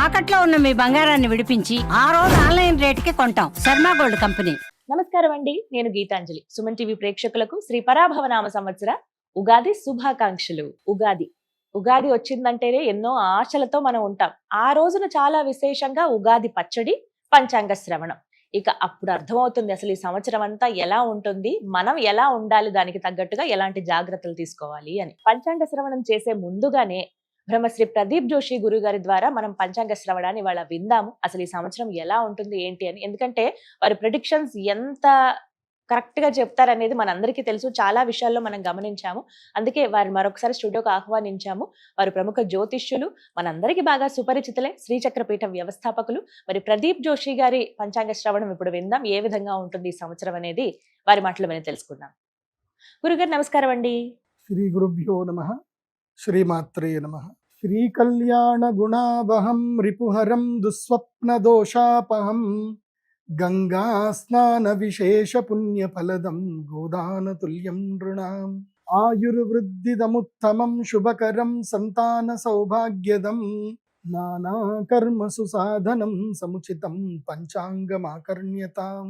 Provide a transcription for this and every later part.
తాకట్లో ఉన్న మీ బంగారాన్ని విడిపించి ఆ రోజు ఆన్లైన్ రేటుకి కొంటాం. Sharma gold company. నమస్కారం అండి, నేను గీతాంజలి. సుమన్ టీవీ ప్రేక్షకులకు శ్రీ పరాభవనామ సంవత్సర ఉగాది శుభాకాంక్షలు. ఉగాది వచ్చిందంటేనే ఎన్నో ఆశలతో మనం ఉంటాం. ఆ రోజున చాలా విశేషంగా ఉగాది పచ్చడి, పంచాంగ శ్రవణం. ఇక అప్పుడు అర్థమవుతుంది అసలు ఈ సంవత్సరం అంతా ఎలా ఉంటుంది, మనం ఎలా ఉండాలి, దానికి తగ్గట్టుగా ఎలాంటి జాగ్రత్తలు తీసుకోవాలి అని. పంచాంగ శ్రవణం చేసే ముందుగానే బ్రహ్మశ్రీ ప్రదీప్ జోషి గురువు గారి ద్వారా మనం పంచాంగ శ్రవణాన్ని ఇవాళ విందాము. అసలు ఈ సంవత్సరం ఎలా ఉంటుంది ఏంటి అని. ఎందుకంటే వారి ప్రెడిక్షన్స్ ఎంత కరెక్ట్ గా చెప్తారనేది మనందరికీ తెలుసు. చాలా విషయాల్లో మనం గమనించాము. అందుకే వారిని మరొకసారి స్టూడియోకి ఆహ్వానించాము. వారు ప్రముఖ జ్యోతిష్యులు, మనందరికీ బాగా సుపరిచితులే, శ్రీచక్రపీఠం వ్యవస్థాపకులు. మరి ప్రదీప్ జోషి గారి పంచాంగ శ్రవణం ఇప్పుడు విందాం. ఏ విధంగా ఉంటుంది ఈ సంవత్సరం అనేది వారి మాటలు విని తెలుసుకుందాం. గురుగారు నమస్కారం అండి. శ్రీ గురుభ్యో నమః. శ్రీమాత్రే నమః. శ్రీ కళ్యాణ గుణావహం రిపుహరం దుస్వప్న దోషాపహం గంగా స్నాన విశేష పుణ్య ఫలదం గోదాన తుల్యం నృణాం ఆయుర్వృద్ధిదముత్తమం శుభకరం సంతాన సౌభాగ్యదం నానా కర్మసు సాధనం సముచితం పంచాంగమాకర్ణ్యతాం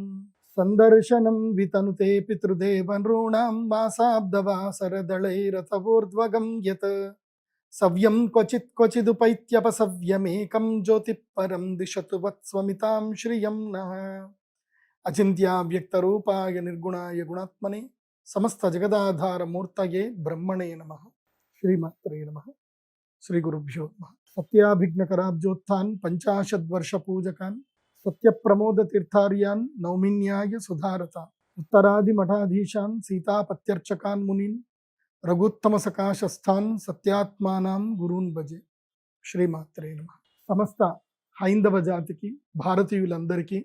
సందర్శనం వితనుతే పితృదేవ నృణాం మాసాబ్దవాసరదళైరథవోర్ధ్వగం యత్ సవ్యం క్వచిదుపైత్యపసవ్యమేకం జ్యోతి పరం దిశతు వత్స్వమితాం శ్రియం నః. అచింత్యావ్యక్తరూపాయ నిర్గుణాయ గుణాత్మనే సమస్త జగదాధార మూర్తయే బ్రహ్మణే నమః. శ్రీమాత్రే నమః. శ్రీ గురుభ్యో నమః. సత్యాభిఘ్నకరాబ్జోత్థాన్ పంచాశద్వర్ష పూజకాన్ సత్యప్రమోద తీర్థార్యాన్ నౌమిన్యాయ సుధారత ఉత్తరాది మఠాధీశాన్ సీతాపత్యర్చకాన్ మునీన్ రఘుత్తమ సకాశస్థాన్ సత్యాత్మానాం గురూన్ భజే. శ్రీమాత్రే నమః. సమస్త హైందవ జాతికి, భారతీయులందరికీ,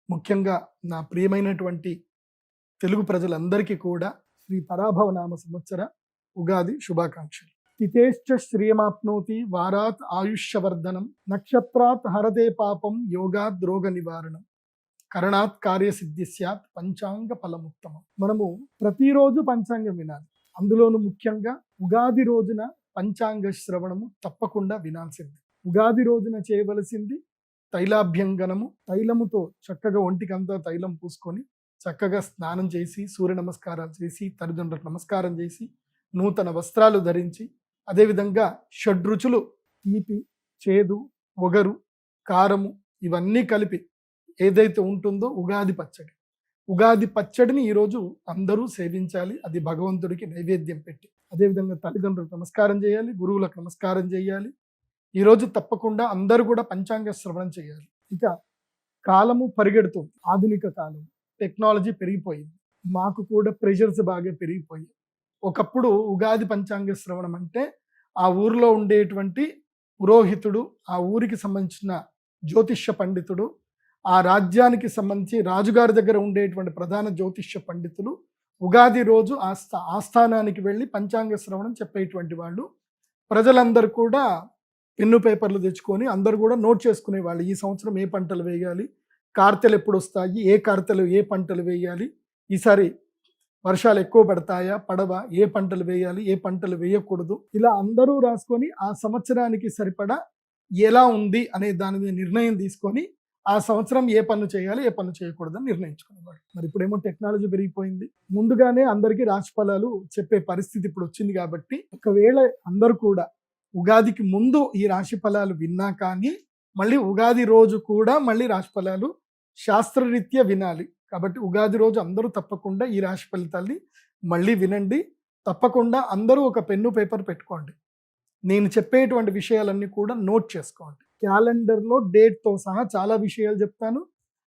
ముఖ్యంగా నా ప్రియమైనటువంటి తెలుగు ప్రజలందరికీ కూడా శ్రీ పరాభవనామ సంవత్సర ఉగాది శుభాకాంక్షలు. తిథేశ్చ శ్రియమాప్నోతి వారాత్ ఆయుష్యవర్ధనం నక్షత్రాత్ హరతే పాపం యోగాద్ రోగ నివారణం కరణాత్ కార్యసిద్ధి స్యాత్ పంచాంగ ఫలముత్తమం. మనము ప్రతిరోజు పంచాంగం వినాలి. అందులోనూ ముఖ్యంగా ఉగాది రోజున పంచాంగ శ్రవణము తప్పకుండా వినాల్సింది. ఉగాది రోజున చేయవలసింది తైలాభ్యంగనము. తైలముతో చక్కగా ఒంటికంతా తైలం పూసుకొని చక్కగా స్నానం చేసి, సూర్య నమస్కారాలు చేసి, తల్లిదండ్రులకు నమస్కారం చేసి, నూతన వస్త్రాలు ధరించి, అదేవిధంగా షడ్రుచులు తీపి, చేదు, ఒగరు, కారము ఇవన్నీ కలిపి ఏదైతే ఉంటుందో ఉగాది పచ్చడిని ఈరోజు అందరూ సేవించాలి. అది భగవంతుడికి నైవేద్యం పెట్టి. అదేవిధంగా తల్లిదండ్రులకు నమస్కారం చేయాలి, గురువులకు నమస్కారం చేయాలి. ఈరోజు తప్పకుండా అందరూ కూడా పంచాంగ శ్రవణం చేయాలి. ఇక కాలము పరిగెడుతుంది, ఆధునిక కాలం, టెక్నాలజీ పెరిగిపోయింది. మాకు కూడా ప్రెషర్స్ బాగా పెరిగిపోయాయి. ఒకప్పుడు ఉగాది పంచాంగ శ్రవణం అంటే ఆ ఊరిలో ఉండేటువంటి పురోహితుడు, ఆ ఊరికి సంబంధించిన జ్యోతిష్య పండితుడు, ఆ రాజ్యానికి సంబంధించి రాజుగారి దగ్గర ఉండేటువంటి ప్రధాన జ్యోతిష్య పండితులు ఉగాది రోజు ఆస్థానానికి వెళ్ళి పంచాంగ శ్రవణం చెప్పేటువంటి వాళ్ళు. ప్రజలందరూ కూడా పెన్ను పేపర్లు తెచ్చుకొని అందరూ కూడా నోట్ చేసుకునేవాళ్ళు. ఈ సంవత్సరం ఏ పంటలు వేయాలి, కార్తెలు ఎప్పుడు వస్తాయి, ఏ కార్తెలు ఏ పంటలు వేయాలి, ఈసారి వర్షాలు ఎక్కువ పడతాయా పడవా, ఏ పంటలు వేయాలి ఏ పంటలు వేయకూడదు, ఇలా అందరూ రాసుకొని ఆ సంవత్సరానికి సరిపడా ఎలా ఉంది అనే దాని మీద నిర్ణయం తీసుకొని ఆ సంవత్సరం ఏ పనులు చేయాలి ఏ పనులు చేయకూడదని నిర్ణయించుకునేవాడు. మరి ఇప్పుడేమో టెక్నాలజీ పెరిగిపోయింది. ముందుగానే అందరికీ రాశి ఫలాలు చెప్పే పరిస్థితి ఇప్పుడు వచ్చింది. కాబట్టి ఒకవేళ అందరూ కూడా ఉగాదికి ముందు ఈ రాశి ఫలాలు విన్నా కానీ మళ్ళీ ఉగాది రోజు కూడా మళ్ళీ రాశి ఫలాలు శాస్త్రరీత్యా వినాలి. కాబట్టి ఉగాది రోజు అందరూ తప్పకుండా ఈ రాశి ఫలితాల్ని మళ్ళీ వినండి. తప్పకుండా అందరూ ఒక పెన్ను పేపర్ పెట్టుకోండి. నేను చెప్పేటువంటి విషయాలన్నీ కూడా నోట్ చేసుకోండి. క్యాలెండర్లో డేట్తో సహా చాలా విషయాలు చెప్తాను,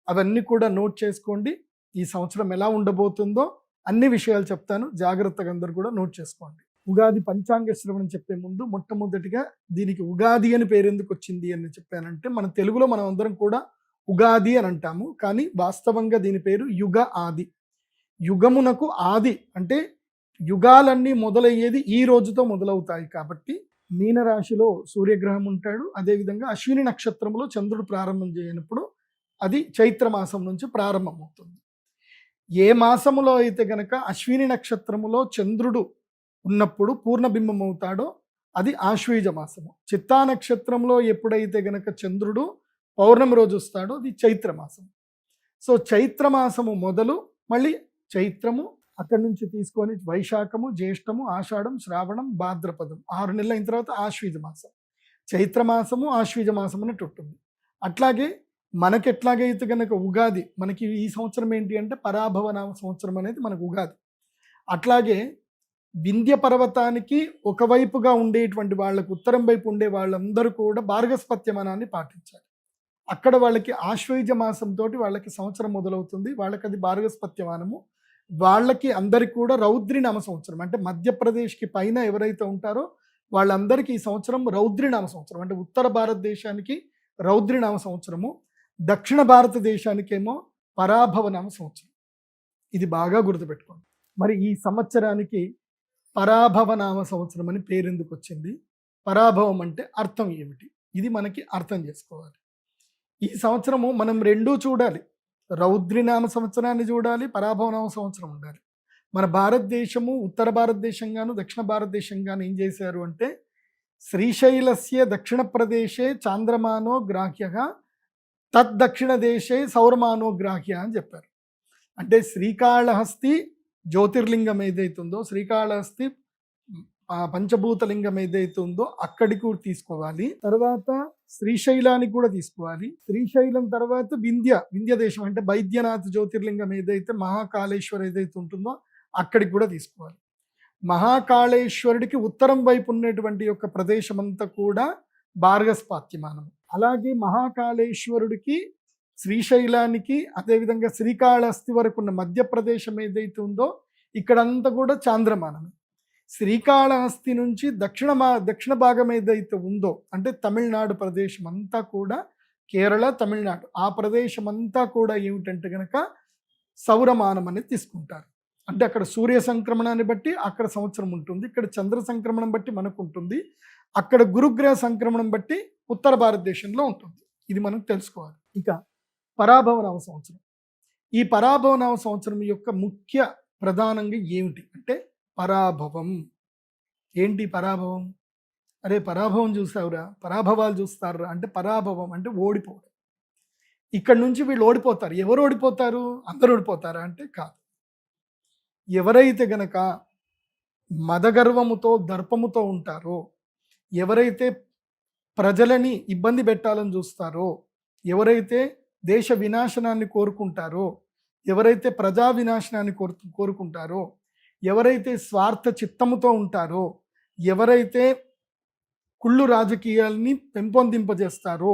అవన్నీ కూడా నోట్ చేసుకోండి. ఈ సంవత్సరం ఎలా ఉండబోతుందో అన్ని విషయాలు చెప్తాను, జాగ్రత్తగా అందరూ కూడా నోట్ చేసుకోండి. ఉగాది పంచాంగ శ్రవణం చెప్పే ముందు మొట్టమొదటిగా దీనికి ఉగాది అని పేరు ఎందుకు వచ్చింది అని చెప్పానంటే, మన తెలుగులో మనం అందరం కూడా ఉగాది అని అంటాము, కానీ వాస్తవంగా దీని పేరు యుగ ఆది. యుగమునకు ఆది అంటే యుగాలన్నీ మొదలయ్యేది ఈ రోజుతో మొదలవుతాయి. కాబట్టి మీనరాశిలో సూర్యగ్రహం ఉంటాడు, అదేవిధంగా అశ్విని నక్షత్రంలో చంద్రుడు ప్రారంభం చేయనప్పుడు అది చైత్ర మాసం నుంచి ప్రారంభమవుతుంది. ఏ మాసములో అయితే గనక అశ్విని నక్షత్రములో చంద్రుడు ఉన్నప్పుడు పూర్ణబింబం అవుతాడో అది ఆశ్వీజ మాసము. చిత్తా నక్షత్రంలో ఎప్పుడైతే గనక చంద్రుడు పౌర్ణమి రోజు వస్తాడో అది చైత్రమాసం. సో చైత్రమాసము మొదలు మళ్ళీ చైత్రము, అక్కడి నుంచి తీసుకొని వైశాఖము, జ్యేష్ఠము, ఆషాఢం, శ్రావణం, భాద్రపదం 6 నెలలు అయిన తర్వాత ఆశ్వీజ మాసం. చైత్రమాసము ఆశ్వీజ మాసం అన్నట్టు ఉంటుంది. అట్లాగే మనకి ఎట్లాగైతే కనుక ఉగాది, మనకి ఈ సంవత్సరం ఏంటి అంటే పరాభవనామ సంవత్సరం అనేది మనకు ఉగాది. అట్లాగే వింధ్య పర్వతానికి ఒకవైపుగా ఉండేటువంటి వాళ్ళకు, ఉత్తరం వైపు ఉండే వాళ్ళందరూ కూడా భార్గస్పత్యమానాన్ని పాటించాలి. అక్కడ వాళ్ళకి ఆశ్వయుజ మాసంతో వాళ్ళకి సంవత్సరం మొదలవుతుంది. వాళ్ళకి అది భార్గస్పత్యమానము. వాళ్ళకి అందరికి కూడా రౌద్రినామ సంవత్సరం, అంటే మధ్యప్రదేశ్కి పైన ఎవరైతే ఉంటారో వాళ్ళందరికీ ఈ సంవత్సరం రౌద్రినామ సంవత్సరం, అంటే ఉత్తర భారతదేశానికి రౌద్రినామ సంవత్సరము, దక్షిణ భారతదేశానికేమో పరాభవనామ సంవత్సరం. ఇది బాగా గుర్తుపెట్టుకోండి. మరి ఈ సంవత్సరానికి పరాభవనామ సంవత్సరం అని పేరెందుకు వచ్చింది? పరాభవం అంటే అర్థం ఏమిటి? ఇది మనకి అర్థం చేసుకోవాలి. ఈ సంవత్సరము మనం రెండూ చూడాలి. రౌద్రినామ సంవత్సరాన్ని చూడాలి, పరాభవనామ సంవత్సరం ఉండాలి. మన భారతదేశము ఉత్తర భారతదేశంగాను దక్షిణ భారతదేశంగాను ఏం చేశారు అంటే, శ్రీశైలస్య దక్షిణ ప్రదేశే చాంద్రమానో గ్రాహ్య తద్దక్షిణ దేశే సౌరమానో గ్రాహ్య అని చెప్పారు. అంటే శ్రీకాళహస్తి జ్యోతిర్లింగం ఏదైతుందో, శ్రీకాళహస్తి పంచభూతలింగం ఏదైతే ఉందో అక్కడికి కూడా తీసుకోవాలి. తర్వాత శ్రీశైలానికి కూడా తీసుకోవాలి. శ్రీశైలం తర్వాత వింధ్య దేశం, అంటే బైద్యనాథ్ జ్యోతిర్లింగం ఏదైతే, మహాకాళేశ్వర్ ఏదైతే ఉంటుందో అక్కడికి కూడా తీసుకోవాలి. మహాకాళేశ్వరుడికి ఉత్తరం వైపు ఉన్నటువంటి యొక్క ప్రదేశం అంతా కూడా భార్గస్పత్యమానం. అలాగే మహాకాళేశ్వరుడికి, శ్రీశైలానికి, అదేవిధంగా శ్రీకాళహస్తి వరకు ఉన్న మధ్యప్రదేశం ఏదైతే ఉందో ఇక్కడంతా కూడా చాంద్రమానం. శ్రీకాళహస్తి నుంచి దక్షిణ భాగం ఏదైతే ఉందో, అంటే తమిళనాడు ప్రదేశం అంతా కూడా, కేరళ, తమిళనాడు ఆ ప్రదేశం అంతా కూడా ఏమిటంటే కనుక సౌరమానం అనేది తీసుకుంటారు. అంటే అక్కడ సూర్య సంక్రమణాన్ని బట్టి అక్కడ సంవత్సరం ఉంటుంది, ఇక్కడ చంద్ర సంక్రమణం బట్టి మనకు ఉంటుంది, అక్కడ గురుగ్రహ సంక్రమణం బట్టి ఉత్తర భారతదేశంలో ఉంటుంది. ఇది మనం తెలుసుకోవాలి. ఇక పరాభవనామ సంవత్సరం. ఈ పరాభవనామ సంవత్సరం యొక్క ముఖ్య ప్రధానంగా ఏమిటి అంటే పరాభవం. ఏంటి పరాభవం? అరే పరాభవం చూసావురా, పరాభవాలు చూస్తారా అంటే పరాభవం అంటే ఓడిపోవడం. ఇక్కడ నుంచి వీళ్ళు ఓడిపోతారు. ఎవరు ఓడిపోతారు? అందరూ ఓడిపోతారా అంటే కాదు. ఎవరైతే గనక మదగర్వముతో దర్పముతో ఉంటారో, ఎవరైతే ప్రజలని ఇబ్బంది పెట్టాలని చూస్తారో, ఎవరైతే దేశ వినాశనాన్ని కోరుకుంటారో, ఎవరైతే ప్రజా వినాశనాన్ని కోరుకుంటారో, ఎవరైతే స్వార్థ చిత్తముతో ఉంటారో, ఎవరైతే కుళ్ళు రాజకీయాల్ని పెంపొందింపజేస్తారో,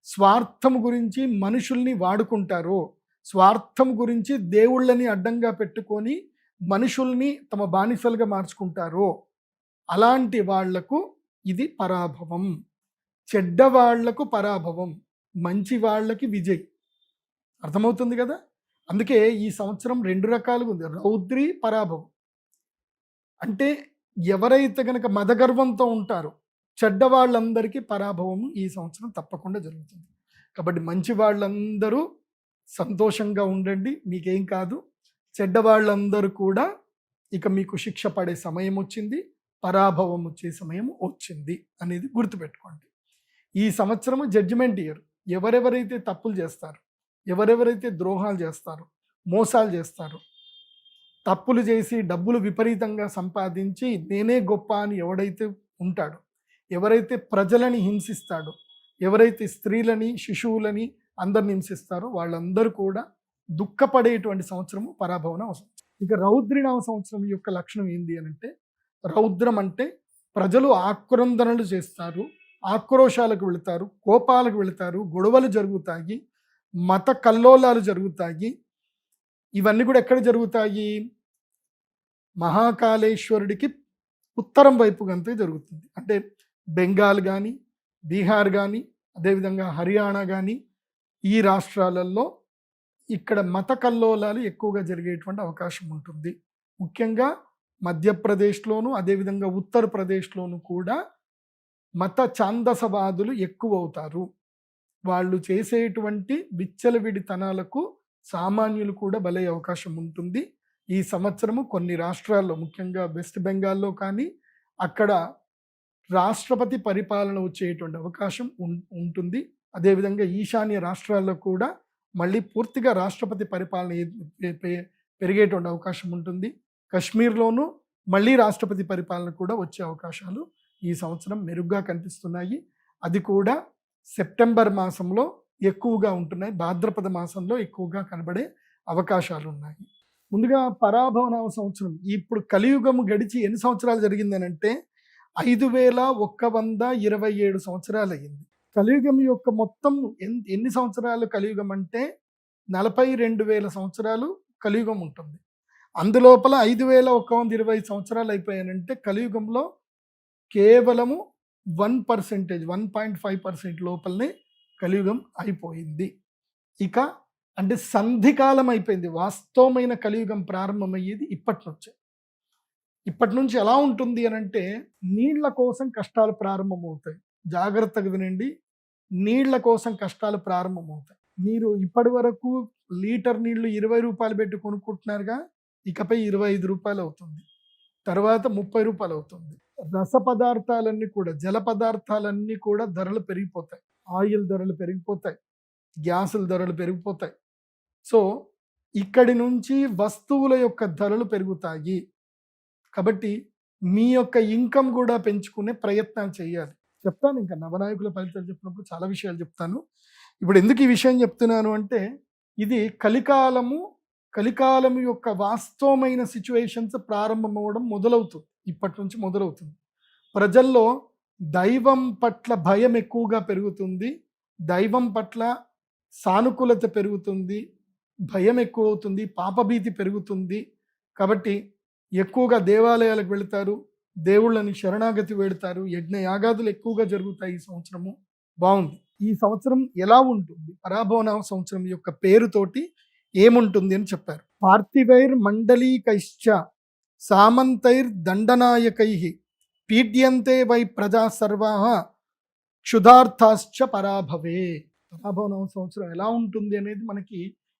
స్వార్థం గురించి మనుషుల్ని వాడుకుంటారో, స్వార్థం గురించి దేవుళ్ళని అడ్డంగా పెట్టుకొని మనుషుల్ని తమ బానిసలుగా మార్చుకుంటారో, అలాంటి వాళ్లకు ఇది పరాభవం. చెడ్డవాళ్లకు పరాభవం, మంచి వాళ్ళకి విజయ్. అర్థమవుతుంది కదా? అందుకే ఈ సంవత్సరం 2 రకాలుగా ఉంది, రౌద్రి, పరాభవం. అంటే ఎవరైతే గనక మదగర్వంతో ఉంటారో చెడ్డవాళ్ళందరికీ పరాభవము ఈ సంవత్సరం తప్పకుండా జరుగుతుంది. కాబట్టి మంచి వాళ్ళందరూ సంతోషంగా ఉండండి, మీకేం కాదు. చెడ్డవాళ్ళందరూ కూడా ఇక మీకు శిక్ష పడే సమయం వచ్చింది, పరాభవం వచ్చే సమయం వచ్చింది అనేది గుర్తుపెట్టుకోండి. ఈ సంవత్సరము జడ్జిమెంట్ ఇయర్. ఎవరెవరైతే తప్పులు చేస్తారో, ఎవరెవరైతే ద్రోహాలు చేస్తారో, మోసాలు చేస్తారో, తప్పులు చేసి డబ్బులు విపరీతంగా సంపాదించి నేనే గొప్ప అని ఎవడైతే ఉంటాడో, ఎవరైతే ప్రజలని హింసిస్తాడో, ఎవరైతే స్త్రీలని, శిశువులని అందరిని హింసిస్తారో వాళ్ళందరూ కూడా దుఃఖపడేటువంటి సంవత్సరము పరాభవన సంవత్సరం. ఇక రౌద్రినామ సంవత్సరం యొక్క లక్షణం ఏంటి అని అంటే, రౌద్రం అంటే ప్రజలు ఆక్రందనలు చేస్తారు, ఆక్రోశాలకు వెళతారు, కోపాలకు వెళతారు, గొడవలు జరుగుతాయి, మత కల్లోలాలు జరుగుతాయి. ఇవన్నీ కూడా ఎక్కడ జరుగుతాయి? మహాకాళేశ్వరుడికి ఉత్తరం వైపు గంతే జరుగుతుంది. అంటే బెంగాల్ కానీ, బీహార్ కానీ, అదేవిధంగా హర్యానా కానీ, ఈ రాష్ట్రాలలో ఇక్కడ మత కల్లోలాలు ఎక్కువగా జరిగేటువంటి అవకాశం ఉంటుంది. ముఖ్యంగా మధ్యప్రదేశ్లోను, అదేవిధంగా ఉత్తరప్రదేశ్లోను కూడా మత ఛాందసవాదులు ఎక్కువ అవుతారు. వాళ్ళు చేసేటువంటి విచ్చలవిడితనాలకు సామాన్యులు కూడా బలయ్యే అవకాశం ఉంటుంది. ఈ సంవత్సరము కొన్ని రాష్ట్రాల్లో, ముఖ్యంగా వెస్ట్ బెంగాల్లో కానీ, అక్కడ రాష్ట్రపతి పరిపాలన వచ్చేటువంటి అవకాశం ఉంటుంది. అదేవిధంగా ఈశాన్య రాష్ట్రాల్లో కూడా మళ్ళీ పూర్తిగా రాష్ట్రపతి పరిపాలన పెరిగేటువంటి అవకాశం ఉంటుంది. కశ్మీర్లోనూ మళ్ళీ రాష్ట్రపతి పరిపాలన కూడా వచ్చే అవకాశాలు ఈ సంవత్సరం మెరుగ్గా కనిపిస్తున్నాయి. అది కూడా సెప్టెంబర్ మాసంలో ఎక్కువగా ఉంటున్నాయి, భాద్రపద మాసంలో ఎక్కువగా కనబడే అవకాశాలు ఉన్నాయి. ముందుగా పరాభవనామ సంవత్సరం, ఇప్పుడు కలియుగము గడిచి ఎన్ని సంవత్సరాలు జరిగిందనంటే 5127 సంవత్సరాలు అయ్యింది. కలియుగం యొక్క మొత్తం ఎన్ని సంవత్సరాలు కలియుగం అంటే 42,000 సంవత్సరాలు కలియుగం ఉంటుంది. అందులోపల 5120 సంవత్సరాలు అయిపోయానంటే కలియుగంలో కేవలము 1.5% లోపలనే కలియుగం అయిపోయింది. ఇక అంటే సంధికాలం అయిపోయింది. వాస్తవమైన కలియుగం ప్రారంభమయ్యేది ఇప్పటి నుంచి ఎలా ఉంటుంది అని అంటే నీళ్ల కోసం కష్టాలు ప్రారంభమవుతాయి. జాగ్రత్తగా వినండి, నీళ్ల కోసం కష్టాలు ప్రారంభమవుతాయి. మీరు ఇప్పటి వరకు లీటర్ నీళ్లు 20 రూపాయలు పెట్టి కొనుక్కుంటున్నారుగా, ఇకపై 25 రూపాయలు అవుతుంది, తర్వాత 30 రూపాయలు అవుతుంది. రస పదార్థాలన్నీ కూడా, జల పదార్థాలన్నీ కూడా ధరలు పెరిగిపోతాయి. ఆయిల్ ధరలు పెరిగిపోతాయి, గ్యాసుల ధరలు పెరిగిపోతాయి. సో ఇక్కడి నుంచి వస్తువుల యొక్క ధరలు పెరుగుతాయి. కాబట్టి మీ యొక్క ఇన్కమ్ కూడా పెంచుకునే ప్రయత్నం చేయాలి. చెప్తాను, ఇంకా నవనాయకుల ఫలితాలు చెప్పినప్పుడు చాలా విషయాలు చెప్తాను. ఇప్పుడు ఎందుకు ఈ విషయం చెప్తున్నాను అంటే ఇది కలికాలము యొక్క వాస్తవమైన సిచ్యువేషన్స్ ప్రారంభమవడం మొదలవుతుంది. ఇప్పటి నుంచి మొదలవుతుంది. ప్రజల్లో దైవం పట్ల భయం ఎక్కువగా పెరుగుతుంది, దైవం పట్ల సానుకూలత పెరుగుతుంది, భయం ఎక్కువ అవుతుంది, పాపభీతి పెరుగుతుంది. కాబట్టి ఎక్కువగా దేవాలయాలకు వెళతారు, దేవుళ్ళని శరణాగతి వెళతారు, యజ్ఞ యాగాదులు ఎక్కువగా జరుగుతాయి. ఈ సంవత్సరము బాగుంది. ఈ సంవత్సరం ఎలా ఉంటుంది, పరాభవనామ సంవత్సరం యొక్క పేరుతోటి ఏముంటుంది అని చెప్పారు. పార్థివైర్ మండలీకైశ్చ సామంతైర్ దండనాయకై పీడ్యంతే వై ప్రజా సర్వాః క్షుధార్థాశ్చ పరాభవే. పరాభవనామ సంవత్సరం ఎలా ఉంటుంది అనేది మనకి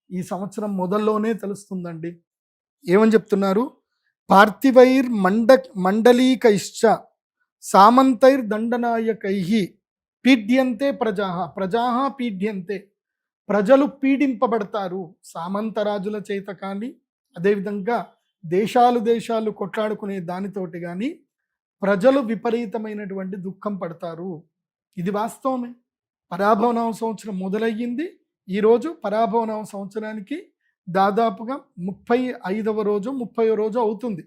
ఈ సంవత్సరం మొదల్లోనే తెలుస్తుందండి. ఏమని చెప్తున్నారు? పార్థివైర్ మండలీకైశ్చ సామంతైర్ దండనాయకై పీడ్యంతే ప్రజా పీడ్యంతే, ప్రజలు పీడింపబడతారు. సామంతరాజుల చేత కానీ, అదేవిధంగా దేశాలు కొట్లాడుకునే దానితోటి కానీ ప్రజలు విపరీతమైనటువంటి దుఃఖం పడతారు. ఇది వాస్తవమే. పరాభవనామ సంవత్సరం మొదలయ్యింది. ఈరోజు పరాభవనామ సంవత్సరానికి దాదాపుగా 35వ రోజు 30వ రోజు అవుతుంది.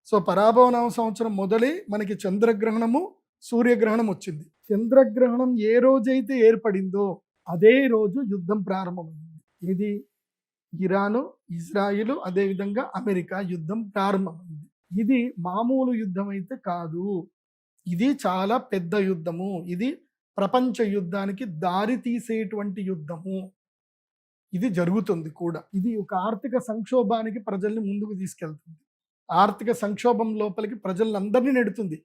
సో పరాభవనామ సంవత్సరం మొదలై మనకి చంద్రగ్రహణము సూర్యగ్రహణం వచ్చింది. చంద్రగ్రహణం ఏ రోజైతే ఏర్పడిందో అదే రోజు యుద్ధం ప్రారంభమైంది. ఇది ఇరాను, ఇజ్రాయిల్, అదేవిధంగా అమెరికా యుద్ధం ప్రారంభమైంది. ఇది మామూలు యుద్ధం అయితే కాదు, ఇది చాలా పెద్ద యుద్ధము. ఇది ప్రపంచ యుద్ధానికి దారి తీసేటువంటి యుద్ధము. ఇది జరుగుతుంది కూడా. ఇది ఒక ఆర్థిక సంక్షోభానికి ప్రజల్ని ముందుకు తీసుకెళ్తుంది. ఆర్థిక సంక్షోభం లోపలికి ప్రజలందరినీ నెడుతుంది.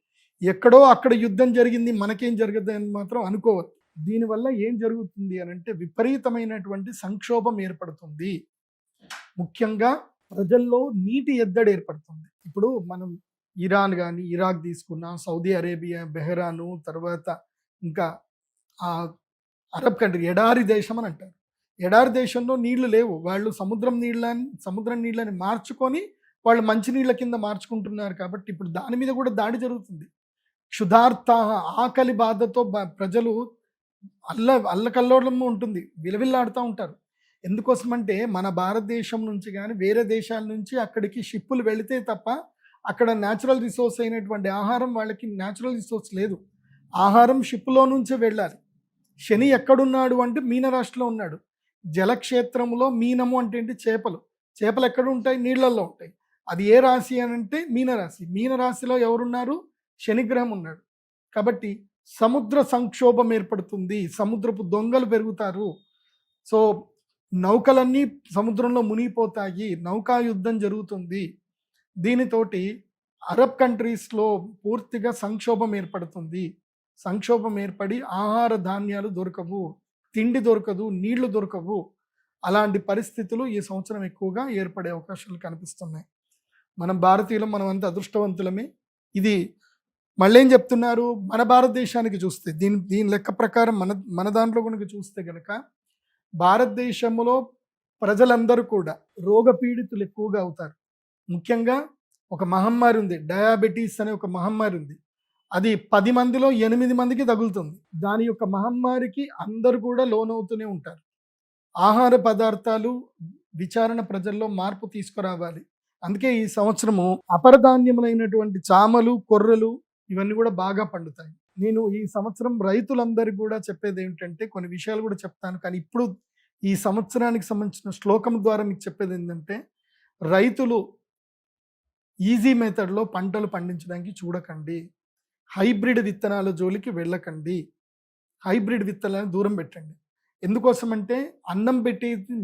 ఎక్కడో అక్కడ యుద్ధం జరిగింది, మనకేం జరగదు అని మాత్రం అనుకోవద్దు. దీనివల్ల ఏం జరుగుతుంది అని అంటే విపరీతమైనటువంటి సంక్షోభం ఏర్పడుతుంది. ముఖ్యంగా ప్రజల్లో నీటి ఎద్దడి ఏర్పడుతుంది. ఇప్పుడు మనం ఇరాన్ కానీ ఇరాక్ తీసుకున్నాం, సౌదీ అరేబియా, బెహ్రాను, తర్వాత ఇంకా అరబ్ కంట్రీ, ఎడారి దేశం అని అంటారు. ఎడారి దేశంలో నీళ్లు లేవు. వాళ్ళు సముద్రం నీళ్ళని మార్చుకొని వాళ్ళు మంచినీళ్ళ కింద మార్చుకుంటున్నారు. కాబట్టి ఇప్పుడు దాని మీద కూడా దాడి జరుగుతుంది. క్షుధార్థ, ఆకలి బాధతో ప్రజలు అల్లకల్లోలము ఉంటుంది, విలవిల్లాడుతూ ఉంటారు. ఎందుకోసమంటే మన భారతదేశం నుంచి కానీ వేరే దేశాల నుంచి అక్కడికి షిప్పులు వెళితే తప్ప అక్కడ న్యాచురల్ రిసోర్స్ అయినటువంటి ఆహారం, వాళ్ళకి న్యాచురల్ రిసోర్స్ లేదు. ఆహారం షిప్పులో నుంచే వెళ్ళాలి. శని ఎక్కడున్నాడు అంటే మీనరాశిలో ఉన్నాడు. జలక్షేత్రంలో మీనము అంటే ఏంటి? చేపలు ఎక్కడ ఉంటాయి? నీళ్లలో ఉంటాయి. అది ఏ రాశి అని అంటే మీనరాశి. మీనరాశిలో ఎవరున్నారు? శనిగ్రహం ఉన్నాడు. కాబట్టి సముద్ర సంక్షోభం ఏర్పడుతుంది, సముద్రపు దొంగలు పెరుగుతారు. సో నౌకలన్నీ సముద్రంలో మునిగిపోతాయి, నౌకా యుద్ధం జరుగుతుంది. దీనితోటి అరబ్ కంట్రీస్లో పూర్తిగా సంక్షోభం ఏర్పడుతుంది. సంక్షోభం ఏర్పడి ఆహార ధాన్యాలు దొరకవు, తిండి దొరకదు, నీళ్లు దొరకవు. అలాంటి పరిస్థితులు ఈ సంవత్సరం ఎక్కువగా ఏర్పడే అవకాశాలు కనిపిస్తున్నాయి. మనం భారతీయులం, మనం అంత అదృష్టవంతులమే. ఇది మళ్ళీ ఏం చెప్తున్నారు, మన భారతదేశానికి చూస్తే దీని లెక్క ప్రకారం మన దాంట్లో కనుక చూస్తే కనుక భారతదేశంలో ప్రజలందరూ కూడా రోగపీడితులు ఎక్కువగా అవుతారు. ముఖ్యంగా ఒక మహమ్మారి ఉంది, డయాబెటీస్ అనే ఒక మహమ్మారి ఉంది. అది 10 మందిలో 8 మందికి తగులుతుంది. దాని యొక్క మహమ్మారికి అందరూ కూడా లోనవుతూనే ఉంటారు. ఆహార పదార్థాలు విచారణ ప్రజల్లో మార్పు తీసుకురావాలి. అందుకే ఈ సంవత్సరము అపరధాన్యములైనటువంటి చామలు, కొర్రలు ఇవన్నీ కూడా బాగా పండుతాయి. నేను ఈ సంవత్సరం రైతులందరికీ కూడా చెప్పేది ఏమిటంటే, కొన్ని విషయాలు కూడా చెప్తాను, కానీ ఇప్పుడు ఈ సంవత్సరానికి సంబంధించిన శ్లోకం ద్వారా మీకు చెప్పేది ఏంటంటే, రైతులు ఈజీ మెథడ్లో పంటలు పండించడానికి చూడకండి. హైబ్రిడ్ విత్తనాల జోలికి వెళ్ళకండి. హైబ్రిడ్ విత్తనాలను దూరం పెట్టండి. ఎందుకోసమంటే అన్నం పెట్టేది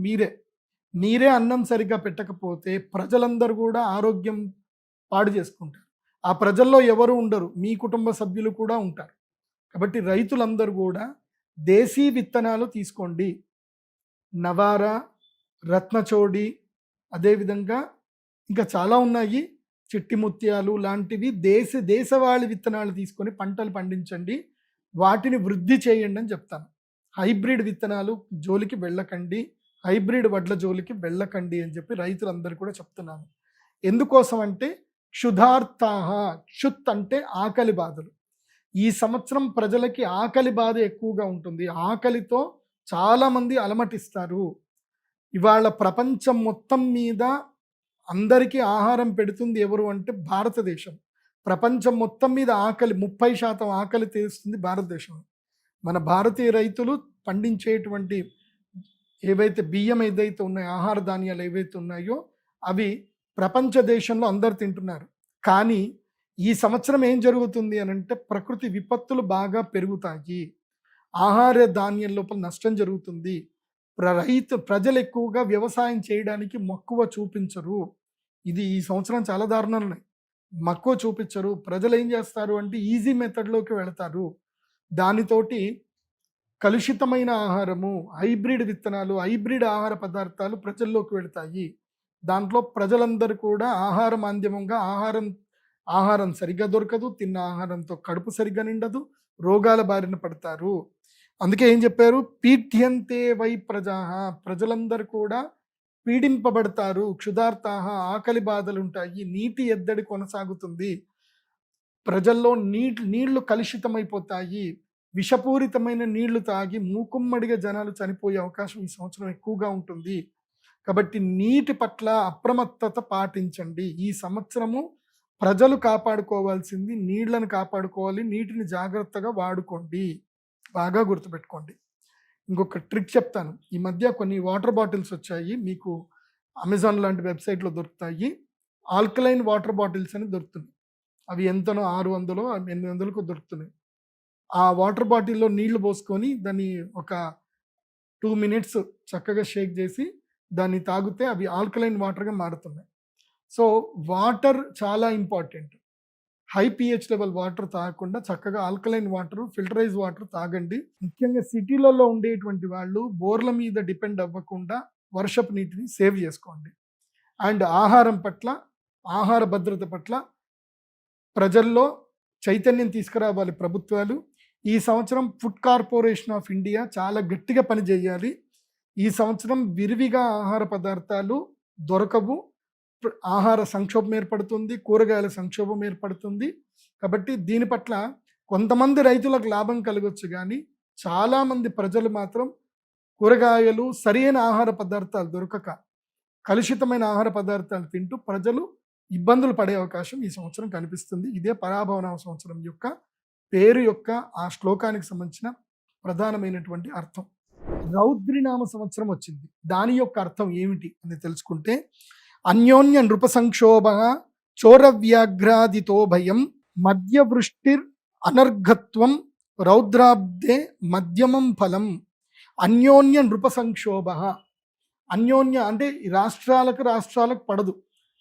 మీరే అన్నం సరిగ్గా పెట్టకపోతే ప్రజలందరూ కూడా ఆరోగ్యం పాడు చేసుకుంటారు. ఆ ప్రజల్లో ఎవరు ఉండరు, మీ కుటుంబ సభ్యులు కూడా ఉంటారు. కాబట్టి రైతులందరూ కూడా దేశీ విత్తనాలు తీసుకోండి. నవారా, రత్నచోడి, అదేవిధంగా ఇంకా చాలా ఉన్నాయి, చిట్టి ముత్యాలు లాంటివి దేశవాళీ విత్తనాలు తీసుకొని పంటలు పండించండి, వాటిని వృద్ధి చేయండి అని చెప్తాను. హైబ్రిడ్ విత్తనాలు జోలికి వెళ్ళకండి, హైబ్రిడ్ వడ్ల జోలికి వెళ్ళకండి అని చెప్పి రైతులందరూ కూడా చెప్తున్నాను. ఎందుకోసం అంటే క్షుధార్తాహ, క్షుత్ అంటే ఆకలి బాధలు. ఈ సంవత్సరం ప్రజలకి ఆకలి బాధ ఎక్కువగా ఉంటుంది. ఆకలితో చాలామంది అలమటిస్తారు. ఇవాళ ప్రపంచం మొత్తం మీద అందరికీ ఆహారం పెడుతుంది ఎవరు అంటే భారతదేశం. ప్రపంచం మొత్తం మీద ఆకలి 30% ఆకలి తీరుస్తుంది భారతదేశం. మన భారతీయ రైతులు పండించేటువంటి ఏవైతే బియ్యం ఏదైతే ఉన్నాయో, ఆహార ధాన్యాలు ఏవైతే ఉన్నాయో అవి ప్రపంచ దేశంలో అందరు తింటున్నారు. కానీ ఈ సంవత్సరం ఏం జరుగుతుంది అని అంటే, ప్రకృతి విపత్తులు బాగా పెరుగుతాయి, ఆహార ధాన్యం లోపల నష్టం జరుగుతుంది. ప్రజలు ఎక్కువగా వ్యవసాయం చేయడానికి మక్కువ చూపించరు. ఇది ఈ సంవత్సరం చాలా దారుణాలు ఉన్నాయి. మక్కువ చూపించరు. ప్రజలు ఏం చేస్తారు అంటే ఈజీ మెథడ్లోకి వెళతారు. దానితోటి కలుషితమైన ఆహారము, హైబ్రిడ్ విత్తనాలు, హైబ్రిడ్ ఆహార పదార్థాలు ప్రజల్లోకి వెళతాయి. దాంట్లో ప్రజలందరూ కూడా ఆహార మాధ్యమంగా ఆహారం సరిగ్గా దొరకదు, తిన్న ఆహారంతో కడుపు సరిగ్గా నిండదు, రోగాల బారిన పడతారు. అందుకే ఏం చెప్పారు, పీఠ్యంతే వై ప్రజాహ, ప్రజలందరూ కూడా పీడింపబడతారు. క్షుధార్తాహ, ఆకలి బాధలు ఉంటాయి, నీటి ఎద్దడి కొనసాగుతుంది, ప్రజల్లో నీళ్లు కలుషితమైపోతాయి, విషపూరితమైన నీళ్లు తాగి మూకుమ్మడిగా జనాలు చనిపోయే అవకాశం ఈ సంవత్సరం ఎక్కువగా ఉంటుంది. కాబట్టి నీటి పట్ల అప్రమత్తత పాటించండి. ఈ సంవత్సరము ప్రజలు కాపాడుకోవాల్సింది నీళ్లను కాపాడుకోవాలి, నీటిని జాగ్రత్తగా వాడుకోండి, బాగా గుర్తుపెట్టుకోండి. ఇంకొక ట్రిక్ చెప్తాను. ఈ మధ్య కొన్ని వాటర్ బాటిల్స్ వచ్చాయి, మీకు అమెజాన్ లాంటి వెబ్సైట్లో దొరుకుతాయి. ఆల్కలైన్ వాటర్ బాటిల్స్ అని దొరుకుతున్నాయి. అవి ఎంతనో 600 800కు దొరుకుతున్నాయి. ఆ వాటర్ బాటిల్లో నీళ్లు పోసుకొని దాన్ని ఒక 2 minutes చక్కగా షేక్ చేసి దాన్ని తాగితే అవి ఆల్కలైన్ వాటర్గా మారుతున్నాయి. సో వాటర్ చాలా important. High pH level water తాగకుండా చక్కగా ఆల్కలైన్ వాటర్, ఫిల్టరైజ్ వాటర్ తాగండి. ముఖ్యంగా సిటీలలో ఉండేటువంటి వాళ్ళు బోర్ల మీద డిపెండ్ అవ్వకుండా వర్షపు నీటిని సేవ్ చేసుకోండి. అండ్ ఆహారం పట్ల, ఆహార భద్రత పట్ల ప్రజల్లో చైతన్యం తీసుకురావాలి ప్రభుత్వాలు. ఈ సంవత్సరం ఫుడ్ కార్పొరేషన్ ఆఫ్ ఇండియా చాలా గట్టిగా పనిచేయాలి. ఈ సంవత్సరం విరివిగా ఆహార పదార్థాలు దొరకవు, ఆహార సంక్షోభం ఏర్పడుతుంది, కూరగాయల సంక్షోభం ఏర్పడుతుంది. కాబట్టి దీని పట్ల కొంతమంది రైతులకు లాభం కలగొచ్చు, కానీ చాలామంది ప్రజలు మాత్రం కూరగాయలు, సరైన ఆహార పదార్థాలు దొరకక కలుషితమైన ఆహార పదార్థాలు తింటూ ప్రజలు ఇబ్బందులు పడే అవకాశం ఈ సంవత్సరం కనిపిస్తుంది. ఇదే పరాభవనామ సంవత్సరం యొక్క పేరు యొక్క ఆ శ్లోకానికి సంబంధించిన ప్రధానమైనటువంటి అర్థం. రౌద్రినామ సంవత్సరం వచ్చింది, దాని యొక్క అర్థం ఏమిటి అని తెలుసుకుంటే, అన్యోన్య నృప సంక్షోభ చోరవ్యాఘ్రాదితో భయం మధ్యవృష్టిర్ అనర్ఘత్వం రౌద్రాబ్దే మధ్యమం ఫలం. అన్యోన్య నృప సంక్షోభ, అన్యోన్య అంటే రాష్ట్రాలకు పడదు,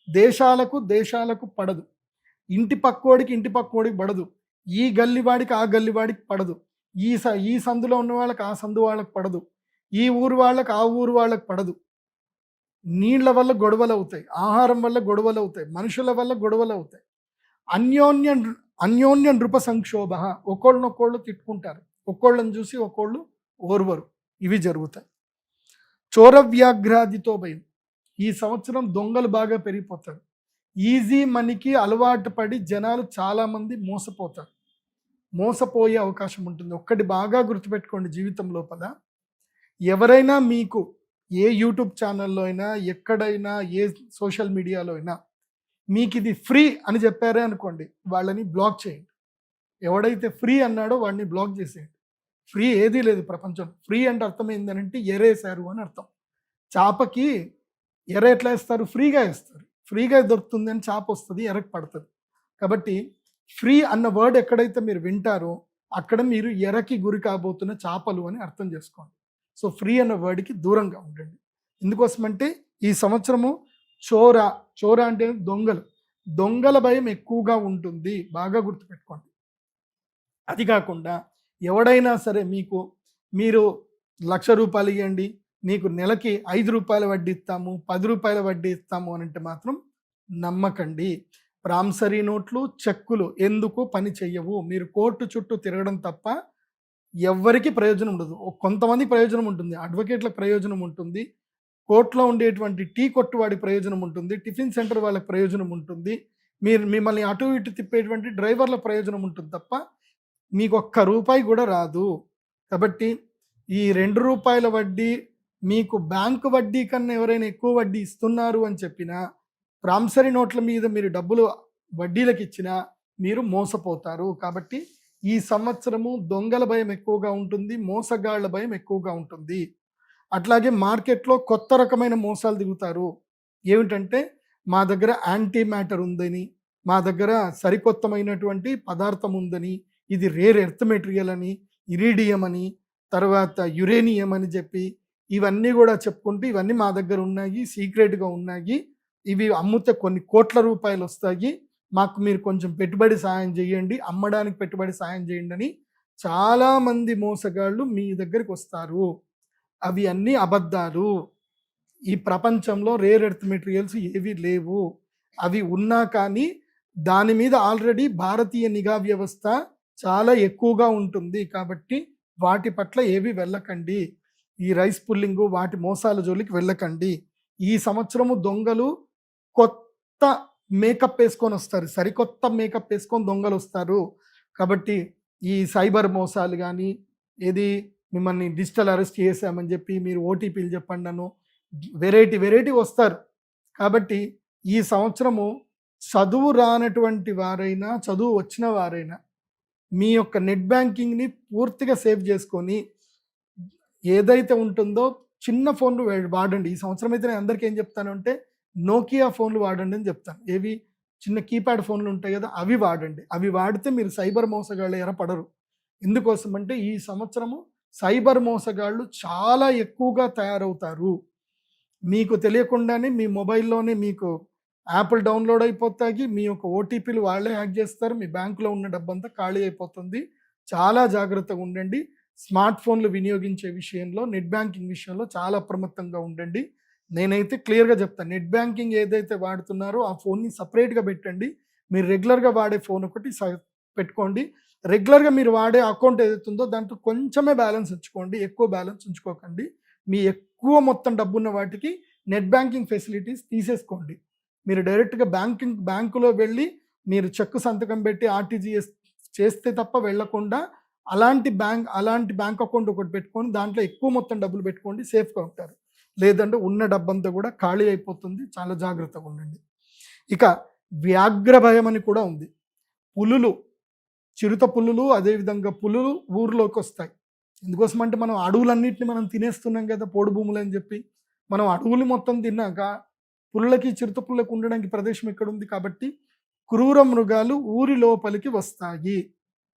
దేశాలకు పడదు, ఇంటి పక్కోడికి పడదు, ఈ గల్లివాడికి ఆ గల్లివాడికి పడదు, ఈ సందులో ఉన్న వాళ్ళకి ఆ సందు వాళ్ళకి పడదు, ఈ ఊరు వాళ్ళకి ఆ ఊరు వాళ్ళకి పడదు. నీళ్ల వల్ల గొడవలు అవుతాయి, ఆహారం వల్ల గొడవలు అవుతాయి, మనుషుల వల్ల గొడవలు అవుతాయి. అన్యోన్య నృప సంక్షోభ, ఒకళ్ళనొకళ్ళు తిట్టుకుంటారు, ఒకళ్ళని చూసి ఒకళ్ళు ఓర్వరు, ఇవి జరుగుతాయి. చోరవ్యాఘ్రాదితో భయం, ఈ సంవత్సరం దొంగలు బాగా పెరిగిపోతారు. ఈజీ మనీకి అలవాటు పడి జనాలు చాలామంది మోసపోతారు, మోసపోయే అవకాశం ఉంటుంది. ఒక్కటి బాగా గుర్తుపెట్టుకోండి, జీవితం లోపల ఎవరైనా మీకు ఏ యూట్యూబ్ ఛానల్లో అయినా, ఎక్కడైనా, ఏ సోషల్ మీడియాలో అయినా మీకు ఇది ఫ్రీ అని చెప్పారే అనుకోండి, వాళ్ళని బ్లాక్ చేయండి. ఎవడైతే ఫ్రీ అన్నాడో వాడిని బ్లాక్ చేసేయండి. ఫ్రీ ఏదీ లేదు ప్రపంచంలో. ఫ్రీ అంటే అర్థం ఏంటంటే ఎరేసారు అని అర్థం. చేపకి ఎర ఎట్లా వేస్తారు? ఫ్రీగా వేస్తారు. ఫ్రీగా దొరుకుతుంది అని చేప వస్తుంది, ఎరకు పడుతుంది. కాబట్టి ఫ్రీ అన్న వర్డ్ ఎక్కడైతే మీరు వింటారో అక్కడ మీరు ఎరకి గురి కాబోతున్న చేపలు అని అర్థం చేసుకోండి. సో ఫ్రీ అన్న వర్డ్కి దూరంగా ఉండండి. ఎందుకోసమంటే ఈ సంవత్సరము చోర అంటే దొంగల భయం ఎక్కువగా ఉంటుంది, బాగా గుర్తుపెట్టుకోండి. అది కాకుండా ఎవడైనా సరే మీరు ₹1,00,000 ఇవ్వండి, మీకు నెలకి ₹5 వడ్డీ ఇస్తాము, ₹10 వడ్డీ ఇస్తాము అని అంటే మాత్రం నమ్మకండి. ప్రామిసరీ నోట్లు, చెక్కులు ఎందుకు పని చెయ్యవు. మీరు కోర్టు చుట్టూ తిరగడం తప్ప ఎవ్వరికి ప్రయోజనం ఉండదు. కొంతమందికి ప్రయోజనం ఉంటుంది, అడ్వకేట్లకు ప్రయోజనం ఉంటుంది, కోర్టులో ఉండేటువంటి టీ కొట్టు వాడి ప్రయోజనం ఉంటుంది, టిఫిన్ సెంటర్ వాళ్ళకి ప్రయోజనం ఉంటుంది, మిమ్మల్ని అటు ఇటు తిప్పేటువంటి డ్రైవర్ల ప్రయోజనం ఉంటుంది తప్ప మీకు ₹1 కూడా రాదు. కాబట్టి ఈ ₹2 వడ్డీ మీకు బ్యాంకు వడ్డీ కన్నా ఎవరైనా ఎక్కువ వడ్డీ ఇస్తున్నారు అని చెప్పినా, ప్రామిసరీ నోట్ల మీద మీరు డబ్బులు వడ్డీలకు ఇచ్చినా మీరు మోసపోతారు. కాబట్టి ఈ సంవత్సరము దొంగల భయం ఎక్కువగా ఉంటుంది, మోసగాళ్ల భయం ఎక్కువగా ఉంటుంది. అట్లాగే మార్కెట్లో కొత్త రకమైన మోసాలు దిగుతారు. ఏమిటంటే మా దగ్గర యాంటీ మ్యాటర్ ఉందని, మా దగ్గర సరికొత్తమైనటువంటి పదార్థం ఉందని, ఇది రేర్ ఎర్త్ మెటీరియల్ అని, ఇరీడియం అని, తర్వాత యురేనియం అని చెప్పి ఇవన్నీ కూడా చెప్పుకుంటూ ఇవన్నీ మా దగ్గర ఉన్నాయి, సీక్రెట్గా ఉన్నాయి, ఇవి అమ్ముతే కొన్ని కోట్ల రూపాయలు వస్తాయి, మాకు మీరు కొంచెం పెట్టుబడి సాయం చేయండి, అమ్మడానికి పెట్టుబడి సాయం చేయండి అని చాలామంది మోసగాళ్ళు మీ దగ్గరికి వస్తారు. అవి అన్నీ అబద్ధాలు. ఈ ప్రపంచంలో రేర్ ఎర్త్ మెటీరియల్స్ ఏవి లేవు. అవి ఉన్నా కానీ దాని మీద ఆల్రెడీ భారతీయ నిఘా వ్యవస్థ చాలా ఎక్కువగా ఉంటుంది. కాబట్టి వాటి పట్ల ఏవి వెళ్ళకండి. ఈ రైస్ పుల్లింగు వాటి మోసాల జోలికి వెళ్ళకండి. ఈ సంవత్సరము దొంగలు కొత్త మేకప్ వేసుకొని వస్తారు, సరికొత్త మేకప్ వేసుకొని దొంగలు వస్తారు. కాబట్టి ఈ సైబర్ మోసాలు కానీ, ఏది మిమ్మల్ని డిజిటల్ అరెస్ట్ చేసామని చెప్పి మీరు ఓటీపీలు చెప్పండి అను వెరైటీ వస్తారు. కాబట్టి ఈ సంవత్సరము చదువు రానటువంటి వారైనా, చదువు వచ్చిన వారైనా మీ యొక్క నెట్ బ్యాంకింగ్ని పూర్తిగా సేవ్ చేసుకొని ఏదైతే ఉంటుందో చిన్న ఫోన్లు వాడండి. ఈ సంవత్సరం అయితే నేను అందరికీ ఏం చెప్తాను అంటే నోకియా ఫోన్లు వాడండి అని చెప్తాను. ఏవి చిన్న కీప్యాడ్ ఫోన్లు ఉంటాయి కదా, అవి వాడండి. అవి వాడితే మీరు సైబర్ మోసగాళ్ళు ఎరపడరు. ఎందుకోసం అంటే ఈ సంవత్సరము సైబర్ మోసగాళ్ళు చాలా ఎక్కువగా తయారవుతారు. మీకు తెలియకుండానే మీ మొబైల్లోనే మీకు యాప్లు డౌన్లోడ్ అయిపోతాయి, మీ యొక్క ఓటీపీలు వాళ్ళే హ్యాక్ చేస్తారు, మీ బ్యాంకులో ఉన్న డబ్బంతా ఖాళీ అయిపోతుంది. చాలా జాగ్రత్తగా ఉండండి. స్మార్ట్ ఫోన్లు వినియోగించే విషయంలో, నెట్ బ్యాంకింగ్ విషయంలో చాలా అప్రమత్తంగా ఉండండి. నేనైతే క్లియర్గా చెప్తాను, నెట్ బ్యాంకింగ్ ఏదైతే వాడుతున్నారో ఆ ఫోన్ని సపరేట్గా పెట్టండి. మీరు రెగ్యులర్గా వాడే ఫోన్ ఒకటి పెట్టుకోండి. రెగ్యులర్గా మీరు వాడే అకౌంట్ ఏదైతే ఉందో దాంట్లో కొంచెమే బ్యాలెన్స్ ఉంచుకోండి, ఎక్కువ బ్యాలెన్స్ ఉంచుకోకండి. మీ ఎక్కువ మొత్తం డబ్బున్న వాటికి నెట్ బ్యాంకింగ్ ఫెసిలిటీస్ తీసేసుకోండి. మీరు డైరెక్ట్గా బ్యాంకులో వెళ్ళి మీరు చెక్ సంతకం పెట్టి ఆర్టీజీఎస్ చేస్తే తప్ప వెళ్లకుండా అలాంటి బ్యాంక్ అకౌంట్ ఒకటి పెట్టుకొని దాంట్లో ఎక్కువ మొత్తం డబ్బులు పెట్టుకోండి, సేఫ్గా ఉంటారు. లేదంటే ఉన్న డబ్బంతా కూడా ఖాళీ అయిపోతుంది. చాలా జాగ్రత్తగా ఉండండి. ఇక వ్యాఘ్ర భయం అని కూడా ఉంది. చిరుత పులులు, అదేవిధంగా పులులు ఊర్లోకి వస్తాయి. ఎందుకోసం అంటే మనం అడవులన్నింటినీ మనం తినేస్తున్నాం కదా, పోడు భూములు అని చెప్పి. మనం అడవులు మొత్తం తిన్నాక పులులకి, చిరుత పులులకు ఉండడానికి ప్రదేశం ఎక్కడ ఉంది? కాబట్టి క్రూర మృగాలు ఊరి లోపలికి వస్తాయి.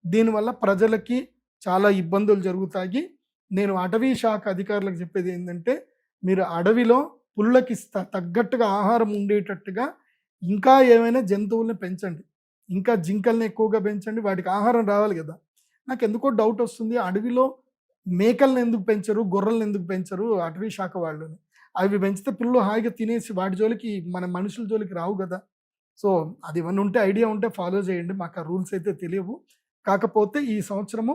దీనివల్ల ప్రజలకి చాలా ఇబ్బందులు జరుగుతాయి. నేను అటవీ శాఖ అధికారులకు చెప్పేది ఏంటంటే, మీరు అడవిలో పులులకి తగ్గట్టుగా ఆహారం ఉండేటట్టుగా ఇంకా ఏమైనా జంతువుల్ని పెంచండి. ఇంకా జింకల్ని ఎక్కువగా పెంచండి, వాటికి ఆహారం రావాలి కదా. నాకు ఎందుకో డౌట్ వస్తుంది, అడవిలో మేకల్ని ఎందుకు పెంచరు, గొర్రెలను ఎందుకు పెంచరు అటవీ శాఖ వాళ్ళని? అవి పెంచితే పిల్లలు హాయిగా తినేసి వాటి జోలికి మన మనుషుల జోలికి రావు కదా. సో అది ఏమన్నా ఉంటే ఐడియా ఉంటే ఫాలో చేయండి, మాకు ఆ రూల్స్ అయితే తెలియవు. కాకపోతే ఈ సంవత్సరము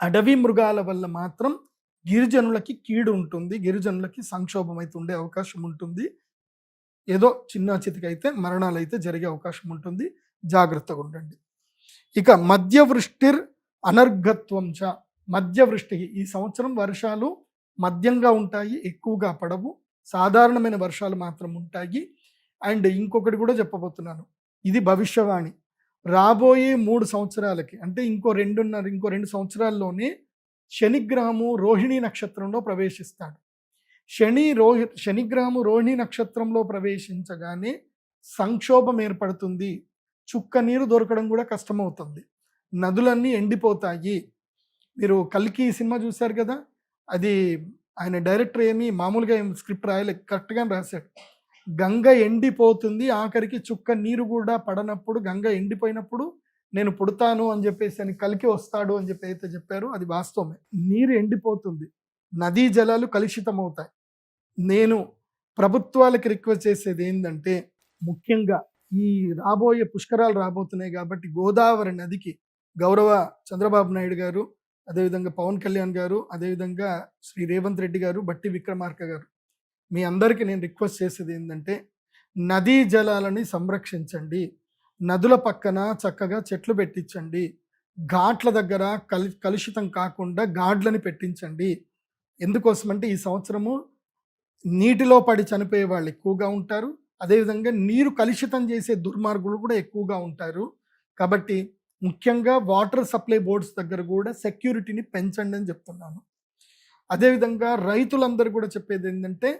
అడవి మృగాల వల్ల మాత్రం గిరిజనులకి కీడు ఉంటుంది, గిరిజనులకి సంక్షోభం అయితే ఉండే అవకాశం ఉంటుంది. ఏదో చిన్న చితికైతే మరణాలు అయితే జరిగే అవకాశం ఉంటుంది, జాగ్రత్తగా ఉండండి. ఇక మధ్యవృష్టిర్ అనర్ఘత్వం చ, మధ్యవృష్టి, ఈ సంవత్సరం వర్షాలు మధ్యంగా ఉంటాయి, ఎక్కువగా పడవు, సాధారణమైన వర్షాలు మాత్రం ఉంటాయి. అండ్ ఇంకొకటి కూడా చెప్పబోతున్నాను, ఇది భవిష్యవాణి. రాబోయే 3 సంవత్సరాలకి, అంటే ఇంకో 2 సంవత్సరాల్లోనే శనిగ్రహము రోహిణి నక్షత్రంలో ప్రవేశిస్తాడు. శనిగ్రహము రోహిణి నక్షత్రంలో ప్రవేశించగానే సంక్షోభం ఏర్పడుతుంది, చుక్క నీరు దొరకడం కూడా కష్టమవుతుంది, నదులన్నీ ఎండిపోతాయి. మీరు కల్కి సినిమా చూశారు కదా, అది ఆయన డైరెక్టర్ ఏమి మామూలుగా ఏం స్క్రిప్ట్ రాయలే, కరెక్ట్గా రాశాడు. గంగ ఎండిపోతుంది, ఆఖరికి చుక్క నీరు కూడా పడనప్పుడు, గంగ ఎండిపోయినప్పుడు నేను పుడతాను అని చెప్పేసి అని కల్కి వస్తాడు అని చెప్పి అయితే చెప్పారు, అది వాస్తవమే. నీరు ఎండిపోతుంది, నదీ జలాలు కలుషితం అవుతాయి. నేను ప్రభుత్వాలకు రిక్వెస్ట్ చేసేది ఏంటంటే, ముఖ్యంగా ఈ రాబోయే పుష్కరాలు రాబోతున్నాయి కాబట్టి గోదావరి నదికి గౌరవ చంద్రబాబు నాయుడు గారు, అదేవిధంగా పవన్ కళ్యాణ్ గారు, అదేవిధంగా శ్రీ రేవంత్ రెడ్డి గారు, బట్టి విక్రమార్క గారు, మీ అందరికీ నేను రిక్వెస్ట్ చేసేది ఏంటంటే, నదీ జలాలని సంరక్షించండి, నదుల పక్కన చక్కగా చెట్లు పెట్టించండి, ఘాట్ల దగ్గర కలుషితం కాకుండా గాడ్లని పెట్టించండి. ఎందుకోసమంటే ఈ సంవత్సరము నీటిలో పడి చనిపోయే వాళ్ళు ఎక్కువగా ఉంటారు, అదేవిధంగా నీరు కలుషితం చేసే దుర్మార్గులు కూడా ఎక్కువగా ఉంటారు. కాబట్టి ముఖ్యంగా వాటర్ సప్లై బోర్డ్స్ దగ్గర కూడా సెక్యూరిటీని పెంచండి అని చెప్తున్నాను. అదేవిధంగా రైతులందరూ కూడా చెప్పేది ఏంటంటే,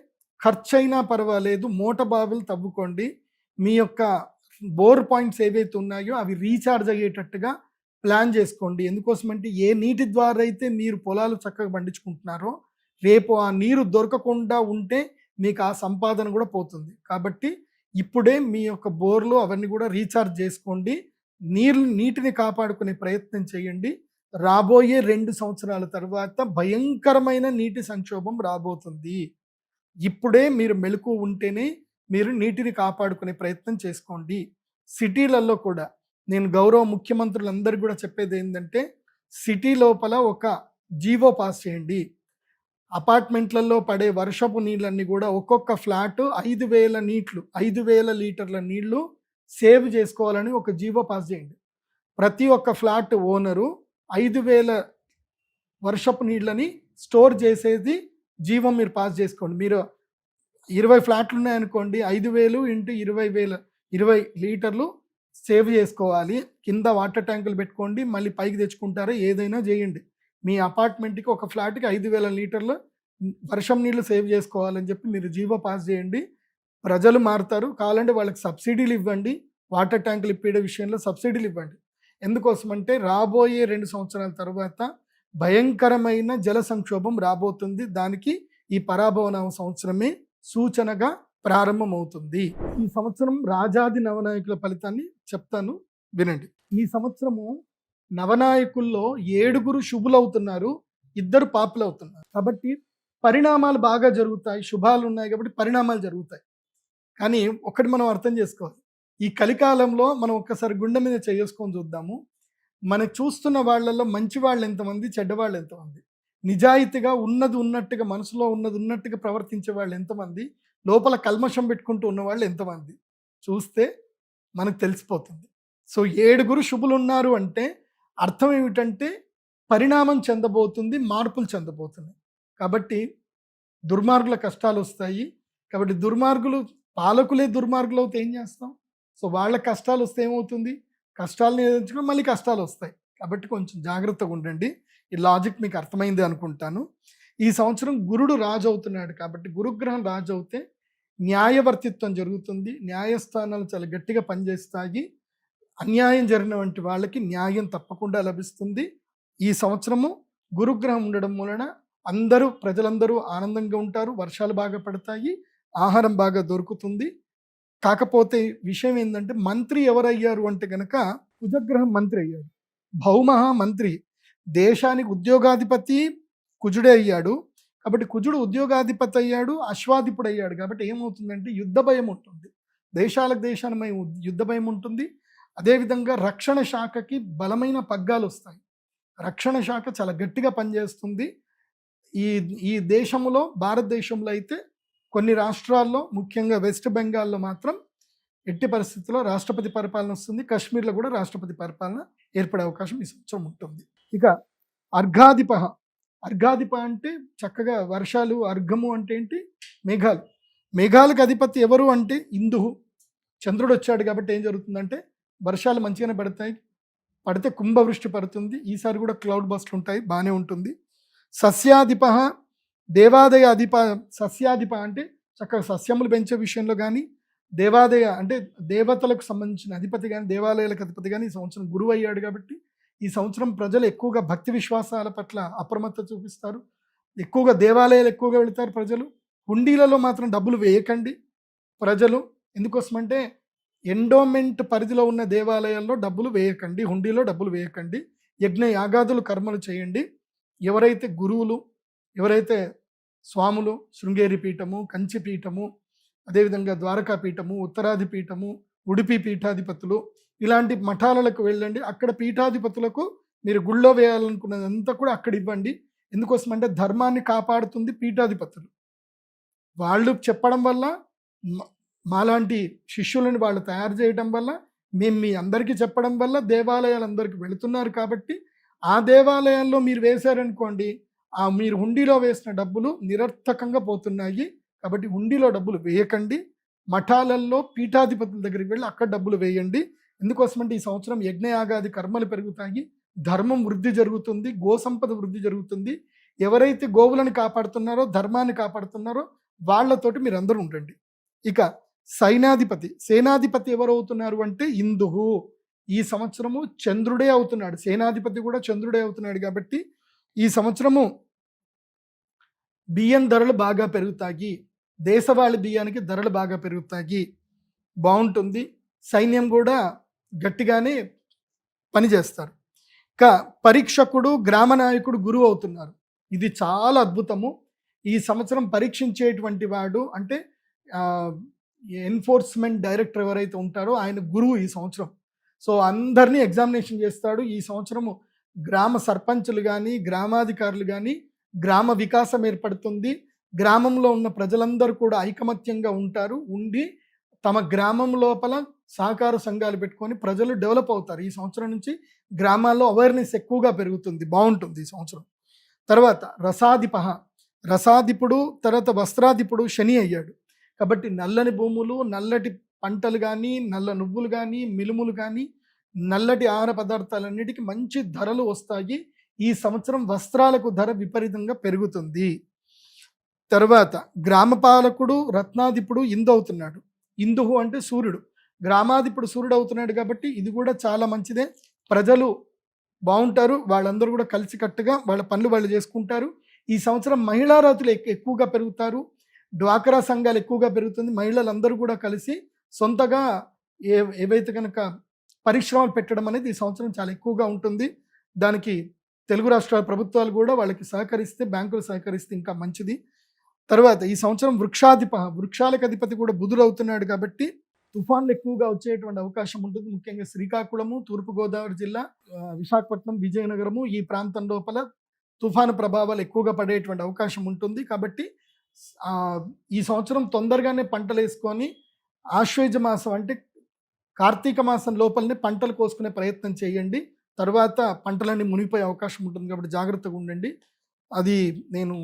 ఖర్చైనా పర్వాలేదు మోట బావులు తవ్వుకోండి, మీ యొక్క బోర్ పాయింట్స్ ఏవైతే ఉన్నాయో అవి రీఛార్జ్ అయ్యేటట్టుగా ప్లాన్ చేసుకోండి. ఎందుకోసమంటే ఏ నీటి ద్వారా అయితే మీరు పొలాలు చక్కగా పండించుకుంటున్నారో రేపు ఆ నీరు దొరకకుండా ఉంటే మీకు ఆ సంపాదన కూడా పోతుంది. కాబట్టి ఇప్పుడే మీ యొక్క బోర్లు అవన్నీ కూడా రీఛార్జ్ చేసుకోండి, నీటిని కాపాడుకునే ప్రయత్నం చేయండి. రాబోయే 2 సంవత్సరాల తర్వాత భయంకరమైన నీటి సంక్షోభం రాబోతుంది. ఇప్పుడే మీరు మెలకు ఉంటేనే మీరు నీటిని కాపాడుకునే ప్రయత్నం చేసుకోండి. సిటీలలో కూడా నేను గౌరవ ముఖ్యమంత్రులందరూ కూడా చెప్పేది ఏంటంటే, సిటీ లోపల ఒక జీవో పాస్ చేయండి. అపార్ట్మెంట్లలో పడే వర్షపు నీళ్ళన్నీ కూడా ఒక్కొక్క ఫ్లాట్ 5,000 లీటర్ల నీళ్లు సేవ్ చేసుకోవాలని ఒక జీవో పాస్ చేయండి. ప్రతి ఒక్క ఫ్లాట్ ఓనరు 5,000 వర్షపు నీళ్ళని స్టోర్ చేసేది జీవం మీరు పాస్ చేసుకోండి. మీరు 20 ఫ్లాట్లు ఉన్నాయనుకోండి, 5,000 ఇంటూ 20 లీటర్లు సేవ్ చేసుకోవాలి. కింద వాటర్ ట్యాంకులు పెట్టుకోండి, మళ్ళీ పైకి తెచ్చుకుంటారా ఏదైనా చేయండి. మీ అపార్ట్మెంట్కి ఒక ఫ్లాట్కి 5,000 లీటర్లు వర్షం నీళ్లు సేవ్ చేసుకోవాలని చెప్పి మీరు జీవో పాస్ చేయండి. ప్రజలు మారుతారు. కావాలంటే వాళ్ళకి సబ్సిడీలు ఇవ్వండి, వాటర్ ట్యాంకులు ఇప్పే విషయంలో సబ్సిడీలు ఇవ్వండి. ఎందుకోసమంటే రాబోయే 2 సంవత్సరాల తర్వాత భయంకరమైన జల సంక్షోభం రాబోతుంది. దానికి ఈ పరాభవనామ సంవత్సరమే సూచనగా ప్రారంభమవుతుంది. ఈ సంవత్సరం రాజాది నవనాయకుల ఫలితాన్ని చెప్తాను, వినండి. ఈ సంవత్సరము నవనాయకుల్లో 7 శుభులవుతున్నారు, 2 పాపులవుతున్నారు. కాబట్టి పరిణామాలు బాగా జరుగుతాయి, శుభాలు ఉన్నాయి కాబట్టి పరిణామాలు జరుగుతాయి. కానీ ఒకటి మనం అర్థం చేసుకోవాలి, ఈ కలికాలంలో మనం ఒక్కసారి గుండె మీద చేసుకొని చూద్దాము. మనం చూస్తున్న వాళ్ళల్లో మంచి వాళ్ళు ఎంతమంది, చెడ్డవాళ్ళు ఎంతమంది, నిజాయితీగా ఉన్నది ఉన్నట్టుగా మనసులో ఉన్నది ఉన్నట్టుగా ప్రవర్తించే వాళ్ళు ఎంతమంది, లోపల కల్మషం పెట్టుకుంటూ ఉన్నవాళ్ళు ఎంతమంది చూస్తే మనకు తెలిసిపోతుంది. సో 7 శుభులు ఉన్నారు అంటే అర్థం ఏమిటంటే పరిణామం చెందబోతుంది, మార్పులు చెందబోతున్నాయి. కాబట్టి దుర్మార్గుల కష్టాలు వస్తాయి. కాబట్టి పాలకులే దుర్మార్గులు అవుతే ఏం చేస్తాం? సో వాళ్ళ కష్టాలు వస్తే ఏమవుతుంది? కష్టాలను ఎదుర్చుకుని మళ్ళీ కష్టాలు వస్తాయి. కాబట్టి కొంచెం జాగ్రత్తగా ఉండండి. ఈ లాజిక్ మీకు అర్థమైంది అనుకుంటాను. ఈ సంవత్సరం గురుడు రాజు అవుతున్నాడు కాబట్టి, గురుగ్రహం రాజు అవుతే న్యాయవర్తిత్వం జరుగుతుంది, న్యాయస్థానాలు చాలా గట్టిగా పనిచేస్తాయి, అన్యాయం జరిగిన వంటి వాళ్ళకి న్యాయం తప్పకుండా లభిస్తుంది. ఈ సంవత్సరము గురుగ్రహం ఉండడం వలన ప్రజలందరూ ఆనందంగా ఉంటారు, వర్షాలు బాగా పడతాయి, ఆహారం బాగా దొరుకుతుంది. కాకపోతే విషయం ఏంటంటే మంత్రి ఎవరయ్యారు అంటే కనుక కుజగ్రహం మంత్రి అయ్యాడు, భౌమహా మంత్రి, దేశానికి ఉద్యోగాధిపతి కుజుడే అయ్యాడు. కాబట్టి కుజుడు ఉద్యోగాధిపతి అయ్యాడు, అశ్వాధిపుడు అయ్యాడు. కాబట్టి ఏమవుతుందంటే యుద్ధ భయం ఉంటుంది, దేశాలకు దేశాలమై యుద్ధ భయం ఉంటుంది. అదేవిధంగా రక్షణ శాఖకి బలమైన పగ్గాలు వస్తాయి. రక్షణ శాఖ చాలా గట్టిగా పనిచేస్తుంది. ఈ ఈ దేశంలో, భారతదేశంలో అయితే కొన్ని రాష్ట్రాల్లో, ముఖ్యంగా వెస్ట్ బెంగాల్లో మాత్రం ఎట్టి పరిస్థితుల్లో రాష్ట్రపతి పరిపాలన వస్తుంది. కాశ్మీర్లో కూడా రాష్ట్రపతి పరిపాలన ఏర్పడే అవకాశం ఈ సంవత్సరం ఉంటుంది. ఇక అర్ఘాధిప. అర్ఘాధిప అంటే చక్కగా వర్షాలు, అర్ఘము అంటే ఏంటి? మేఘాలు. మేఘాలకు అధిపతి ఎవరు అంటే ఇందుహు. చంద్రుడు వచ్చాడు కాబట్టి ఏం జరుగుతుందంటే వర్షాలు మంచిగానే పడతాయి. పడితే కుంభవృష్టి పడుతుంది. ఈసారి కూడా క్లౌడ్ బస్ట్లు ఉంటాయి, బాగానే ఉంటుంది. సస్యాధిప, దేవాదయ అధిప. సస్యాధిప అంటే చక్కగా సస్యములు పెంచే విషయంలో కానీ, దేవాదయ అంటే దేవతలకు సంబంధించిన అధిపతి కానీ, దేవాలయాలకు అధిపతి కానీ ఈ సంవత్సరం గురువు అయ్యాడు కాబట్టి ఈ సంవత్సరం ప్రజలు ఎక్కువగా భక్తి విశ్వాసాల పట్ల అప్రమత్తత చూపిస్తారు. ఎక్కువగా దేవాలయాలు ఎక్కువగా వెళతారు ప్రజలు. హుండీలలో మాత్రం డబ్బులు వేయకండి ప్రజలు. ఎందుకోసమంటే ఎండోమెంట్ పరిధిలో ఉన్న దేవాలయాల్లో డబ్బులు వేయకండి, హుండీలో డబ్బులు వేయకండి. యజ్ఞ యాగాదులు కర్మలు చేయండి. ఎవరైతే గురువులు, ఎవరైతే స్వాములు, శృంగేరి పీఠము, కంచి పీఠము, అదేవిధంగా ద్వారకా పీఠము, ఉత్తరాది పీఠము, ఉడిపి పీఠాధిపతులు, ఇలాంటి మఠాలకు వెళ్ళండి. అక్కడ పీఠాధిపతులకు మీరు గుళ్ళో వేయాలనుకున్నదంతా కూడా అక్కడ ఇవ్వండి. ఎందుకోసమంటే ధర్మాన్ని కాపాడుతుంది పీఠాధిపతులు. వాళ్ళు చెప్పడం వల్ల, మాలాంటి శిష్యులను వాళ్ళు తయారు చేయడం వల్ల, మేము మీ అందరికీ చెప్పడం వల్ల దేవాలయాలు అందరికీ వెళుతున్నారు. కాబట్టి ఆ దేవాలయాల్లో మీరు వేశారనుకోండి, ఆ మీరు హుండీలో వేసిన డబ్బులు నిరర్థకంగా పోతున్నాయి. కాబట్టి హుండీలో డబ్బులు వేయకండి. మఠాలలో పీఠాధిపతుల దగ్గరికి వెళ్ళి అక్కడ డబ్బులు వేయండి. ఎందుకోసమంటే ఈ సంవత్సరం యజ్ఞయాగాది కర్మలు పెరుగుతాయి, ధర్మం వృద్ధి జరుగుతుంది, గోసంపద వృద్ధి జరుగుతుంది. ఎవరైతే గోవులను కాపాడుతున్నారో, ధర్మాన్ని కాపాడుతున్నారో వాళ్ళతోటి మీరు అందరూ ఉండండి. ఇక సైనాధిపతి, సేనాధిపతి ఎవరు అవుతున్నారు అంటే ఇందుహు. ఈ సంవత్సరము చంద్రుడే అవుతున్నాడు, సేనాధిపతి కూడా చంద్రుడే అవుతున్నాడు. కాబట్టి ఈ సంవత్సరము బియ్యం ధరలు బాగా పెరుగుతాయి, దేశవాళీ బియ్యానికి ధరలు బాగా పెరుగుతాయి, బాగుంటుంది. సైన్యం కూడా గట్టిగానే పనిచేస్తారు. ఇక పరీక్షకుడు, గ్రామ నాయకుడు గురువు అవుతున్నారు. ఇది చాలా అద్భుతము. ఈ సంవత్సరం పరీక్షించేటువంటి వాడు అంటే ఎన్ఫోర్స్మెంట్ డైరెక్టర్ ఎవరైతే ఉంటారో ఆయన గురువు ఈ సంవత్సరం. సో అందరినీ ఎగ్జామినేషన్ చేస్తాడు. ఈ సంవత్సరము గ్రామ సర్పంచులు కానీ, గ్రామాధికారులు కానీ, గ్రామ వికాసం ఏర్పడుతుంది. గ్రామంలో ఉన్న ప్రజలందరూ కూడా ఐకమత్యంగా ఉంటారు. ఉండి తమ గ్రామం లోపల సహకార సంఘాలు పెట్టుకొని ప్రజలు డెవలప్ అవుతారు. ఈ సంవత్సరం నుంచి గ్రామాల్లో అవేర్నెస్ ఎక్కువగా పెరుగుతుంది, బాగుంటుంది ఈ సంవత్సరం. తర్వాత రసాధిప. రసాధిపుడు, తర్వాత వస్త్రాధిపుడు శని అయ్యాడు. కాబట్టి నల్లని భూములు, నల్లటి పంటలు కానీ, నల్ల నువ్వులు కానీ, మినుములు కానీ, నల్లటి ఆహార పదార్థాలన్నిటికీ మంచి ధరలు వస్తాయి. ఈ సంవత్సరం వస్త్రాలకు ధర విపరీతంగా పెరుగుతుంది. తర్వాత గ్రామపాలకుడు, రత్నాధిపుడు ఇందు అవుతున్నాడు. ఇందుహు అంటే సూర్యుడు, గ్రామాధిపుడు సూర్యుడు అవుతున్నాడు. కాబట్టి ఇది కూడా చాలా మంచిదే. ప్రజలు బాగుంటారు, వాళ్ళందరూ కూడా కలిసికట్టుగా వాళ్ళ పనులు వాళ్ళు చేసుకుంటారు. ఈ సంవత్సరం మహిళా రాతులు ఎక్కువగా పెరుగుతారు, డ్వాక్రా సంఘాలు ఎక్కువగా పెరుగుతుంది. మహిళలందరూ కూడా కలిసి సొంతగా ఏవైతే కనుక పరిశ్రమలు పెట్టడం అనేది ఈ సంవత్సరం చాలా ఎక్కువగా ఉంటుంది. దానికి తెలుగు రాష్ట్రాల ప్రభుత్వాలు కూడా వాళ్ళకి సహకరిస్తే, బ్యాంకులు సహకరిస్తే ఇంకా మంచిది. తర్వాత ఈ సంవత్సరం వృక్షాధిప, వృక్షాలకు అధిపతి కూడా బుధుడు అవుతున్నాడు. కాబట్టి తుఫాన్లు ఎక్కువగా వచ్చేటువంటి అవకాశం ఉంటుంది. ముఖ్యంగా శ్రీకాకుళము, తూర్పుగోదావరి జిల్లా, విశాఖపట్నం, విజయనగరము ఈ ప్రాంతం లోపల తుఫాను ప్రభావాలు ఎక్కువగా పడేటువంటి అవకాశం ఉంటుంది. కాబట్టి ఈ సంవత్సరం తొందరగానే పంటలు వేసుకొని ఆశ్వేజ మాసం అంటే కార్తీక మాసం లోపలనే పంటలు కోసుకునే ప్రయత్నం చేయండి. తర్వాత పంటలన్నీ మునిగిపోయే అవకాశం ఉంటుంది. కాబట్టి జాగ్రత్తగా ఉండండి. అది నేను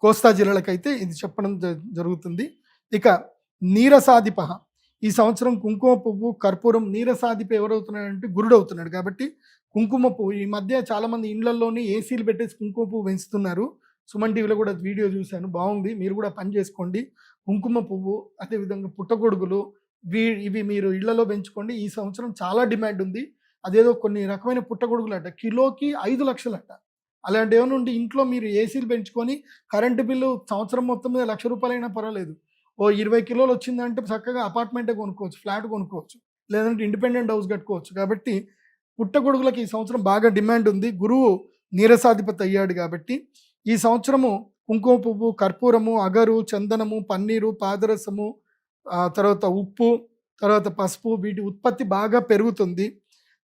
కోస్తా జిల్లాలకైతే ఇది చెప్పడం జరుగుతుంది. ఇక నీరసాధిప. ఈ సంవత్సరం కుంకుమ పువ్వు, కర్పూరం. నీరసాధిప ఎవరవుతున్నాడంటే గురుడు అవుతున్నాడు. కాబట్టి కుంకుమ పువ్వు ఈ మధ్య చాలామంది ఇళ్లలోనే ఏసీలు పెట్టేసి కుంకుమ పువ్వు పెంచుతున్నారు. సుమన్ టీవీలో కూడా వీడియో చూశాను, బాగుంది. మీరు కూడా పని చేసుకోండి. కుంకుమ పువ్వు, అదేవిధంగా పుట్టగొడుగులు, ఇవి మీరు ఇళ్లలో పెంచుకోండి. ఈ సంవత్సరం చాలా డిమాండ్ ఉంది. అదేదో కొన్ని రకమైన పుట్టగొడుగులు అట కిలోకి 5 లక్షలు అట. అలాంటి ఏమైనా ఉండి ఇంట్లో మీరు ఏసీలు పెంచుకొని కరెంటు బిల్లు సంవత్సరం మొత్తం మీద ₹1,00,000 అయినా పర్వాలేదు. ఓ 20 కిలోలు వచ్చిందంటే చక్కగా అపార్ట్మెంటే కొనుక్కోవచ్చు, ఫ్లాట్ కొనుక్కోవచ్చు, లేదంటే ఇండిపెండెంట్ హౌస్ కట్టుకోవచ్చు. కాబట్టి పుట్టగొడుగులకు ఈ సంవత్సరం బాగా డిమాండ్ ఉంది. గురువు నీరసాధిపతి అయ్యాడు. కాబట్టి ఈ సంవత్సరము కుంకుమ పువ్వు, కర్పూరము, అగరు, చందనము, పన్నీరు, పాదరసము, తర్వాత ఉప్పు, తర్వాత పసుపు, వీటి ఉత్పత్తి బాగా పెరుగుతుంది.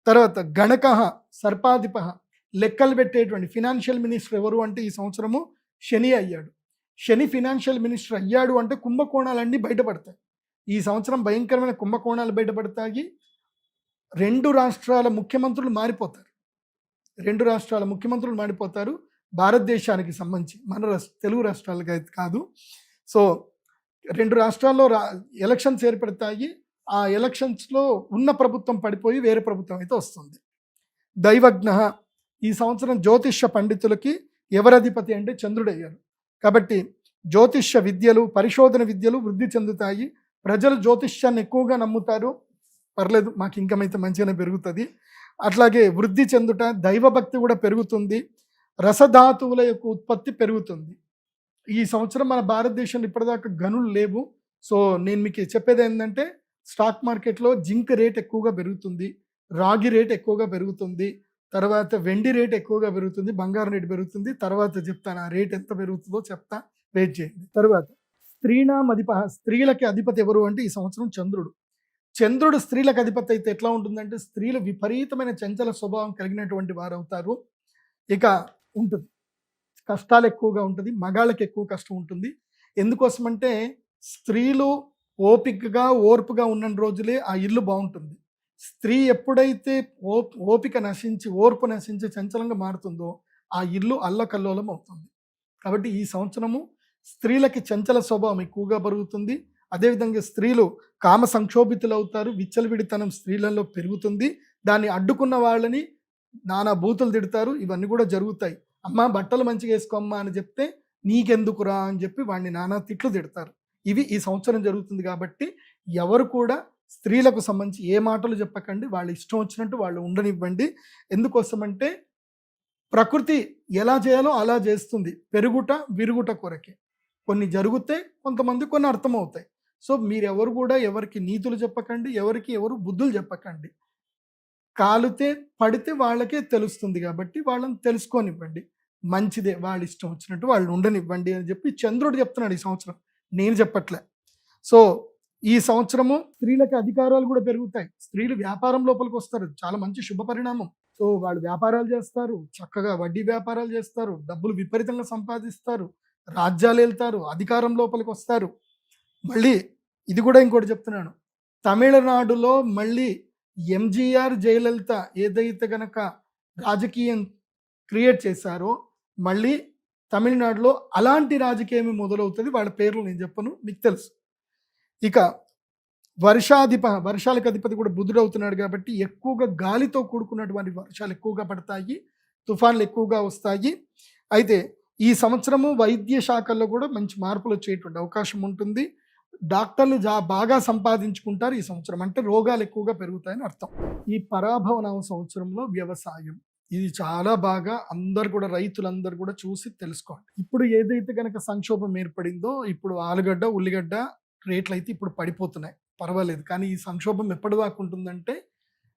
తర్వాత గణకః సర్పాధిపః, లెక్కలు పెట్టేటువంటి ఫినాన్షియల్ మినిస్టర్ ఎవరు అంటే ఈ సంవత్సరము శని అయ్యాడు. శని ఫినాన్షియల్ మినిస్టర్ అయ్యాడు అంటే కుంభకోణాలన్నీ బయటపడతాయి. ఈ సంవత్సరం భయంకరమైన కుంభకోణాలు బయటపడతాయి. 2 రాష్ట్రాల ముఖ్యమంత్రులు మారిపోతారు. 2 రాష్ట్రాల ముఖ్యమంత్రులు మారిపోతారు భారతదేశానికి సంబంధించి, మన తెలుగు రాష్ట్రాలకి అయితే కాదు. సో 2 రాష్ట్రాల్లో ఎలక్షన్స్ ఏర్పడతాయి. ఆ ఎలక్షన్స్లో ఉన్న ప్రభుత్వం పడిపోయి వేరే ప్రభుత్వం అయితే వస్తుంది. దైవజ్ఞ, ఈ సంవత్సరం జ్యోతిష్య పండితులకి ఎవరు అధిపతి అంటే చంద్రుడు అయ్యారు. కాబట్టి జ్యోతిష్య విద్యలు, పరిశోధన విద్యలు వృద్ధి చెందుతాయి. ప్రజలు జ్యోతిష్యాన్ని ఎక్కువగా నమ్ముతారు. పర్లేదు, మాకు ఇన్కమ్ అయితే మంచిగానే పెరుగుతుంది. అట్లాగే వృద్ధి చెందుట, దైవభక్తి కూడా పెరుగుతుంది. రసధాతువుల యొక్క ఉత్పత్తి పెరుగుతుంది. ఈ సంవత్సరం మన భారతదేశంలో ఇప్పటిదాకా గనులు లేవు. సో నేను మీకు చెప్పేది ఏంటంటే, స్టాక్ మార్కెట్లో జింక్ రేట్ ఎక్కువగా పెరుగుతుంది, రాగి రేట్ ఎక్కువగా పెరుగుతుంది, తర్వాత వెండి రేట్ ఎక్కువగా పెరుగుతుంది, బంగారం రేట్ పెరుగుతుంది. తర్వాత చెప్తాను ఆ రేట్ ఎంత పెరుగుతుందో చెప్తా, వెయిట్ చేయండి. తర్వాత స్త్రీణాం అధిపః, స్త్రీలకి అధిపతి ఎవరు అంటే ఈ సంవత్సరం చంద్రుడు. చంద్రుడు స్త్రీలకు అధిపతి అయితే ఎట్లా ఉంటుందంటే, స్త్రీలు విపరీతమైన చంచల స్వభావం కలిగినటువంటి వారు అవుతారు. ఇక ఉంటుంది, కష్టాలు ఎక్కువగా ఉంటుంది, మగాళ్ళకి ఎక్కువ కష్టం ఉంటుంది. ఎందుకోసమంటే స్త్రీలు ఓపికగా ఓర్పుగా ఉన్న రోజులే ఆ ఇల్లు బాగుంటుంది. స్త్రీ ఎప్పుడైతే ఓపిక నశించి, ఓర్పు నశించి చంచలంగా మారుతుందో ఆ ఇల్లు అల్లకల్లోలం అవుతుంది. కాబట్టి ఈ సంవత్సరము స్త్రీలకి చంచల స్వభావం ఎక్కువగా పెరుగుతుంది. అదేవిధంగా స్త్రీలు కామ సంక్షోభితులు అవుతారు. విచ్చలవిడితనం స్త్రీలలో పెరుగుతుంది. దాన్ని అడ్డుకున్న వాళ్ళని నానా బూతులు తిడతారు. ఇవన్నీ కూడా జరుగుతాయి. అమ్మ బట్టలు మంచిగా వేసుకోమ్మా అని చెప్తే నీకెందుకురా అని చెప్పి వాడిని నానా తిట్లు తిడతారు. ఇవి ఈ సంవత్సరం జరుగుతుంది. కాబట్టి ఎవరు కూడా స్త్రీలకు సంబంధించి ఏ మాటలు చెప్పకండి, వాళ్ళు ఇష్టం వచ్చినట్టు వాళ్ళు ఉండనివ్వండి. ఎందుకోసమంటే ప్రకృతి ఎలా చేయాలో అలా చేస్తుంది, పెరుగుట విరుగుట కొరకే. కొన్ని జరిగితే కొంతమంది కొన్ని అర్థమవుతాయి. సో మీరెవరు కూడా ఎవరికి నీతులు చెప్పకండి, ఎవరు బుద్ధులు చెప్పకండి. కాలితే పడితే వాళ్ళకే తెలుస్తుంది కాబట్టి వాళ్ళని తెలుసుకోనివ్వండి. మంచిదే, వాళ్ళ ఇష్టం వచ్చినట్టు వాళ్ళు ఉండనివ్వండి అని చెప్పి చంద్రుడు చెప్తున్నాడు ఈ సంవత్సరం, నేను చెప్పట్లే. సో ఈ సంవత్సరము స్త్రీలకి అధికారాలు కూడా పెరుగుతాయి. స్త్రీలు వ్యాపారం లోపలికి వస్తారు, చాలా మంచి శుభ పరిణామం. సో వాళ్ళు వ్యాపారాలు చేస్తారు, చక్కగా వడ్డీ వ్యాపారాలు చేస్తారు, డబ్బులు విపరీతంగా సంపాదిస్తారు, రాజ్యాలు వెళ్తారు, అధికారం లోపలికి వస్తారు. మళ్ళీ ఇది కూడా ఇంకోటి చెప్తున్నాను, తమిళనాడులో మళ్ళీ ఎంజీఆర్ జయలలిత ఏదైతే గనక రాజకీయం క్రియేట్ చేశారో మళ్ళీ తమిళనాడులో అలాంటి రాజకీయం మొదలవుతుంది. వాళ్ళ పేర్లు నేను చెప్పను, మీకు తెలుసు. ఇక వర్షాలకు అధిపతి కూడా బుధుడు అవుతున్నాడు కాబట్టి ఎక్కువగా గాలితో కూడుకున్నటువంటి వర్షాలు ఎక్కువగా పడతాయి, తుఫాన్లు ఎక్కువగా వస్తాయి. అయితే ఈ సంవత్సరము వైద్య శాఖల్లో కూడా మంచి మార్పులు వచ్చేటువంటి అవకాశం ఉంటుంది. డాక్టర్లు బాగా సంపాదించుకుంటారు ఈ సంవత్సరం, అంటే రోగాలు ఎక్కువగా పెరుగుతాయని అర్థం. ఈ పరాభవనామ సంవత్సరంలో వ్యవసాయం ఇది చాలా బాగా అందరు కూడా, రైతులందరూ కూడా చూసి తెలుసుకోండి. ఇప్పుడు ఏదైతే కనుక సంక్షోభం ఏర్పడిందో, ఇప్పుడు ఆలుగడ్డ ఉల్లిగడ్డ రేట్లు అయితే ఇప్పుడు పడిపోతున్నాయి, పర్వాలేదు. కానీ ఈ సంక్షోభం ఎప్పటి దాకా ఉంటుందంటే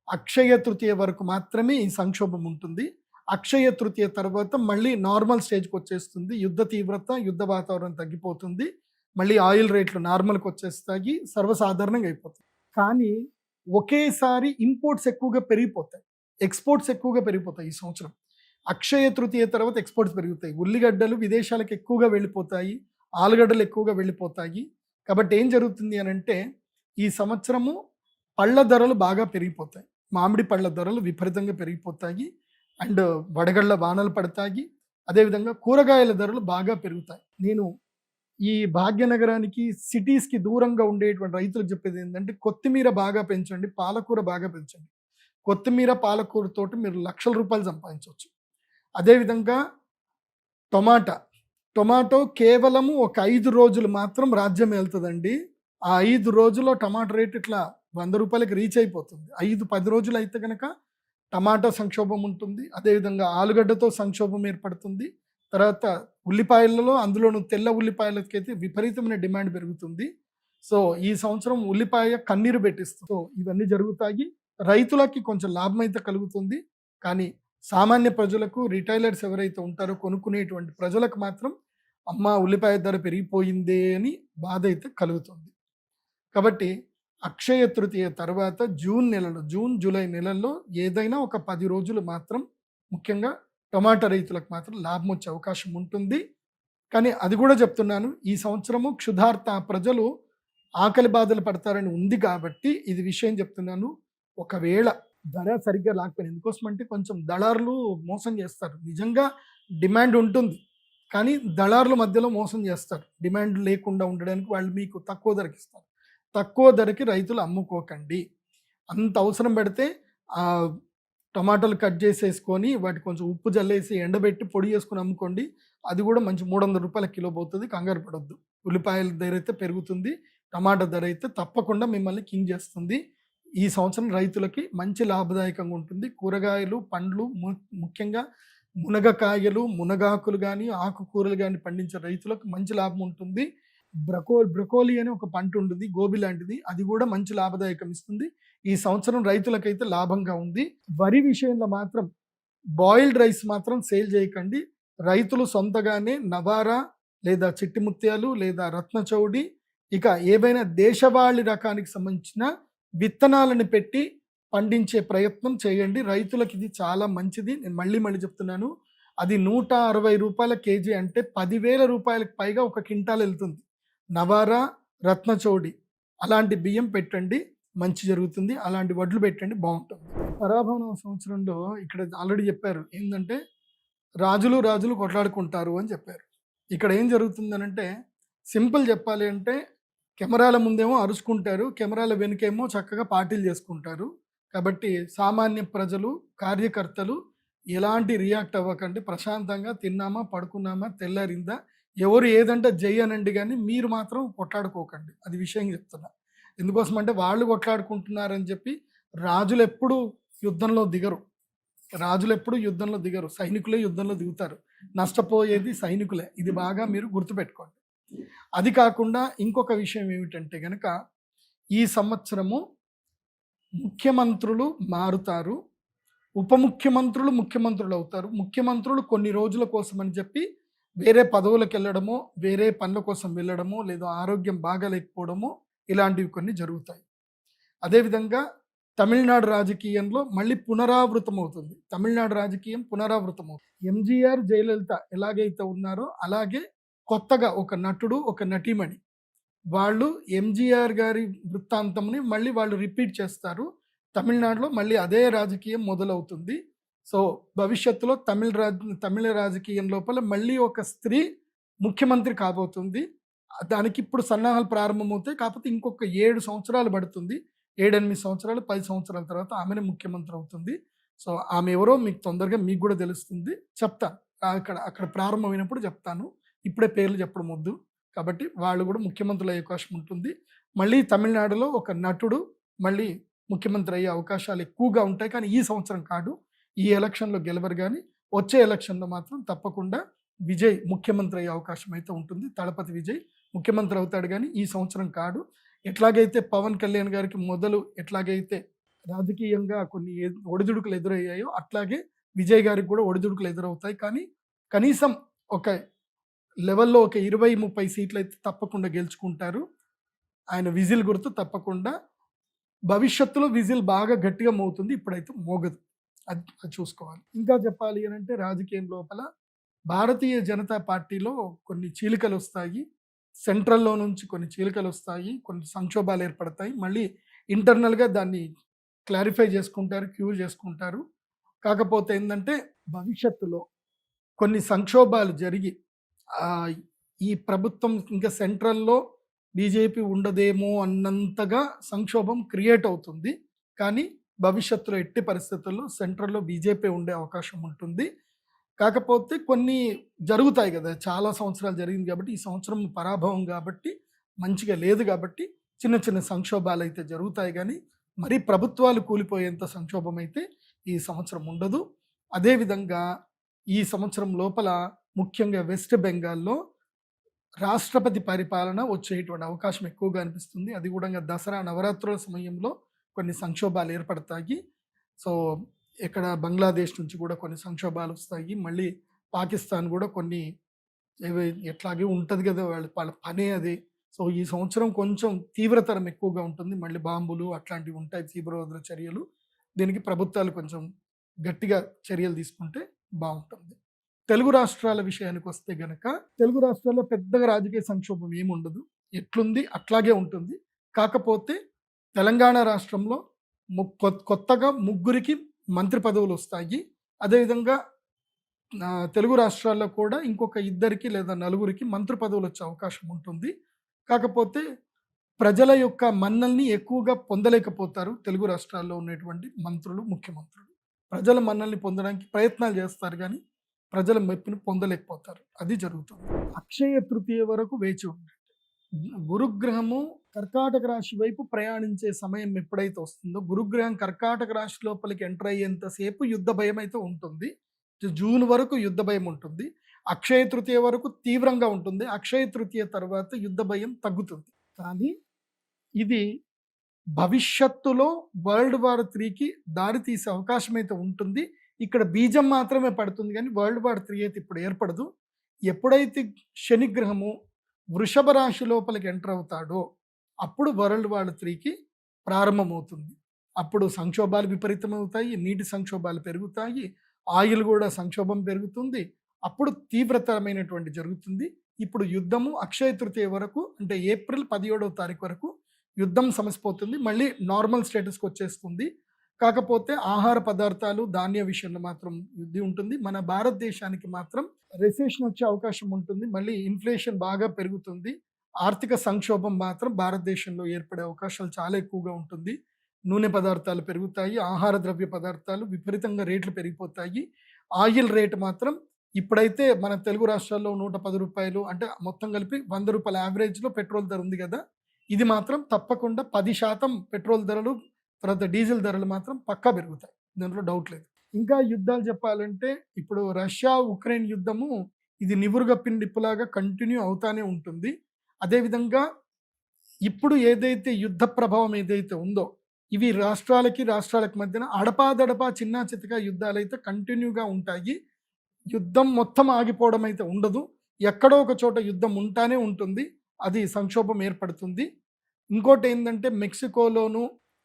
అక్షయ తృతీయ వరకు మాత్రమే ఈ సంక్షోభం ఉంటుంది. అక్షయ తృతీయ తర్వాత మళ్ళీ నార్మల్ స్టేజ్కి వచ్చేస్తుంది. యుద్ధ తీవ్రత, యుద్ధ వాతావరణం తగ్గిపోతుంది. మళ్ళీ ఆయిల్ రేట్లు నార్మల్కి వచ్చేస్తాయి, సర్వసాధారణంగా అయిపోతాయి. కానీ ఒకేసారి ఇంపోర్ట్స్ ఎక్కువగా పెరిగిపోతాయి, ఎక్స్పోర్ట్స్ ఎక్కువగా పెరిగిపోతాయి ఈ సంవత్సరం. అక్షయ తృతీయ తర్వాత ఎక్స్పోర్ట్స్ పెరుగుతాయి. ఉల్లిగడ్డలు విదేశాలకు ఎక్కువగా వెళ్ళిపోతాయి, ఆలుగడ్డలు ఎక్కువగా వెళ్ళిపోతాయి. కాబట్టి ఏం జరుగుతుంది అని అంటే ఈ సంవత్సరము పళ్ళ ధరలు బాగా పెరిగిపోతాయి. మామిడి పళ్ళ ధరలు విపరీతంగా పెరిగిపోతాయి. అండ్ వడగళ్ళ వానలు పడతాయి. అదేవిధంగా కూరగాయల ధరలు బాగా పెరుగుతాయి. నేను ఈ భాగ్యనగరానికి, సిటీస్కి దూరంగా ఉండేటువంటి రైతులకు చెప్పేది ఏంటంటే కొత్తిమీర బాగా పెంచండి, పాలకూర బాగా పెంచండి. కొత్తిమీర పాలకూరతోటి మీరు లక్షల రూపాయలు సంపాదించవచ్చు. అదేవిధంగా టొమాటో కేవలము ఒక 5 రోజులు మాత్రం రాజ్యం వెళ్తుందండి. ఆ 5 రోజుల్లో టమాటో రేట్ ఇట్లా 100 రూపాయలకి రీచ్ అయిపోతుంది. 5-10 రోజులు అయితే కనుక టమాటా సంక్షోభం ఉంటుంది. అదేవిధంగా ఆలుగడ్డతో సంక్షోభం ఏర్పడుతుంది. తర్వాత ఉల్లిపాయలలో, అందులోనూ తెల్ల ఉల్లిపాయలకైతే విపరీతమైన డిమాండ్ పెరుగుతుంది. సో ఈ సంవత్సరం ఉల్లిపాయ కన్నీరు పెట్టిస్తుంది. సో ఇవన్నీ జరుగుతాయి. రైతులకి కొంచెం లాభం అయితే కలుగుతుంది. కానీ సామాన్య ప్రజలకు, రిటైలర్స్ ఎవరైతే ఉంటారో కొనుక్కునేటువంటి ప్రజలకు మాత్రం అమ్మ ఉల్లిపాయ ధర పెరిగిపోయిందే అని బాధ అయితే కలుగుతుంది. కాబట్టి అక్షయ తృతీయ తర్వాత జూన్ జూలై నెలల్లో ఏదైనా ఒక 10 రోజులు మాత్రం ముఖ్యంగా టమాటా రైతులకు మాత్రం లాభం వచ్చే అవకాశం ఉంటుంది. కానీ అది కూడా చెప్తున్నాను, ఈ సంవత్సరము క్షుధార్త ప్రజలు ఆకలి బాధలు పడతారని ఉంది కాబట్టి ఇది విషయం చెప్తున్నాను. ఒకవేళ ధర సరిగ్గా లేకపోయినా, ఎందుకోసం అంటే కొంచెం దళారులు మోసం చేస్తారు. నిజంగా డిమాండ్ ఉంటుంది కానీ దళారుల మధ్యలో మోసం చేస్తారు. డిమాండ్ లేకుండా ఉండడానికి వాళ్ళు మీకు తక్కువ ధరకి ఇస్తారు. తక్కువ ధరకి రైతులు అమ్ముకోకండి. అంత అవసరం పడితే ఆ టమాటాలు కట్ చేసేసుకొని వాటి కొంచెం ఉప్పు జల్లేసి ఎండబెట్టి పొడి చేసుకొని అమ్ముకోండి. అది కూడా మంచి 300 రూపాయల కిలో పోతుంది. కంగారు పడొద్దు. ఉల్లిపాయల ధర అయితే పెరుగుతుంది, టమాటా ధర అయితే తప్పకుండా మిమ్మల్ని కింగ్ చేస్తుంది. ఈ సంవత్సరం రైతులకి మంచి లాభదాయకంగా ఉంటుంది. కూరగాయలు, పండ్లు, ముఖ్యంగా మునగకాయలు, మునగాకులు కానీ ఆకుకూరలు కానీ పండించే రైతులకు మంచి లాభం ఉంటుంది. బ్రకోలీ అని ఒక పంట ఉంటుంది, గోబీ లాంటిది, అది కూడా మంచి లాభదాయకం ఇస్తుంది. ఈ సంవత్సరం రైతులకైతే లాభంగా ఉంది. వరి విషయంలో మాత్రం బాయిల్డ్ రైస్ మాత్రం సేల్ చేయకండి. రైతులు సొంతగానే నవారా లేదా చిట్టి ముత్యాలు లేదా రత్నచౌడి, ఇక ఏవైనా దేశవాళీ రకానికి సంబంధించిన విత్తనాలను పెట్టి పండించే ప్రయత్నం చేయండి. రైతులకు ఇది చాలా మంచిది. నేను మళ్ళీ చెప్తున్నాను, అది 160 రూపాయల కేజీ అంటే 10,000 రూపాయలకు పైగా ఒక క్వింటాల్ వెళ్తుంది. నవారా, రత్నచౌడి అలాంటి బియ్యం పెట్టండి, మంచి జరుగుతుంది. అలాంటి వడ్లు పెట్టండి, బాగుంటుంది. పరాభవన సంవత్సరంలో ఇక్కడ ఆల్రెడీ చెప్పారు ఏంటంటే రాజులు కొట్లాడుకుంటారు అని చెప్పారు. ఇక్కడ ఏం జరుగుతుందనంటే సింపుల్ చెప్పాలి అంటే కెమెరాల ముందేమో అరుచుకుంటారు, కెమెరాల వెనుకేమో చక్కగా పార్టీలు చేసుకుంటారు. కాబట్టి సామాన్య ప్రజలు, కార్యకర్తలు ఎలాంటి రియాక్ట్ అవ్వకండి. ప్రశాంతంగా తిన్నామా, పడుకున్నామా, తెల్లారిందా, ఎవరు ఏదంటే జై అనండి, కానీ మీరు మాత్రం కొట్లాడుకోకండి. అది విషయం చెప్తున్నా. ఎందుకోసం అంటే వాళ్ళు కొట్లాడుకుంటున్నారని చెప్పి రాజులు ఎప్పుడు యుద్ధంలో దిగరు. సైనికులే యుద్ధంలో దిగుతారు. నష్టపోయేది సైనికులే. ఇది బాగా మీరు గుర్తుపెట్టుకోండి. అది కాకుండా ఇంకొక విషయం ఏమిటంటే గనక ఈ సంవత్సరము ముఖ్యమంత్రులు మారుతారు, ఉప ముఖ్యమంత్రులు ముఖ్యమంత్రులు అవుతారు. ముఖ్యమంత్రులు కొన్ని రోజుల కోసం అని చెప్పి వేరే పదవులకు వెళ్ళడమో, వేరే పనుల కోసం వెళ్ళడమో, లేదా ఆరోగ్యం బాగాలేకపోవడమో, ఇలాంటివి కొన్ని జరుగుతాయి. అదేవిధంగా తమిళనాడు రాజకీయంలో మళ్ళీ పునరావృతం అవుతుంది. ఎంజీఆర్, జయలలిత ఎలాగైతే ఉన్నారో అలాగే కొత్తగా ఒక నటుడు, ఒక నటీమణి, వాళ్ళు ఎంజీఆర్ గారి వృత్తాంతంని మళ్ళీ వాళ్ళు రిపీట్ చేస్తారు. తమిళనాడులో మళ్ళీ అదే రాజకీయం మొదలవుతుంది. సో భవిష్యత్తులో తమిళ రాజకీయం లోపల మళ్ళీ ఒక స్త్రీ ముఖ్యమంత్రి కాబోతుంది. దానికి ఇప్పుడు సన్నాహాలు ప్రారంభమవుతాయి. కాకపోతే ఇంకొక 7 సంవత్సరాలు పడుతుంది. 7-8 సంవత్సరాలు, 10 సంవత్సరాల తర్వాత ఆమెనే ముఖ్యమంత్రి అవుతుంది. సో ఆమె ఎవరో మీకు తొందరగా మీకు కూడా తెలుస్తుంది. చెప్తాను, అక్కడ ప్రారంభమైనప్పుడు చెప్తాను. ఇప్పుడే పేర్లు చెప్పడం వద్దు. కాబట్టి వాళ్ళు కూడా ముఖ్యమంత్రులు అయ్యే అవకాశం ఉంటుంది. మళ్ళీ తమిళనాడులో ఒక నటుడు మళ్ళీ ముఖ్యమంత్రి అయ్యే అవకాశాలు ఎక్కువగా ఉంటాయి. కానీ ఈ సంవత్సరం కాదు. ఈ ఎలక్షన్లో గెలవరు, కానీ వచ్చే ఎలక్షన్లో మాత్రం తప్పకుండా విజయ్ ముఖ్యమంత్రి అయ్యే అవకాశం అయితే ఉంటుంది. తలపతి విజయ్ ముఖ్యమంత్రి అవుతాడు, కానీ ఈ సంవత్సరం కాదు. ఎట్లాగైతే పవన్ కళ్యాణ్ గారికి ఎట్లాగైతే రాజకీయంగా కొన్ని ఒడిదుడుకులు ఎదురయ్యాయో అట్లాగే విజయ్ గారికి కూడా ఒడిదుడుకులు ఎదురవుతాయి. కానీ కనీసం ఒక లెవెల్లో ఒక 20-30 సీట్లు అయితే తప్పకుండా గెలుచుకుంటారు. ఆయన విజిల్ గుర్తు తప్పకుండా. భవిష్యత్తులో విజిల్ బాగా గట్టిగా మోగుతుంది, ఇప్పుడైతే మోగదు. అది చూసుకోవాలి. ఇంకా చెప్పాలి అని అంటే రాజకీయం లోపల భారతీయ జనతా పార్టీలో కొన్ని చీలికలు వస్తాయి. సెంట్రల్లో నుంచి కొన్ని చీలికలు వస్తాయి, కొన్ని సంక్షోభాలు ఏర్పడతాయి. మళ్ళీ ఇంటర్నల్గా దాన్ని క్లారిఫై క్యూర్ చేసుకుంటారు. కాకపోతే ఏంటంటే భవిష్యత్తులో కొన్ని సంక్షోభాలు జరిగి ఈ ప్రభుత్వం ఇంకా సెంట్రల్లో బీజేపీ ఉండదేమో అన్నంతగా సంక్షోభం క్రియేట్ అవుతుంది. కానీ భవిష్యత్తులో ఎట్టి పరిస్థితుల్లో సెంట్రల్లో బీజేపీ ఉండే అవకాశం ఉంటుంది. కాకపోతే కొన్ని జరుగుతాయి కదా, చాలా సంవత్సరాలు జరిగింది కాబట్టి ఈ సంవత్సరం పరాభవం కాబట్టి మంచిగా లేదు కాబట్టి చిన్న సంక్షోభాలు అయితే జరుగుతాయి. కానీ మరి ప్రభుత్వాలు కూలిపోయేంత సంక్షోభం అయితే ఈ సంవత్సరం ఉండదు. అదేవిధంగా ఈ సంవత్సరం లోపల ముఖ్యంగా వెస్ట్ బెంగాల్లో రాష్ట్రపతి పరిపాలన వచ్చేటువంటి అవకాశం ఎక్కువగా అనిపిస్తుంది. అది కూడా దసరా నవరాత్రుల సమయంలో కొన్ని సంక్షోభాలు ఏర్పడతాయి. సో ఇక్కడ బంగ్లాదేశ్ నుంచి కూడా కొన్ని సంక్షోభాలు వస్తాయి. మళ్ళీ పాకిస్తాన్ కూడా కొన్ని ఎట్లాగే ఉంటుంది కదా, వాళ్ళ పనే అది. సో ఈ సంవత్సరం కొంచెం తీవ్రతరం ఎక్కువగా ఉంటుంది. మళ్ళీ బాంబులు అట్లాంటివి ఉంటాయి, తీవ్రవాదుల చర్యలు. దీనికి ప్రభుత్వాలు కొంచెం గట్టిగా చర్యలు తీసుకుంటే బాగుంటుంది. తెలుగు రాష్ట్రాల విషయానికి వస్తే గనక తెలుగు రాష్ట్రాల్లో పెద్దగా రాజకీయ సంక్షోభం ఏమి ఉండదు, ఎట్లుంది అట్లాగే ఉంటుంది. కాకపోతే తెలంగాణ రాష్ట్రంలో కొత్తగా 3 మంత్రి పదవులు వస్తాయి. అదేవిధంగా తెలుగు రాష్ట్రాల్లో కూడా ఇంకొక 2 లేదా 4 మంత్రి పదవులు వచ్చే అవకాశం ఉంటుంది. కాకపోతే ప్రజల యొక్క మన్నల్ని ఎక్కువగా పొందలేకపోతారు తెలుగు రాష్ట్రాల్లో ఉన్నటువంటి మంత్రులు, ముఖ్యమంత్రులు. ప్రజల మన్నల్ని పొందడానికి ప్రయత్నాలు చేస్తారు కానీ ప్రజల మెప్పుని పొందలేకపోతారు. అది జరుగుతుంది. అక్షయ తృతీయ వరకు వేచి ఉండండి. గురుగ్రహము కర్కాటక రాశి వైపు ప్రయాణించే సమయం ఎప్పుడైతే వస్తుందో, గురుగ్రహం కర్కాటక రాశి లోపలికి ఎంటర్ అయ్యేంతసేపు యుద్ధ భయం అయితే ఉంటుంది. జూన్ వరకు యుద్ధ భయం ఉంటుంది. అక్షయ తృతీయ వరకు తీవ్రంగా ఉంటుంది. అక్షయ తృతీయ తర్వాత యుద్ధ భయం తగ్గుతుంది. కానీ ఇది భవిష్యత్తులో వరల్డ్ వార్ 3కి దారి తీసే అవకాశం అయితే ఉంటుంది. ఇక్కడ బీజం మాత్రమే పడుతుంది కానీ వరల్డ్ వార్ 3 అయితే ఇప్పుడు ఏర్పడదు. ఎప్పుడైతే శనిగ్రహము వృషభ రాశి లోపలికి ఎంటర్ అవుతాడో అప్పుడు వరల్డ్ వార్ 3కి ప్రారంభమవుతుంది. అప్పుడు సంక్షోభాలు విపరీతమవుతాయి, నీటి సంక్షోభాలు పెరుగుతాయి, ఆయిల్ కూడా సంక్షోభం పెరుగుతుంది. అప్పుడు తీవ్రతరమైనటువంటి జరుగుతుంది. ఇప్పుడు యుద్ధము అక్షయ తృతీయ వరకు, అంటే ఏప్రిల్ 17వ తారీఖు వరకు యుద్ధం సమసిపోతుంది. మళ్ళీ నార్మల్ స్టేటస్కి వచ్చేస్తుంది. కాకపోతే ఆహార పదార్థాలు, ధాన్య విషయంలో మాత్రం యుద్ధం ఉంటుంది. మన భారతదేశానికి మాత్రం రెసెషన్ వచ్చే అవకాశం ఉంటుంది. మళ్ళీ ఇన్ఫ్లేషన్ బాగా పెరుగుతుంది. ఆర్థిక సంక్షోభం మాత్రం భారతదేశంలో ఏర్పడే అవకాశాలు చాలా ఎక్కువగా ఉంటుంది. నూనె పదార్థాలు పెరుగుతాయి, ఆహార ద్రవ్య పదార్థాలు విపరీతంగా రేట్లు పెరిగిపోతాయి. ఆయిల్ రేటు మాత్రం ఇప్పుడైతే మన తెలుగు రాష్ట్రాల్లో 110 రూపాయలు, అంటే మొత్తం కలిపి 100 రూపాయల యావరేజ్లో పెట్రోల్ ధర ఉంది కదా, ఇది మాత్రం తప్పకుండా 10% పెట్రోల్ ధరలు, తర్వాత డీజిల్ ధరలు మాత్రం పక్కా పెరుగుతాయి, దాంట్లో డౌట్ లేదు. ఇంకా యుద్ధాలు చెప్పాలంటే ఇప్పుడు రష్యా ఉక్రెయిన్ యుద్ధము ఇది నివురుగప్పిన నిప్పులాగా కంటిన్యూ అవుతానే ఉంటుంది. అదేవిధంగా ఇప్పుడు ఏదైతే యుద్ధ ప్రభావం ఏదైతే ఉందో ఇవి రాష్ట్రాలకి మధ్యన అడపాదడపా చిన్నా చితకా యుద్ధాలు అయితే కంటిన్యూగా ఉంటాయి. యుద్ధం మొత్తం ఆగిపోవడం అయితే ఉండదు. ఎక్కడో ఒక చోట యుద్ధం ఉంటానే ఉంటుంది. అది సంక్షోభం ఏర్పడుతుంది. ఇంకోటి ఏంటంటే మెక్సికోలోను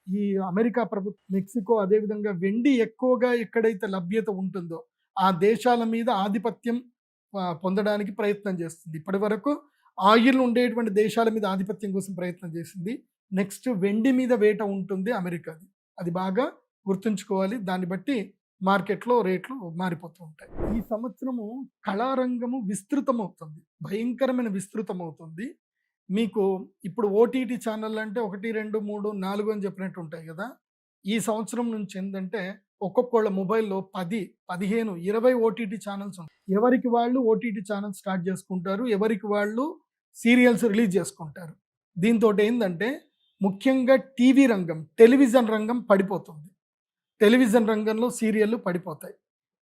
ఈ అమెరికా ప్రభుత్వం, మెక్సికో అదేవిధంగా వెండి ఎక్కువగా ఎక్కడైతే లభ్యత ఉంటుందో ఆ దేశాల మీద ఆధిపత్యం పొందడానికి ప్రయత్నం చేస్తుంది. ఇప్పటి వరకు ఆయిల్ ఉండేటువంటి దేశాల మీద ఆధిపత్యం కోసం ప్రయత్నం చేసింది. నెక్స్ట్ వెండి మీద వేట ఉంటుంది అమెరికాది. అది బాగా గుర్తుంచుకోవాలి. దాన్ని బట్టి మార్కెట్లో రేట్లు మారిపోతూ ఉంటాయి. ఈ సంవత్సరము కళారంగము విస్తృతమవుతుంది, భయంకరమైన విస్తృతమవుతుంది. మీకు ఇప్పుడు ఓటీటీ ఛానల్ అంటే 1, 2, 3, 4 అని చెప్పినట్టు ఉంటాయి కదా. ఈ సంవత్సరం నుంచి ఏంటంటే ఒక్కొక్కళ్ళ మొబైల్లో 10, 15, 20 ఓటీటీ ఛానల్స్ ఉంటాయి. ఎవరికి వాళ్ళు ఓటీటీ ఛానల్ స్టార్ట్ చేసుకుంటారు, ఎవరికి వాళ్ళు సీరియల్స్ రిలీజ్ చేసుకుంటారు. దీంతో ఏంటంటే ముఖ్యంగా టీవీ రంగం, టెలివిజన్ రంగం పడిపోతుంది. టెలివిజన్ రంగంలో సీరియళ్ళు పడిపోతాయి.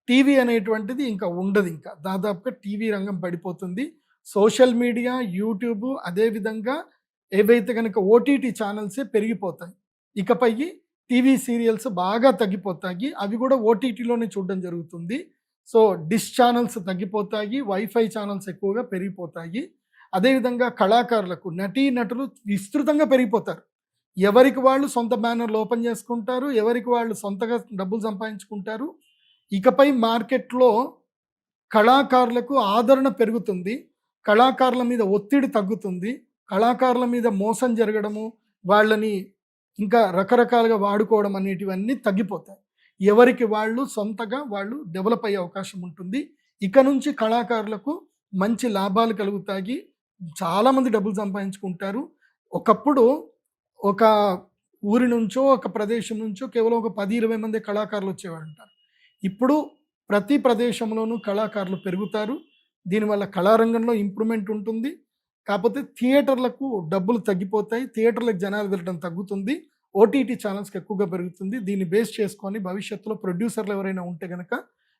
టీవీ అనేటువంటిది ఇంకా ఉండదు. ఇంకా దాదాపుగా టీవీ రంగం పడిపోతుంది. సోషల్ మీడియా, యూట్యూబ్, అదేవిధంగా ఏవైతే కనుక ఓటీటీ ఛానల్సే పెరిగిపోతాయి. ఇకపై టీవీ సీరియల్స్ బాగా తగ్గిపోతాయి. అవి కూడా ఓటీటీలోనే చూడడం జరుగుతుంది. సో డిష్ ఛానల్స్ తగ్గిపోతాయి, వైఫై ఛానల్స్ ఎక్కువగా పెరిగిపోతాయి. అదేవిధంగా కళాకారులకు, నటీనటులు విస్తృతంగా పెరిగిపోతారు. ఎవరికి వాళ్ళు సొంత బ్యానర్లు ఓపెన్ చేసుకుంటారు, ఎవరికి వాళ్ళు సొంతగా డబ్బులు సంపాదించుకుంటారు. ఇకపై మార్కెట్లో కళాకారులకు ఆదరణ పెరుగుతుంది, కళాకారుల మీద ఒత్తిడి తగ్గుతుంది, కళాకారుల మీద మోసం జరగడము, వాళ్ళని ఇంకా రకరకాలుగా వాడుకోవడం అనేటివన్నీ తగ్గిపోతాయి. ఎవరికి వాళ్ళు సొంతగా వాళ్ళు డెవలప్ అయ్యే అవకాశం ఉంటుంది. ఇక నుంచి కళాకారులకు మంచి లాభాలు కలుగుతాయి, చాలామంది డబ్బులు సంపాదించుకుంటారు. ఒకప్పుడు ఒక ఊరి నుంచో ఒక ప్రదేశం నుంచో కేవలం ఒక 10-20 మంది కళాకారులు వచ్చేవాడు అంటారు. ఇప్పుడు ప్రతి ప్రదేశంలోనూ కళాకారులు పెరుగుతారు. దీనివల్ల కళారంగంలో ఇంప్రూవ్మెంట్ ఉంటుంది. కాకపోతే థియేటర్లకు డబ్బులు తగ్గిపోతాయి, థియేటర్లకు జనాలు వెళ్ళడం తగ్గుతుంది, ఓటీటీ ఛానల్స్కి ఎక్కువగా పెరుగుతుంది. దీన్ని బేస్ చేసుకొని భవిష్యత్తులో ప్రొడ్యూసర్లు ఎవరైనా ఉంటే కనుక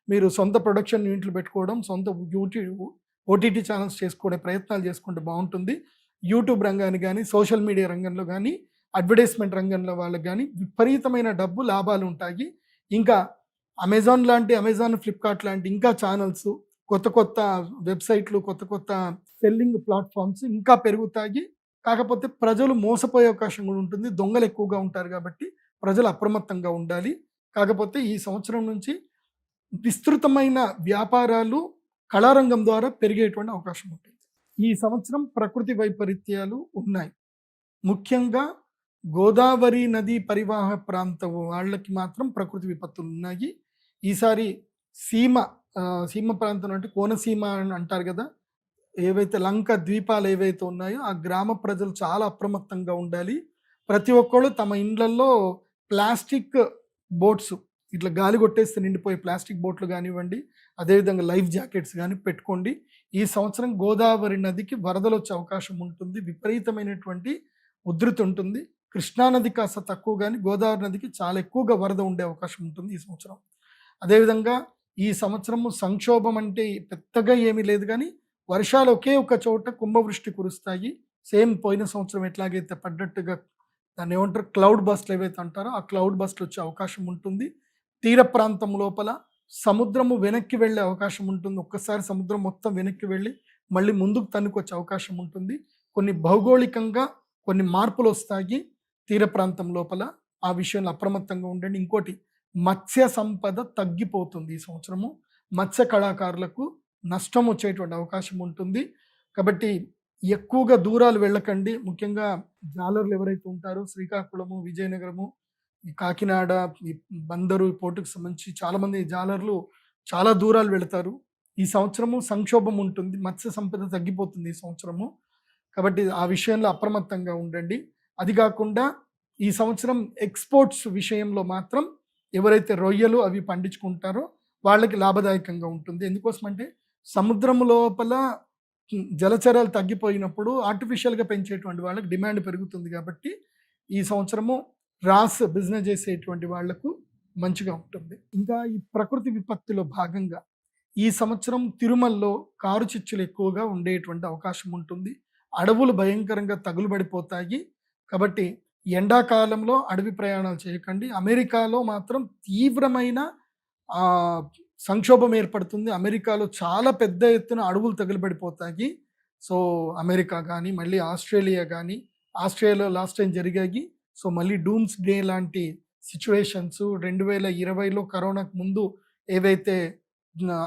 మీరు సొంత ప్రొడక్షన్ యూనిట్లు పెట్టుకోవడం, సొంత ఓటీటీ ఛానల్స్ చేసుకునే ప్రయత్నాలు చేసుకుంటే బాగుంటుంది. యూట్యూబ్ రంగాన్ని కానీ, సోషల్ మీడియా రంగంలో కానీ, అడ్వర్టైజ్మెంట్ రంగంలో వాళ్ళకి కానీ విపరీతమైన డబ్బు లాభాలు ఉంటాయి. ఇంకా అమెజాన్, ఫ్లిప్కార్ట్ లాంటి ఇంకా ఛానల్స్, కొత్త వెబ్సైట్లు, కొత్త సెల్లింగ్ ప్లాట్ఫామ్స్ ఇంకా పెరుగుతాయి. కాకపోతే ప్రజలు మోసపోయే అవకాశం కూడా ఉంటుంది. దొంగలు ఎక్కువగా ఉంటారు కాబట్టి ప్రజలు అప్రమత్తంగా ఉండాలి. కాకపోతే ఈ సంవత్సరం నుంచి విస్తృతమైన వ్యాపారాలు కళారంగం ద్వారా పెరిగేటువంటి అవకాశం ఉంటుంది. ఈ సంవత్సరం ప్రకృతి వైపరీత్యాలు ఉన్నాయి. ముఖ్యంగా గోదావరి నదీ పరివాహ ప్రాంతం వాళ్ళకి మాత్రం ప్రకృతి విపత్తులు ఉన్నాయి. ఈసారి సీమ ప్రాంతం అంటే కోనసీమ అని అంటారు కదా, ఏవైతే లంక ద్వీపాలు ఏవైతే ఉన్నాయో ఆ గ్రామ ప్రజలు చాలా అప్రమత్తంగా ఉండాలి. ప్రతి ఒక్కళ్ళు తమ ఇండ్లలో ప్లాస్టిక్ బోట్స్, ఇట్లా గాలి కొట్టేస్తే నిండిపోయే ప్లాస్టిక్ బోట్లు కానివ్వండి, అదేవిధంగా లైఫ్ జాకెట్స్ కానీ పెట్టుకోండి. ఈ సంవత్సరం గోదావరి నదికి వరదలు వచ్చే అవకాశం ఉంటుంది. విపరీతమైనటువంటి ఉధృతి ఉంటుంది. కృష్ణానది కాస్త తక్కువ కానీ గోదావరి నదికి చాలా ఎక్కువగా వరద ఉండే అవకాశం ఉంటుంది ఈ సంవత్సరం. అదేవిధంగా ఈ సంవత్సరము సంక్షోభం అంటే పెద్దగా ఏమీ లేదు, కానీ వర్షాలు ఒకే ఒక చోట కుంభవృష్టి కురుస్తాయి. సేమ్ పోయిన సంవత్సరం ఎట్లాగైతే పడ్డట్టుగా దాన్ని ఏమంటారు క్లౌడ్ బస్ట్లు ఏవైతే అంటారో ఆ క్లౌడ్ బస్ట్లు వచ్చే అవకాశం ఉంటుంది. తీర ప్రాంతం లోపల సముద్రము వెనక్కి వెళ్ళే అవకాశం ఉంటుంది. ఒక్కసారి సముద్రం మొత్తం వెనక్కి వెళ్ళి మళ్ళీ ముందుకు తన్నుకొచ్చే అవకాశం ఉంటుంది. కొన్ని భౌగోళికంగా కొన్ని మార్పులు వస్తాయి తీర ప్రాంతం లోపల. ఆ విషయంలో అప్రమత్తంగా ఉండండి. ఇంకోటి, మత్స్య సంపద తగ్గిపోతుంది ఈ సంవత్సరము. మత్స్య కళాకారులకు నష్టం వచ్చేటువంటి అవకాశం ఉంటుంది. కాబట్టి ఎక్కువగా దూరాలు వెళ్ళకండి. ముఖ్యంగా జాలర్లు ఎవరైతే ఉంటారో శ్రీకాకుళము, విజయనగరము, ఈ కాకినాడ, ఈ బందరు, ఈ పోర్టుకు సంబంధించి చాలామంది జాలర్లు చాలా దూరాలు వెళతారు. ఈ సంవత్సరము సంక్షోభం ఉంటుంది. మత్స్య సంపద తగ్గిపోతుంది ఈ సంవత్సరము. కాబట్టి ఆ విషయంలో అప్రమత్తంగా ఉండండి. అది కాకుండా ఈ సంవత్సరం ఎక్స్పోర్ట్స్ విషయంలో మాత్రం ఎవరైతే రొయ్యలు అవి పండించుకుంటారో వాళ్ళకి లాభదాయకంగా ఉంటుంది. ఎందుకోసమంటే సముద్రం లోపల జలచరాలు తగ్గిపోయినప్పుడు ఆర్టిఫిషియల్గా పెంచేటువంటి వాళ్ళకి డిమాండ్ పెరుగుతుంది. కాబట్టి ఈ సంవత్సరము రాస్ బిజినెస్ చేసేటువంటి వాళ్లకు మంచిగా ఉంటుంది. ఇంకా ఈ ప్రకృతి విపత్తులో భాగంగా ఈ సంవత్సరం తిరుమలలో కారు చిచ్చులు ఎక్కువగా ఉండేటువంటి అవకాశం ఉంటుంది. అడవులు భయంకరంగా తగులుబడిపోతాయి. కాబట్టి ఎండాకాలంలో అడవి ప్రయాణాలు చేయకండి. అమెరికాలో మాత్రం తీవ్రమైన సంక్షోభం ఏర్పడుతుంది. అమెరికాలో చాలా పెద్ద ఎత్తున అడవులు తగులుబడిపోతాయి. సో అమెరికా కానీ మళ్ళీ ఆస్ట్రేలియా కానీ, ఆస్ట్రేలియాలో లాస్ట్ టైం జరిగాయి. సో మళ్ళీ డూమ్స్ డే లాంటి సిచ్యువేషన్స్ 2020లో కరోనాకు ముందు ఏవైతే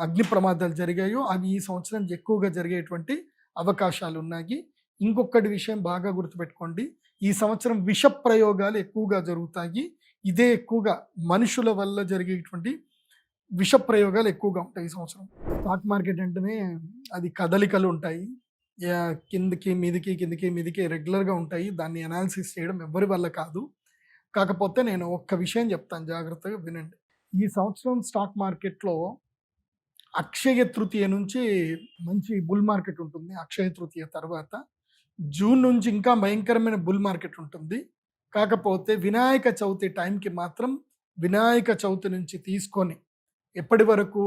అగ్ని ప్రమాదాలు జరిగాయో అవి ఈ సంవత్సరం ఎక్కువగా జరిగేటువంటి అవకాశాలు ఉన్నాయి. ఇంకొకటి విషయం బాగా గుర్తుపెట్టుకోండి, ఈ సంవత్సరం విష ప్రయోగాలు ఎక్కువగా జరుగుతాయి. ఇదే ఎక్కువగా మనుషుల వల్ల జరిగేటువంటి విష ప్రయోగాలు ఎక్కువగా ఉంటాయి ఈ సంవత్సరం. స్టాక్ మార్కెట్ అంటేనే అది కదలికలు ఉంటాయి, కిందికి మీదికి కిందికి మీదికి రెగ్యులర్గా ఉంటాయి. దాన్ని అనాలిసిస్ చేయడం ఎవరి వల్ల కాదు. కాకపోతే నేను ఒక్క విషయం చెప్తాను, జాగ్రత్తగా వినండి. ఈ సంవత్సరం స్టాక్ మార్కెట్లో అక్షయ తృతీయ నుంచి మంచి బుల్ మార్కెట్ ఉంటుంది. అక్షయ తృతీయ తర్వాత జూన్ నుంచి ఇంకా భయంకరమైన బుల్ మార్కెట్ ఉంటుంది. కాకపోతే వినాయక చవితి టైంకి మాత్రం వినాయక చవితి నుంచి తీసుకొని ఎప్పటి వరకు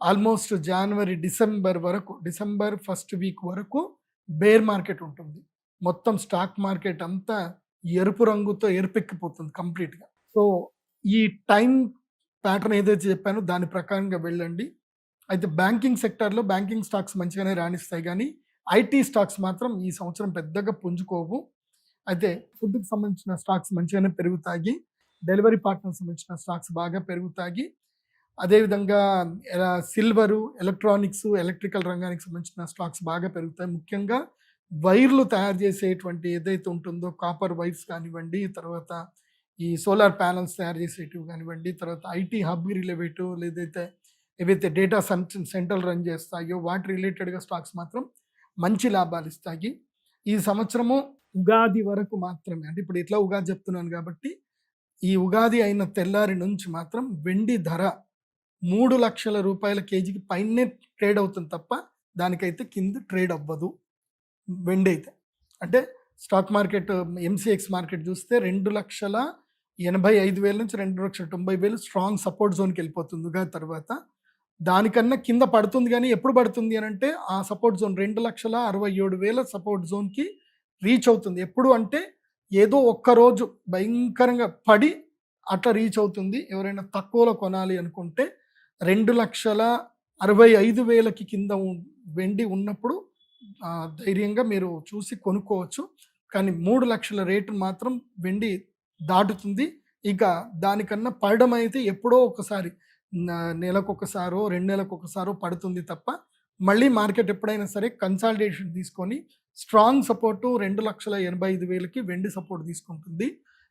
ఆల్మోస్ట్ జనవరి డిసెంబర్ వరకు, డిసెంబర్ ఫస్ట్ వీక్ వరకు బేర్ మార్కెట్ ఉంటుంది. మొత్తం స్టాక్ మార్కెట్ అంతా ఎరుపు రంగుతో ఎరుపెక్కిపోతుంది కంప్లీట్గా. సో ఈ టైం ప్యాటర్న్ ఏదైతే చెప్పానో దాని ప్రకారంగా వెళ్ళండి. అయితే బ్యాంకింగ్ సెక్టార్లో బ్యాంకింగ్ స్టాక్స్ మంచిగానే రాణిస్తాయి, కానీ ఐటీ స్టాక్స్ మాత్రం ఈ సంవత్సరం పెద్దగా పుంజుకోవు. అయితే ఫుడ్కి సంబంధించిన స్టాక్స్ మంచిగానే పెరుగుతాయి. డెలివరీ పార్ట్నర్ సంబంధించిన స్టాక్స్ బాగా పెరుగుతాయి. అదేవిధంగా సిల్వరు, ఎలక్ట్రానిక్స్, ఎలక్ట్రికల్ రంగానికి సంబంధించిన స్టాక్స్ బాగా పెరుగుతాయి. ముఖ్యంగా వైర్లు తయారు చేసేటువంటి ఏదైతే ఉంటుందో కాపర్ వైర్స్ కానివ్వండి, తర్వాత ఈ సోలార్ ప్యానల్స్ తయారు చేసేటివి కానివ్వండి, తర్వాత ఐటీ హబ్ రిలేటివ్ లేదైతే ఏవైతే డేటా సెంటర్లు రన్ చేస్తాయో వాటి రిలేటెడ్గా స్టాక్స్ మాత్రం మంచి లాభాలు ఇస్తాయి. ఈ సంవత్సరము ఉగాది వరకు మాత్రమే, అంటే ఇప్పుడు ఇట్లా ఉగాది చెప్తున్నాను కాబట్టి ఈ ఉగాది అయిన తెల్లారి నుంచి మాత్రం వెండి ధర 3 లక్షల రూపాయల కేజీకి పైనే ట్రేడ్ అవుతుంది తప్ప దానికైతే కింద ట్రేడ్ అవ్వదు వెండి అయితే. అంటే స్టాక్ మార్కెట్ ఎంసీఎక్స్ మార్కెట్ చూస్తే 2,85,000 నుంచి 2,90,000 స్ట్రాంగ్ సపోర్ట్ జోన్కి వెళ్ళిపోతుంది ఉగాది తర్వాత. దానికన్నా కింద పడుతుంది, కానీ ఎప్పుడు పడుతుంది అని అంటే ఆ సపోర్ట్ జోన్ 2,67,000 సపోర్ట్ జోన్కి రీచ్ అవుతుంది. ఎప్పుడు అంటే ఏదో ఒక్కరోజు భయంకరంగా పడి అట్లా రీచ్ అవుతుంది. ఎవరైనా తక్కువలో కొనాలి అనుకుంటే 2,65,000కి కింద వెండి ఉన్నప్పుడు ధైర్యంగా మీరు చూసి కొనుక్కోవచ్చు. కానీ 3 లక్షల రేటు మాత్రం వెండి దాటుతుంది. ఇక దానికన్నా పడడం అయితే ఎప్పుడో ఒకసారి నెలకొకసారో 2 నెలలకొకసారో పడుతుంది తప్ప మళ్ళీ మార్కెట్ ఎప్పుడైనా సరే కన్సాలిడేషన్ తీసుకొని స్ట్రాంగ్ సపోర్టు 2,85,000కి వెండి సపోర్ట్ తీసుకుంటుంది.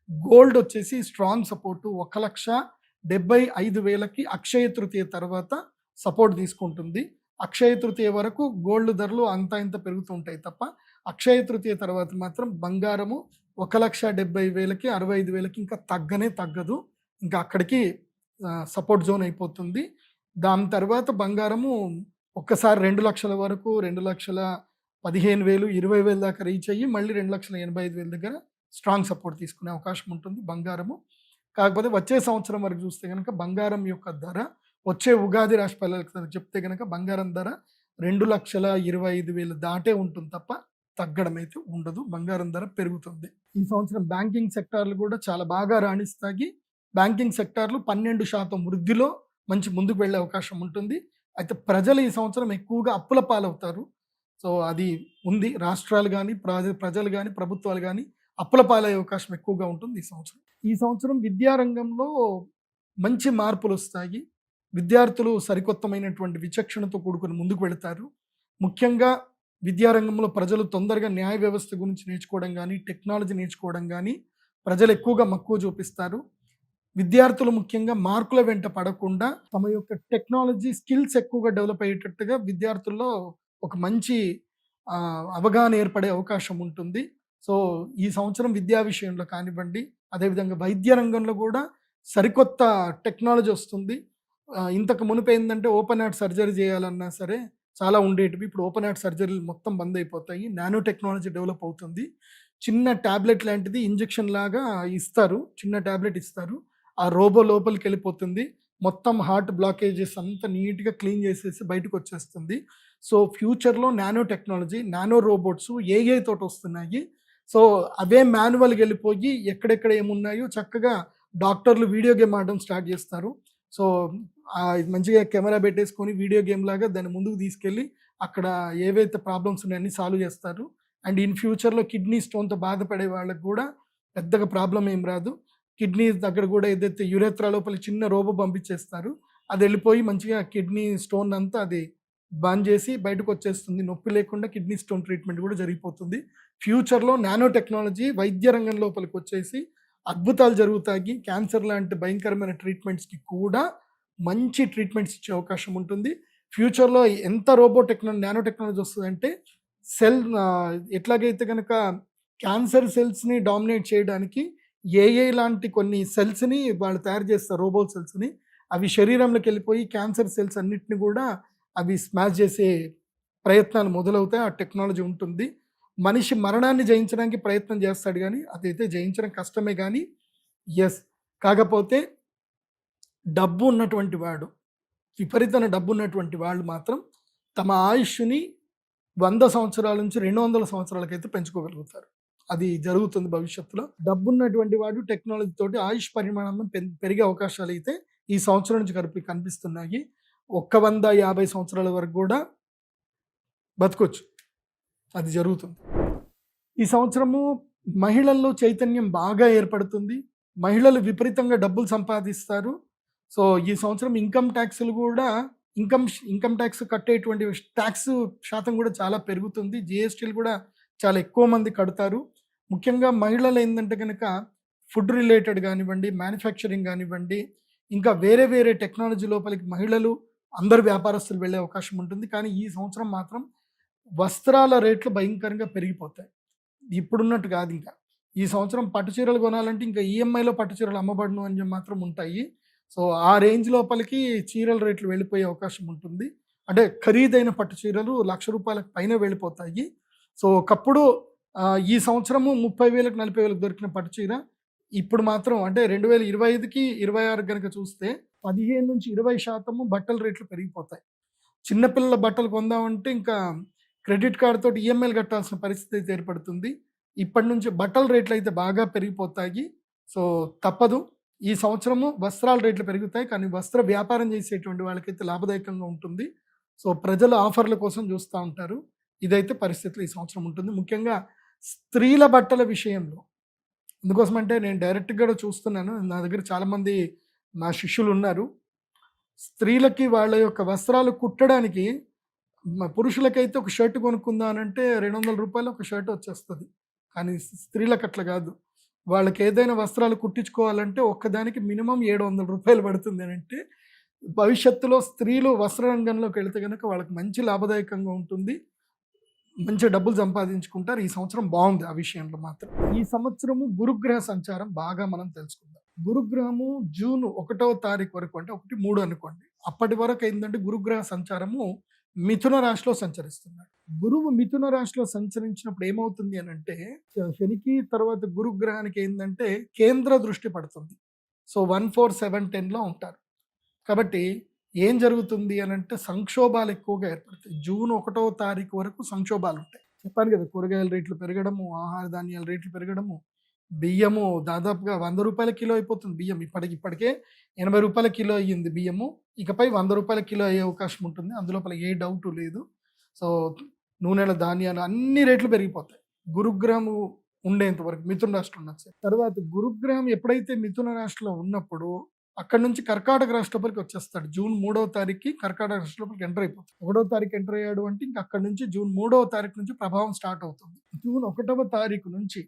గోల్డ్ వచ్చేసి స్ట్రాంగ్ సపోర్టు 1,75,000కి అక్షయ తృతీయ తర్వాత సపోర్ట్ తీసుకుంటుంది. అక్షయ తృతీయ వరకు గోల్డ్ ధరలు అంత ఇంత పెరుగుతూ ఉంటాయి తప్ప అక్షయ తృతీయ తర్వాత మాత్రం బంగారము 1,70,000కి 65,000కి ఇంకా తగ్గదు. ఇంకా అక్కడికి సపోర్ట్ జోన్ అయిపోతుంది. దాని తర్వాత బంగారము ఒక్కసారి 2 లక్షల వరకు 2,15,000 20,000 దాకా రీచ్ అయ్యి మళ్ళీ 2,85,000 దగ్గర స్ట్రాంగ్ సపోర్ట్ తీసుకునే అవకాశం ఉంటుంది బంగారము. కాకపోతే వచ్చే సంవత్సరం వరకు చూస్తే కనుక బంగారం యొక్క ధర వచ్చే ఉగాది రాశి ఫలాలకు చెప్తే కనుక బంగారం ధర 2,25,000 దాటే ఉంటుంది తప్ప తగ్గడం అయితే ఉండదు. బంగారం ధర పెరుగుతుంది. ఈ సంవత్సరం బ్యాంకింగ్ సెక్టార్లు కూడా చాలా బాగా రాణిస్తాయి. బ్యాంకింగ్ సెక్టార్లు 12% వృద్ధిలో మంచి ముందుకు వెళ్ళే అవకాశం ఉంటుంది. అయితే ప్రజలు ఈ సంవత్సరం ఎక్కువగా అప్పుల పాలవుతారు. సో అది ఉంది. రాష్ట్రాలు కానీ ప్రజలు కానీ ప్రభుత్వాలు కానీ అప్పుల పాలయ్యే అవకాశం ఎక్కువగా ఉంటుంది ఈ సంవత్సరం విద్యారంగంలో మంచి మార్పులు వస్తాయి. విద్యార్థులు సరికొత్తమైనటువంటి విచక్షణతో కూడుకుని ముందుకు వెళతారు. ముఖ్యంగా విద్యారంగంలో ప్రజలు తొందరగా న్యాయ వ్యవస్థ గురించి నేర్చుకోవడం కానీ టెక్నాలజీ నేర్చుకోవడం కానీ ప్రజలు ఎక్కువగా మక్కువ చూపిస్తారు. విద్యార్థులు ముఖ్యంగా మార్కుల వెంట పడకుండా తమ యొక్క టెక్నాలజీ స్కిల్స్ ఎక్కువగా డెవలప్ అయ్యేటట్టుగా విద్యార్థుల్లో ఒక మంచి అవగాహన ఏర్పడే అవకాశం ఉంటుంది. సో ఈ సంవత్సరం విద్యా విషయంలో కానివ్వండి, అదేవిధంగా వైద్య రంగంలో కూడా సరికొత్త టెక్నాలజీ వస్తుంది. ఇంతకు మునుపు ఏంటంటే ఓపెన్ హార్ట్ సర్జరీ చేయాలన్నా సరే చాలా ఉండేటివి. ఇప్పుడు ఓపెన్ హార్ట్ సర్జరీలు మొత్తం బంద్ అయిపోతాయి. నానో టెక్నాలజీ డెవలప్ అవుతుంది. చిన్న ట్యాబ్లెట్ లాంటిది ఇంజెక్షన్ లాగా ఇస్తారు. చిన్న ట్యాబ్లెట్ ఇస్తారు. ఆ రోబో లోపలికి వెళ్ళిపోతుంది. మొత్తం హార్ట్ బ్లాకేజెస్ అంతా నీట్గా క్లీన్ చేసేసి బయటకు వచ్చేస్తుంది. సో ఫ్యూచర్లో nano technology, nano robots AI తోటి వస్తున్నాయి. సో అవే మాన్యువల్గా వెళ్ళిపోయి ఎక్కడెక్కడ ఏమున్నాయో చక్కగా డాక్టర్లు వీడియో గేమ్ ఆడడం స్టార్ట్ చేస్తారు. సో మంచిగా కెమెరా పెట్టేసుకొని వీడియో గేమ్ లాగా దాన్ని ముందుకు తీసుకెళ్ళి అక్కడ ఏవైతే ప్రాబ్లమ్స్ ఉన్నాయన్నీ సాల్వ్ చేస్తారు. అండ్ ఇన్ ఫ్యూచర్లో కిడ్నీ స్టోన్తో బాధపడే వాళ్ళకి కూడా పెద్దగా ప్రాబ్లం ఏం రాదు. కిడ్నీ దగ్గర కూడా ఏదైతే యురేత్రా లోపల చిన్న రోబో పంపించేస్తారు. అది వెళ్ళిపోయి మంచిగా కిడ్నీ స్టోన్ అంతా అది బంద్ చేసి బయటకు వచ్చేస్తుంది. నొప్పి లేకుండా కిడ్నీ స్టోన్ ట్రీట్మెంట్ కూడా జరిగిపోతుంది. ఫ్యూచర్లో నానో టెక్నాలజీ వైద్య రంగం లోపలికి వచ్చేసి అద్భుతాలు జరుగుతాయి. క్యాన్సర్ లాంటి భయంకరమైన ట్రీట్మెంట్స్కి కూడా మంచి ట్రీట్మెంట్స్ ఇచ్చే అవకాశం ఉంటుంది. ఫ్యూచర్లో ఎంత నానో టెక్నాలజీ వస్తుందంటే ఎట్లాగైతే కనుక క్యాన్సర్ సెల్స్ని డామినేట్ చేయడానికి ఏఐ లాంటి కొన్ని సెల్స్ని వాళ్ళు తయారు చేస్తారు, రోబో సెల్స్ని. అవి శరీరంలోకి వెళ్ళిపోయి క్యాన్సర్ సెల్స్ అన్నిటిని కూడా అవి స్మాష్ చేసే ప్రయత్నాలు మొదలవుతాయి. ఆ టెక్నాలజీ ఉంటుంది. మనిషి మరణాన్ని జయించడానికి ప్రయత్నం చేస్తాడు కానీ అదైతే జయించడం కష్టమే. కానీ కాకపోతే డబ్బు ఉన్నటువంటి వాడు, విపరీతమైన డబ్బు ఉన్నటువంటి వాళ్ళు మాత్రం తమ ఆయుష్ని 100 సంవత్సరాల నుంచి 200 సంవత్సరాలకైతే పెంచుకోగలుగుతారు. అది జరుగుతుంది భవిష్యత్తులో. డబ్బు ఉన్నటువంటి వాడు టెక్నాలజీ తోటి ఆయుష్ పరిమాణం పెరిగే అవకాశాలు అయితే ఈ సంవత్సరం నుంచి కనిపిస్తున్నాయి. 150 సంవత్సరాల వరకు కూడా బతకొచ్చు. అది జరుగుతుంది. ఈ సంవత్సరము మహిళల్లో చైతన్యం బాగా ఏర్పడుతుంది. మహిళలు విపరీతంగా డబ్బులు సంపాదిస్తారు. సో ఈ సంవత్సరం ఇన్కమ్ ట్యాక్స్లు కూడా ఇన్కమ్ ట్యాక్స్ కట్టేటువంటి ట్యాక్స్ శాతం కూడా చాలా పెరుగుతుంది. జిఎస్టీలు కూడా చాలా ఎక్కువ మంది కడతారు. ముఖ్యంగా మహిళలు ఏంటంటే కనుక ఫుడ్ రిలేటెడ్ కానివ్వండి, మ్యానుఫ్యాక్చరింగ్ కానివ్వండి, ఇంకా వేరే టెక్నాలజీ లోపలికి మహిళలు అందరు వ్యాపారస్తులు వెళ్ళే అవకాశం ఉంటుంది. కానీ ఈ సంవత్సరం మాత్రం వస్త్రాల రేట్లు భయంకరంగా పెరిగిపోతాయి. ఇప్పుడున్నట్టు కాదు. ఇంకా ఈ సంవత్సరం పట్టు చీరలు కొనాలంటే ఇంకా ఈఎంఐలో పట్టు చీరలు అమ్మబడును అని మాత్రం ఉంటాయి. సో ఆ రేంజ్ లోపలికి చీరల రేట్లు వెళ్ళిపోయే అవకాశం ఉంటుంది. అంటే ఖరీదైన పట్టు చీరలు ₹1,00,000 పైన వెళ్ళిపోతాయి. సో ఒకప్పుడు ఈ సంవత్సరము 30,000 40,000 దొరికిన పట్టు చీర ఇప్పుడు మాత్రం అంటే 2025కి 26 కనుక చూస్తే 15-20% బట్టల రేట్లు పెరిగిపోతాయి. చిన్నపిల్లల బట్టలు కొందామంటే ఇంకా క్రెడిట్ కార్డ్ తోటి ఈఎంఐలు కట్టాల్సిన పరిస్థితి అయితే ఏర్పడుతుంది. ఇప్పటి నుంచి బట్టల రేట్లు అయితే బాగా పెరిగిపోతాయి. సో తప్పదు. ఈ సంవత్సరము వస్త్రాల రేట్లు పెరుగుతాయి. కానీ వస్త్ర వ్యాపారం చేసేటువంటి వాళ్ళకైతే లాభదాయకంగా ఉంటుంది. సో ప్రజలు ఆఫర్ల కోసం చూస్తూ ఉంటారు. ఇదైతే పరిస్థితులు ఈ సంవత్సరం ఉంటుంది. ముఖ్యంగా స్త్రీల బట్టల విషయంలో ఎందుకోసమంటే నేను డైరెక్ట్గా కూడా చూస్తున్నాను, నా దగ్గర చాలామంది నా శిష్యులు ఉన్నారు. స్త్రీలకి వాళ్ళ యొక్క వస్త్రాలు కుట్టడానికి పురుషులకైతే ఒక షర్ట్ కొనుక్కుందానంటే 200 రూపాయలు ఒక షర్ట్ వచ్చేస్తుంది. కానీ స్త్రీలకు అట్లా కాదు. వాళ్ళకి ఏదైనా వస్త్రాలు కుట్టించుకోవాలంటే ఒక్కదానికి మినిమం 700 రూపాయలు పడుతుంది అని అంటే భవిష్యత్తులో స్త్రీలు వస్త్ర రంగంలోకి వెళితే కనుక వాళ్ళకి మంచి లాభదాయకంగా ఉంటుంది, మంచి డబ్బులు సంపాదించుకుంటారు. ఈ సంవత్సరం బాగుంది ఆ విషయంలో మాత్రం. ఈ సంవత్సరము గురుగ్రహ సంచారం బాగా మనం తెలుసుకుందాం. గురుగ్రహము జూన్ 1వ తారీఖు వరకు, అంటే 1-3 అనుకోండి, అప్పటి వరకు ఏంటంటే గురుగ్రహ సంచారము మిథున రాశిలో సంచరిస్తున్నాడు. గురువు మిథున రాశిలో సంచరించినప్పుడు ఏమవుతుంది అని అంటే శనికి తర్వాత గురుగ్రహానికి ఏంటంటే కేంద్ర దృష్టి పడుతుంది. సో 1, 4, 7, 10లో ఉంటారు. కాబట్టి ఏం జరుగుతుంది అని అంటే సంక్షోభాలు ఎక్కువగా ఏర్పడతాయి. జూన్ 1వ తారీఖు వరకు సంక్షోభాలు ఉంటాయి. చెప్పాను కదా, కూరగాయల రేట్లు పెరగడము, ఆహార ధాన్యాల రేట్లు పెరగడము, బియ్యము దాదాపుగా 100 రూపాయల కిలో అయిపోతుంది. బియ్యం ఇప్పటికే 80 రూపాయల కిలో అయ్యింది బియ్యము. ఇకపై 100 రూపాయల కిలో అయ్యే అవకాశం ఉంటుంది, అందులోపల ఏ డౌట్ లేదు. సో నూనెల ధాన్యాలు అన్ని రేట్లు పెరిగిపోతాయి గురుగ్రహము ఉండేంత వరకు, మిథున రాశిలో ఉన్నది. తర్వాత గురుగ్రహం ఎప్పుడైతే మిథున రాశిలో ఉన్నప్పుడు అక్కడ నుంచి కర్కాటక రాశి లోపలికి వచ్చేస్తాడు. జూన్ 3వ తారీఖుకి కర్కాటక రాశి లోపలికి ఎంటర్ అయిపోతుంది. 1వ తారీఖు ఎంటర్ అయ్యాడు అంటే ఇంకా అక్కడ నుంచి జూన్ 3వ తారీఖు నుంచి ప్రభావం స్టార్ట్ అవుతుంది. జూన్ 1వ తారీఖు నుంచి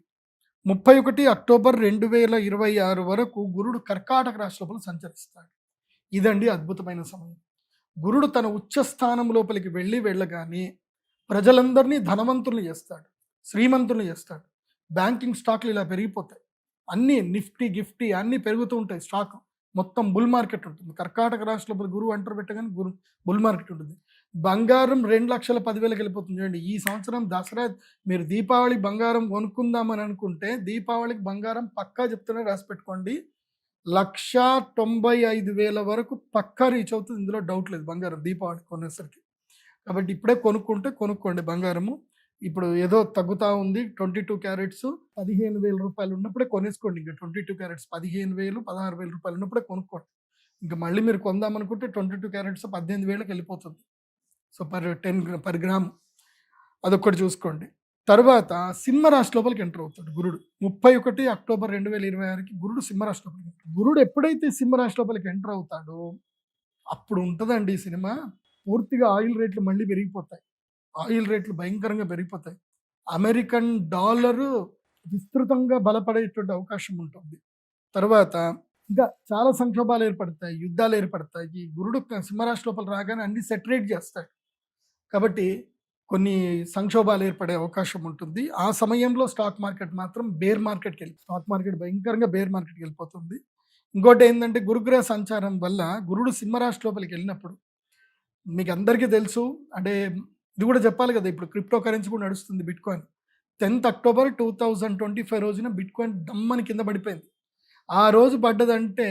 31 అక్టోబర్ 2026 వరకు గురుడు కర్కాటక రాశి లోపల సంచరిస్తాడు. ఇదండి అద్భుతమైన సమయం. గురుడు తన ఉచ్చ స్థానం లోపలికి వెళ్ళగానే ప్రజలందరినీ ధనవంతులు చేస్తాడు, శ్రీమంతులు చేస్తాడు. బ్యాంకింగ్ స్టాక్లు ఇలా పెరిగిపోతాయి, అన్నీ నిఫ్టీ గిఫ్టీ అన్నీ పెరుగుతూ ఉంటాయి. స్టాక్ మొత్తం బుల్ మార్కెట్ ఉంటుంది. కర్కాటక రాశి లోపల గురువు ఎంటర్ పెట్టగానే బుల్ మార్కెట్ ఉంటుంది. బంగారం 2,10,000 వెళ్ళిపోతుంది. చూడండి, ఈ సంవత్సరం దసరా మీరు దీపావళి బంగారం కొనుక్కుందామని అనుకుంటే దీపావళికి బంగారం పక్కా చెప్తూనే రాసి పెట్టుకోండి, 1,95,000 వరకు పక్కా రీచ్ అవుతుంది. ఇందులో డౌట్ లేదు బంగారం దీపావళి కొనేసరికి. కాబట్టి ఇప్పుడే కొనుక్కోండి బంగారము. ఇప్పుడు ఏదో తగ్గుతూ ఉంది, 22 క్యారెట్స్ 15,000 రూపాయలు ఉన్నప్పుడే కొనేసుకోండి. ఇంకా 22 క్యారెట్స్ 15,000, 16,000 రూపాయలు ఉన్నప్పుడే కొనుక్కోండి. ఇంకా మళ్ళీ మీరు కొందామనుకుంటే 22 క్యారెట్స్ 18,000కి వెళ్ళిపోతుంది. సో పర్ గ్రామ్ అదొక్కటి చూసుకోండి. తర్వాత సింహరాశి లోపలికి ఎంటర్ అవుతాడు గురుడు. 31 అక్టోబర్ 2026కి గురుడు సింహరాశి లోపలికి ఎంటర్. గురుడు ఎప్పుడైతే సింహరాశి లోపలికి ఎంటర్ అవుతాడో అప్పుడు ఉంటుందండి ఈ సినిమా. పూర్తిగా ఆయిల్ రేట్లు మళ్ళీ పెరిగిపోతాయి. ఆయిల్ రేట్లు భయంకరంగా పెరిగిపోతాయి. అమెరికన్ డాలరు విస్తృతంగా బలపడేటువంటి అవకాశం ఉంటుంది. తర్వాత ఇంకా చాలా సంక్షోభాలు ఏర్పడతాయి, యుద్ధాలు ఏర్పడతాయి. గురుడు సింహరాశి లోపల రాగానే అన్ని సెటరేట్ చేస్తాడు. కాబట్టి కొన్ని సంక్షోభాలు ఏర్పడే అవకాశం ఉంటుంది. ఆ సమయంలో స్టాక్ మార్కెట్ మాత్రం బేర్ మార్కెట్కి స్టాక్ మార్కెట్ భయంకరంగా బేర్ మార్కెట్కి వెళ్ళిపోతుంది. ఇంకోటి ఏంటంటే గురుగ్రహ సంచారం వల్ల గురుడు సింహరాశి లోపలికి వెళ్ళినప్పుడు మీకు అందరికీ తెలుసు, అంటే ఇది కూడా చెప్పాలి కదా, ఇప్పుడు క్రిప్టో కరెన్సీ కూడా నడుస్తుంది బిట్కాయిన్. 10th అక్టోబర్ 2025 రోజున బిట్కాయిన్ దమ్మని కింద పడిపోయింది. ఆ రోజు పడ్డదంటే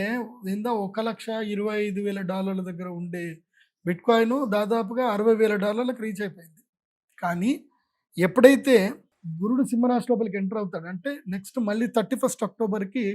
$1,25,000 దగ్గర ఉండే బిట్కాయిన్ దాదాపుగా $60,000 రీచ్ అయిపోయింది. కానీ ఎప్పుడైతే గురుడు సింహరాశి లోపలికి ఎంటర్ అవుతాడంటే నెక్స్ట్ మళ్ళీ 31 అక్టోబర్కి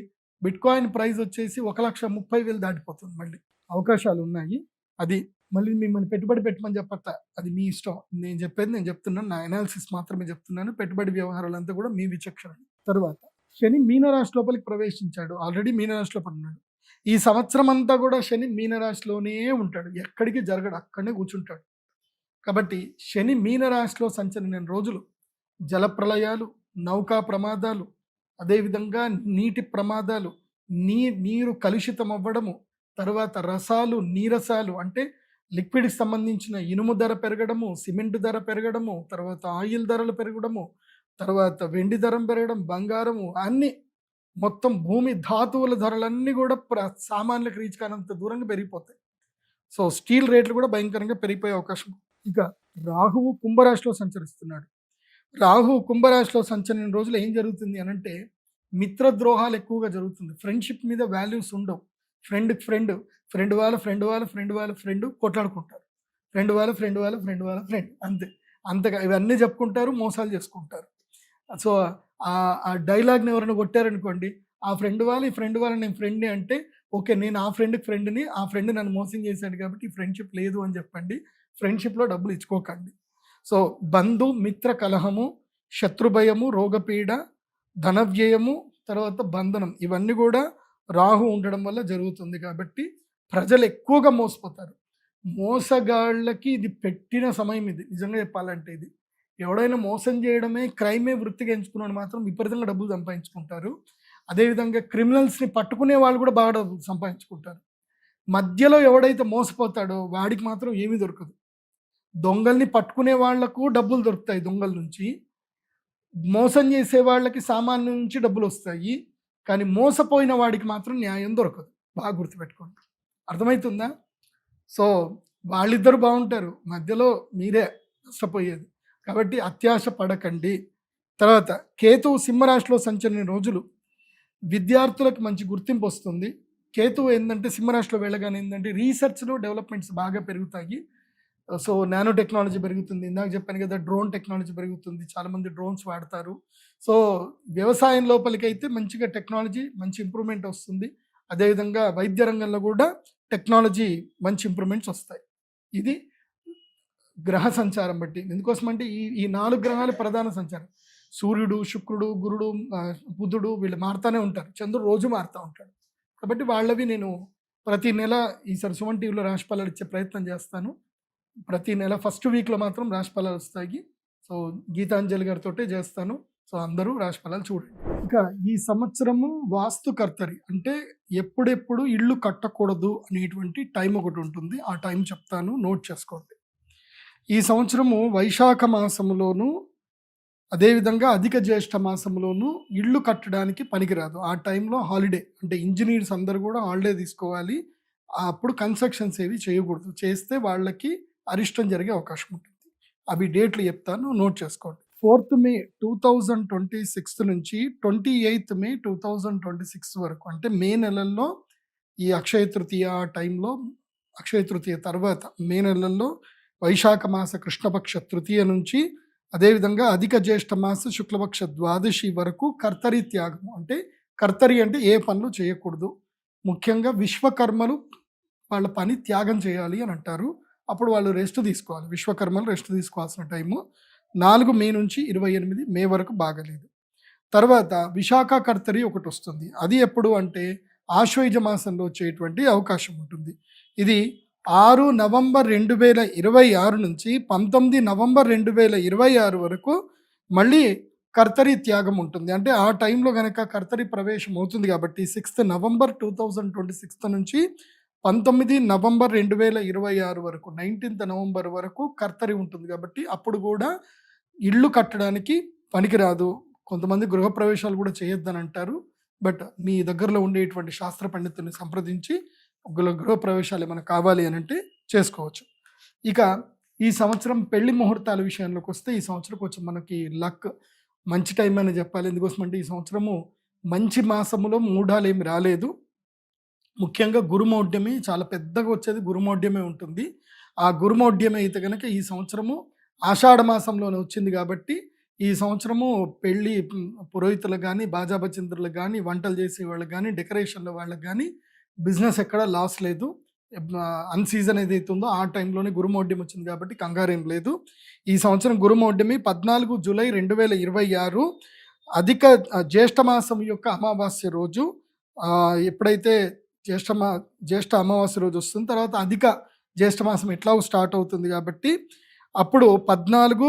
బిట్కాయిన్ ప్రైస్ వచ్చేసి 1,30,000 దాటిపోతుంది. మళ్ళీ అవకాశాలు ఉన్నాయి. అది మళ్ళీ మిమ్మల్ని పెట్టుబడి పెట్టమని చెప్పట, అది మీ ఇష్టం. నేను చెప్పేది నేను చెప్తున్నాను, నా అనాలిసిస్ మాత్రమే చెప్తున్నాను. పెట్టుబడి వ్యవహారాలంతా కూడా మీ విచక్షణ. తర్వాత శని మీనరాశి లోపలికి ప్రవేశించాడు. ఆల్రెడీ మీనరాశి లోపల ఉన్నాడు. ఈ సంవత్సరం అంతా కూడా శని మీనరాశిలోనే ఉంటాడు, ఎక్కడికి జరగడు, అక్కడనే కూర్చుంటాడు. కాబట్టి శని మీనరాశిలో సంచరించిన రోజులు జలప్రలయాలు, నౌకా ప్రమాదాలు, అదేవిధంగా నీటి ప్రమాదాలు, నీరు కలుషితం అవ్వడము, తర్వాత రసాలు నీరసాలు అంటే లిక్విడ్కి సంబంధించిన ఇనుము ధర పెరగడము, సిమెంట్ ధర పెరగడము, తర్వాత ఆయిల్ ధరలు పెరగడము, తర్వాత వెండి ధర పెరగడం, బంగారము, అన్నీ మొత్తం భూమి ధాతువుల ధరలన్నీ కూడా సామాన్యులకు రీచ్ కానంత దూరంగా పెరిగిపోతాయి. సో స్టీల్ రేట్లు కూడా భయంకరంగా పెరిగిపోయే అవకాశం. ఇక రాహువు కుంభరాశిలో సంచరిస్తున్నాడు. రాహువు కుంభరాశిలో సంచరించిన రోజులు ఏం జరుగుతుంది అనంటే మిత్రద్రోహాలు ఎక్కువగా జరుగుతుంది. ఫ్రెండ్షిప్ మీద వాల్యూస్ ఉండవు. ఫ్రెండ్ కొట్లాడుకుంటారు. ఫ్రెండ్ అంతగా ఇవన్నీ చెప్పుకుంటారు, మోసాలు చేసుకుంటారు. సో ఆ డైలాగ్ని ఎవరైనా కొట్టారనుకోండి, ఆ ఫ్రెండ్ వాళ్ళు ఈ ఫ్రెండ్ వాళ్ళు నేను ఫ్రెండ్ని అంటే ఓకే, నేను ఆ ఫ్రెండ్ని ఆ ఫ్రెండ్ నన్ను మోసం చేశాడు కాబట్టి ఫ్రెండ్షిప్ లేదు అని చెప్పండి. ఫ్రెండ్షిప్లో డబ్బులు ఇచ్చుకోకండి. సో బంధు మిత్ర కలహము శత్రుభయము, రోగపీడ, ధనవ్యయము, తర్వాత బంధనం, ఇవన్నీ కూడా రాహు ఉండడం వల్ల జరుగుతుంది. కాబట్టి ప్రజలు ఎక్కువగా మోసపోతారు. మోసగాళ్ళకి ఇది పెట్టిన సమయం. ఇది నిజంగా చెప్పాలంటే ఇది ఎవడైనా మోసం చేయడమే క్రైమే వృత్తిగా ఎంచుకున్నాడు మాత్రం విపరీతంగా డబ్బులు సంపాదించుకుంటారు. అదేవిధంగా క్రిమినల్స్ని పట్టుకునే వాళ్ళు కూడా బాగా డబ్బులు సంపాదించుకుంటారు. మధ్యలో ఎవడైతే మోసపోతాడో వాడికి మాత్రం ఏమీ దొరకదు. దొంగల్ని పట్టుకునే వాళ్లకు డబ్బులు దొరుకుతాయి, దొంగల నుంచి మోసం చేసే వాళ్ళకి సామాన్యం నుంచి డబ్బులు వస్తాయి, కానీ మోసపోయిన వాడికి మాత్రం న్యాయం దొరకదు. బాగా గుర్తుపెట్టుకోండి, అర్థమవుతుందా? సో వాళ్ళిద్దరు బాగుంటారు, మధ్యలో మీరే నష్టపోయేది. కాబట్టి అత్యాశ పడకండి. తర్వాత కేతువు సింహరాశిలో సంచరణ రోజులు విద్యార్థులకు మంచి గుర్తింపు వస్తుంది. కేతువు ఏంటంటే సింహరాశిలో వెళ్ళగానే ఏంటంటే రీసెర్చ్లో డెవలప్మెంట్స్ బాగా పెరుగుతాయి. సో నానో టెక్నాలజీ పెరుగుతుంది, ఇందాక చెప్పాను కదా, డ్రోన్ టెక్నాలజీ పెరుగుతుంది, చాలామంది డ్రోన్స్ వాడతారు. సో వ్యవసాయం లోపలికైతే మంచిగా టెక్నాలజీ మంచి ఇంప్రూవ్మెంట్ వస్తుంది. అదేవిధంగా వైద్య రంగంలో కూడా టెక్నాలజీ మంచి ఇంప్రూవ్మెంట్స్ వస్తాయి. ఇది గ్రహ సంచారం బట్టి. ఎందుకోసం అంటే ఈ 4 గ్రహాలు ప్రధాన సంచారం. సూర్యుడు, శుక్రుడు, గురుడు, బుధుడు వీళ్ళు మారుతూనే ఉంటారు. చంద్రుడు రోజు మారుతూ ఉంటాడు. కాబట్టి వాళ్ళవి నేను ప్రతి నెల ఈసారి సుమన్ టీవీలో రాశిఫలాలు ఇచ్చే ప్రయత్నం చేస్తాను. ప్రతి నెల ఫస్ట్ వీక్లో మాత్రం రాశిఫలాలు వస్తాయి. సో గీతాంజలి గారితో చేస్తాను. సో అందరూ రాశిఫలాలు చూడండి. ఇక ఈ సంవత్సరము వాస్తుకర్తరి అంటే ఎప్పుడెప్పుడు ఇల్లు కట్టకూడదు అనేటువంటి టైం ఒకటి ఉంటుంది. ఆ టైం చెప్తాను, నోట్ చేసుకోండి. ఈ సంవత్సరము వైశాఖ మాసంలోను అదేవిధంగా అధిక జ్యేష్ఠ మాసంలోను ఇల్లు కట్టడానికి పనికిరాదు. ఆ టైంలో హాలిడే, అంటే ఇంజనీర్స్ అందరూ కూడా హాలిడే తీసుకోవాలి. అప్పుడు కన్స్ట్రక్షన్స్ ఏవి చేయకూడదు. చేస్తే వాళ్ళకి అరిష్టం జరిగే అవకాశం ఉంటుంది. అవి డేట్లు చెప్తాను, నోట్ చేసుకోండి. 4th మే 2026 నుంచి 28th మే 2026 వరకు, అంటే మే నెలల్లో ఈ అక్షయ తృతీయ టైంలో, అక్షయ తృతీయ తర్వాత మే నెలల్లో వైశాఖ మాస కృష్ణపక్ష తృతీయ నుంచి అదేవిధంగా అధిక జ్యేష్ఠ మాస శుక్లపక్ష ద్వాదశి వరకు కర్తరి త్యాగము. అంటే కర్తరి అంటే ఏ పనులు చేయకూడదు, ముఖ్యంగా విశ్వకర్మలు వాళ్ళ పని త్యాగం చేయాలి అని అంటారు. అప్పుడు వాళ్ళు రెస్ట్ తీసుకోవాలి. విశ్వకర్మలు రెస్ట్ తీసుకోవాల్సిన టైము 4 మే నుంచి 28 మే వరకు బాగలేదు. తర్వాత విశాఖ కర్తరి ఒకటి వస్తుంది. అది ఎప్పుడు అంటే ఆశ్వయుజ మాసంలో వచ్చేటువంటి అవకాశం ఉంటుంది. ఇది 6 నవంబర్ 2026 నుంచి 19 నవంబర్ 2026 వరకు మళ్ళీ కర్తరి త్యాగం ఉంటుంది. అంటే ఆ టైంలో కనుక కర్తరి ప్రవేశం అవుతుంది. కాబట్టి 6th నవంబర్ 2026 నుంచి 19 నవంబర్ 2026 వరకు, 19th నవంబర్ వరకు కర్తరి ఉంటుంది. కాబట్టి అప్పుడు కూడా ఇల్లు కట్టడానికి పనికిరాదు. కొంతమంది గృహప్రవేశాలు కూడా చేయొద్దని అంటారు. బట్ మీ దగ్గరలో ఉండేటువంటి శాస్త్ర పండితుల్ని సంప్రదించి గృహప్రవేశాలు ఏమైనా కావాలి అని అంటే చేసుకోవచ్చు. ఇక ఈ సంవత్సరం పెళ్లి ముహూర్తాల విషయంలోకి వస్తే ఈ సంవత్సరం కొంచెం మనకి లక్ మంచి టైం అని చెప్పాలి. ఎందుకోసం అంటే ఈ సంవత్సరము మంచి మాసములో మూఢాలు ఏమి రాలేదు. ముఖ్యంగా గురుమౌఢ్యమి చాలా పెద్దగా వచ్చేది, గురుమౌఢ్యమే ఉంటుంది. ఆ గురుమౌఢ్యమే అయితే కనుక ఈ సంవత్సరము ఆషాఢ మాసంలోనే వచ్చింది. కాబట్టి ఈ సంవత్సరము పెళ్ళి పురోహితులకు కానీ, బాజాబచింద్రులకు కానీ, వంటలు చేసే వాళ్ళకి కానీ, డెకరేషన్ల వాళ్ళకి కానీ బిజినెస్ ఎక్కడ లాస్ లేదు. అన్సీజన్ ఏదైతే ఉందో ఆ టైంలోనే గురుమౌఢ్యం వచ్చింది కాబట్టి కంగారేం లేదు. ఈ సంవత్సరం గురుమౌఢ్యమి 14 జూలై 2026 అధిక జ్యేష్ఠ మాసం యొక్క అమావాస్య రోజు. ఎప్పుడైతే జ్యేష్ఠ అమావాస్య రోజు వస్తుంది, తర్వాత అధిక జ్యేష్ఠ మాసం ఎట్లా స్టార్ట్ అవుతుంది కాబట్టి అప్పుడు 14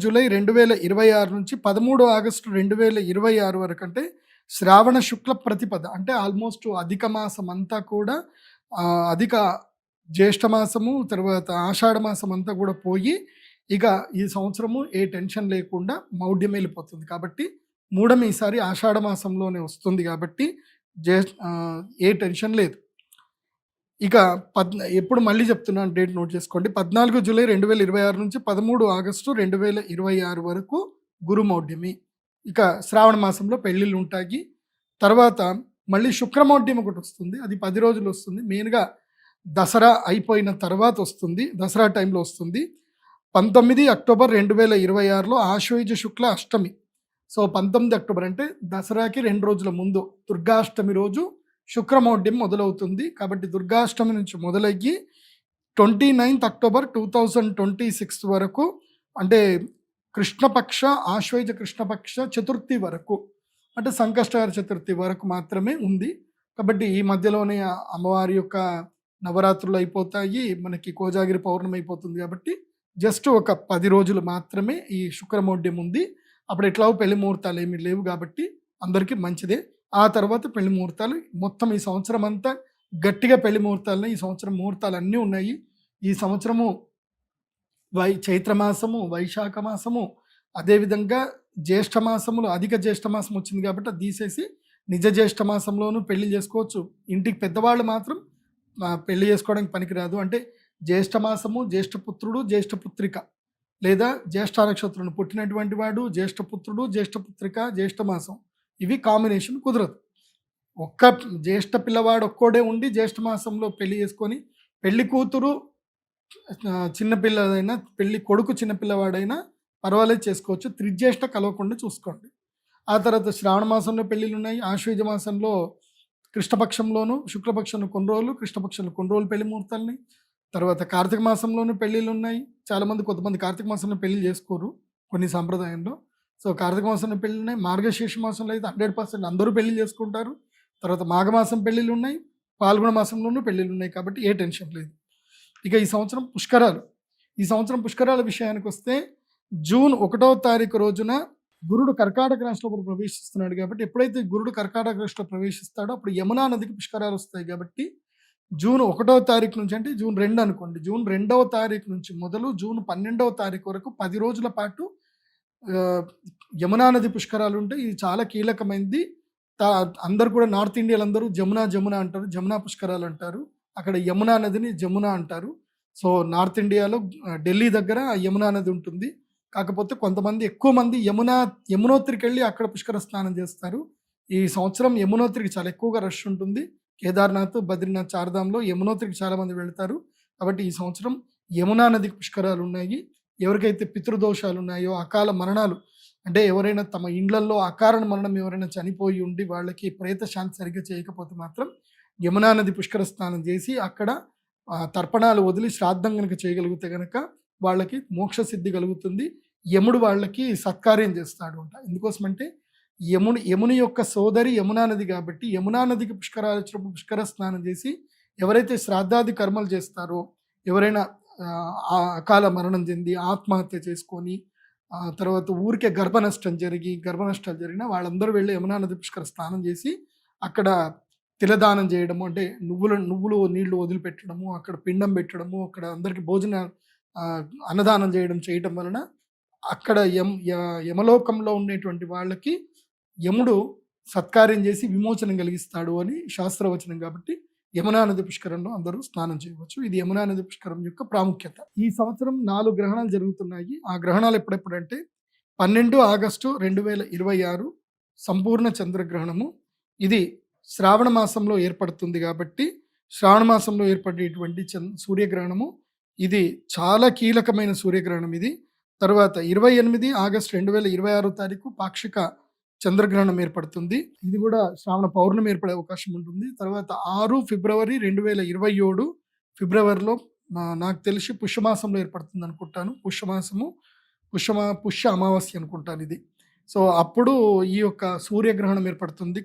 జూలై 2026 నుంచి 13 ఆగస్టు 2026 వరకు, అంటే శ్రావణ శుక్ల ప్రతిపద, అంటే ఆల్మోస్ట్ అధిక మాసం అంతా కూడా అధిక జ్యేష్ఠ మాసము తర్వాత ఆషాఢ మాసం అంతా కూడా పోయి ఇక ఈ సంవత్సరము ఏ టెన్షన్ లేకుండా మౌఢ్యం వెళ్ళిపోతుంది. కాబట్టి మూఢం ఈసారి ఆషాఢ మాసంలోనే వస్తుంది కాబట్టి ఏ టెన్షన్ లేదు. ఇక ఎప్పుడు మళ్ళీ చెప్తున్నాను, డేట్ నోట్ చేసుకోండి. 14 జూలై 2026 నుంచి 13 ఆగస్టు 2026 వరకు గురుమౌఢ్యమి. ఇక శ్రావణ మాసంలో పెళ్ళిళ్ళు ఉంటాయి. తర్వాత మళ్ళీ శుక్రమౌఢ్యం ఒకటి వస్తుంది, అది 10 రోజులు వస్తుంది. మెయిన్గా దసరా అయిపోయిన తర్వాత వస్తుంది, దసరా టైంలో వస్తుంది. 19 అక్టోబర్ 2026లో ఆశ్వయుజ శుక్ల అష్టమి. సో 19 అక్టోబర్ అంటే దసరాకి 2 రోజుల ముందు దుర్గాష్టమి రోజు శుక్రమౌఢ్యం మొదలవుతుంది. కాబట్టి దుర్గాష్టమి నుంచి మొదలయ్యి 29th అక్టోబర్ 2026 వరకు, అంటే కృష్ణపక్ష ఆశ్వయుజ కృష్ణపక్ష చతుర్థి వరకు, అంటే సంకష్టహర చతుర్థి వరకు మాత్రమే ఉంది. కాబట్టి ఈ మధ్యలోనే ఆ అమ్మవారి యొక్క నవరాత్రులు అయిపోతాయి, మనకి కోజాగిరి పౌర్ణమి అయిపోతుంది. కాబట్టి జస్ట్ ఒక 10 రోజులు మాత్రమే ఈ శుక్రమౌఢ్యం ఉంది. అప్పుడు ఎట్లాగో పెళ్లి ముహూర్తాలు ఏమీ లేవు కాబట్టి అందరికీ మంచిదే. ఆ తర్వాత పెళ్లి ముహూర్తాలు మొత్తం ఈ సంవత్సరం అంతా గట్టిగా పెళ్లి ముహూర్తాలని, ఈ సంవత్సరం ముహూర్తాలు అన్నీ ఉన్నాయి. ఈ సంవత్సరము చైత్రమాసము, వైశాఖ మాసము, అదేవిధంగా జ్యేష్ఠ మాసములు, అధిక జ్యేష్ఠ మాసం వచ్చింది కాబట్టి అది తీసేసి నిజ జ్యేష్ఠ మాసంలోనూ పెళ్లి చేసుకోవచ్చు. ఇంటికి పెద్దవాళ్ళు మాత్రం పెళ్లి చేసుకోవడానికి పనికిరాదు. అంటే జ్యేష్ఠ మాసము, జ్యేష్ఠపుత్రుడు, జ్యేష్ఠపుత్రిక, లేదా జ్యేష్ఠ నక్షత్రం పుట్టినటువంటి వాడు, జ్యేష్ఠపుత్రుడు, జ్యేష్ఠపుత్రిక, జ్యేష్ఠ మాసం, ఇవి కాంబినేషన్ కుదరదు. ఒక్క జ్యేష్ఠ పిల్లవాడు ఒక్కోడే ఉండి జ్యేష్ఠ మాసంలో పెళ్లి చేసుకొని పెళ్లి కూతురు చిన్నపిల్లదైనా పెళ్లి కొడుకు చిన్నపిల్లవాడైనా పర్వాలేదు చేసుకోవచ్చు. త్రిజ్యేష్ఠ కలవకుండా చూసుకోండి. ఆ తర్వాత శ్రావణ మాసంలో పెళ్ళిళ్ళు ఉన్నాయి. ఆశ్వయుజ మాసంలో కృష్ణపక్షంలోను శుక్లపక్షంలో కొన్ని రోజులు, కృష్ణపక్షంలో కొన్ని రోజులు పెళ్లి ముహూర్తాలని. తర్వాత కార్తీక మాసంలోనూ పెళ్ళిళ్ళు ఉన్నాయి. చాలామంది కొంతమంది కార్తీక మాసంలో పెళ్లి చేసుకోరు కొన్ని సాంప్రదాయంలో. సో కార్తీక మాసంలో పెళ్ళి ఉన్నాయి. మార్గశీర్ష మాసంలో అయితే 100% అందరూ పెళ్లి చేసుకుంటారు. తర్వాత మాఘమాసం పెళ్ళిళ్ళు ఉన్నాయి, పాల్గొన మాసంలోనూ పెళ్ళిళ్ళు ఉన్నాయి. కాబట్టి ఏ టెన్షన్ లేదు. ఇక ఈ సంవత్సరం పుష్కరాలు. ఈ సంవత్సరం పుష్కరాల విషయానికి వస్తే జూన్ 1వ తారీఖు రోజున గురుడు కర్కాటక రాశిలో ప్రవేశిస్తున్నాడు. కాబట్టి ఎప్పుడైతే గురుడు కర్కాటక రాశిలో ప్రవేశిస్తాడో అప్పుడు యమునా నదికి పుష్కరాలు వస్తాయి. కాబట్టి జూన్ 1వ తారీఖు నుంచి, అంటే జూన్ 2 అనుకోండి, జూన్ 2వ తారీఖు నుంచి మొదలు జూన్ 12వ తారీఖు వరకు 10 రోజుల పాటు యమునా నది పుష్కరాలు ఉంటాయి. ఇది చాలా కీలకమైనది. అందరు కూడా నార్త్ ఇండియాలో అందరూ జమునా జమునా అంటారు, జమునా పుష్కరాలు అంటారు. అక్కడ యమునా నదిని జమునా అంటారు. సో నార్త్ ఇండియాలో ఢిల్లీ దగ్గర యమునా నది ఉంటుంది. కాకపోతే కొంతమంది ఎక్కువ మంది యమునోత్రికి వెళ్ళి అక్కడ పుష్కర స్నానం చేస్తారు. ఈ సంవత్సరం యమునోత్రికి చాలా ఎక్కువగా రష్ ఉంటుంది. కేదార్నాథ్, బద్రీనాథ్, చార్ధామ్లో యమునోత్రికి చాలా మంది వెళ్తారు. కాబట్టి ఈ సంవత్సరం యమునా నదికి పుష్కరాలు ఉన్నాయి. ఎవరికైతే పితృదోషాలు ఉన్నాయో, అకాల మరణాలు, అంటే ఎవరైనా తమ ఇండ్లల్లో అకారణ మరణం ఎవరైనా చనిపోయి ఉండి వాళ్ళకి ప్రేత శాంతి సరిగ్గా చేయకపోతే మాత్రం యమునా నది పుష్కర స్నానం చేసి అక్కడ తర్పణాలు వదిలి శ్రాద్ధం కనుక చేయగలిగితే కనుక వాళ్ళకి మోక్ష సిద్ధి కలుగుతుంది. యముడు వాళ్ళకి సత్కార్యం చేస్తాడు అంట. ఎందుకోసమంటే యముని యొక్క సోదరి యమునా నది కాబట్టి యమునా నదికి పుష్కరాలు వచ్చినప్పుడు పుష్కర స్నానం చేసి ఎవరైతే శ్రాద్ధాది కర్మలు చేస్తారో, ఎవరైనా అకాల మరణం చెంది ఆత్మహత్య చేసుకొని తర్వాత ఊరికే గర్భనష్టాలు జరిగినా వాళ్ళందరూ వెళ్ళి యమునా నది పుష్కర స్నానం చేసి అక్కడ తిలదానం చేయడము, అంటే నువ్వులు నీళ్లు వదిలిపెట్టడము, అక్కడ పిండం పెట్టడము, అక్కడ అందరికి అన్నదానం చేయడం వలన అక్కడ యమలోకంలో ఉండేటువంటి వాళ్ళకి యముడు సత్కార్యం చేసి విమోచనం కలిగిస్తాడు అని శాస్త్రవచనం. కాబట్టి యమునా నది పుష్కరంలో అందరూ స్నానం చేయవచ్చు. ఇది యమునా నది పుష్కరం యొక్క ప్రాముఖ్యత. ఈ సంవత్సరం 4 గ్రహణాలు జరుగుతున్నాయి. ఆ గ్రహణాలు ఎప్పుడంటే 12 ఆగస్టు 2026 సంపూర్ణ చంద్రగ్రహణము. ఇది శ్రావణ మాసంలో ఏర్పడుతుంది. కాబట్టి శ్రావణ మాసంలో ఏర్పడేటువంటి సూర్యగ్రహణము ఇది చాలా కీలకమైన సూర్యగ్రహణం ఇది. తర్వాత 28 ఆగస్టు 2026 తారీఖు పాక్షిక చంద్రగ్రహణం ఏర్పడుతుంది. ఇది కూడా శ్రావణ పౌర్ణమి ఏర్పడే అవకాశం ఉంటుంది. తర్వాత 6 ఫిబ్రవరి 2027 ఫిబ్రవరిలో నాకు తెలిసి పుష్యమాసంలో ఏర్పడుతుంది అనుకుంటాను. పుష్య అమావాస్య అనుకుంటాను ఇది. సో అప్పుడు ఈ యొక్క సూర్యగ్రహణం ఏర్పడుతుంది,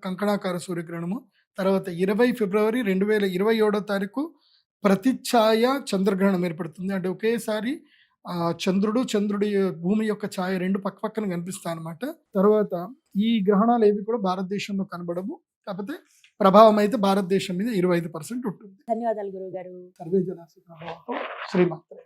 కంకణాకార సూర్యగ్రహణము. తర్వాత 20 ఫిబ్రవరి 2027 తారీఖు ప్రతిఛాయ చంద్రగ్రహణం ఏర్పడుతుంది. అంటే ఒకేసారి చంద్రుడి భూమి యొక్క ఛాయ రెండు పక్కన కనిపిస్తాయి అన్నమాట. తర్వాత ఈ గ్రహణాలు ఏవి కూడా భారతదేశంలో కనబడవు. కాకపోతే ప్రభావం అయితే భారతదేశం మీద 25% ఉంటుంది. ధన్యవాదాలు గురువు గారు. సర్వే జన సుఖినో భవంతు. శ్రీమాత్రే.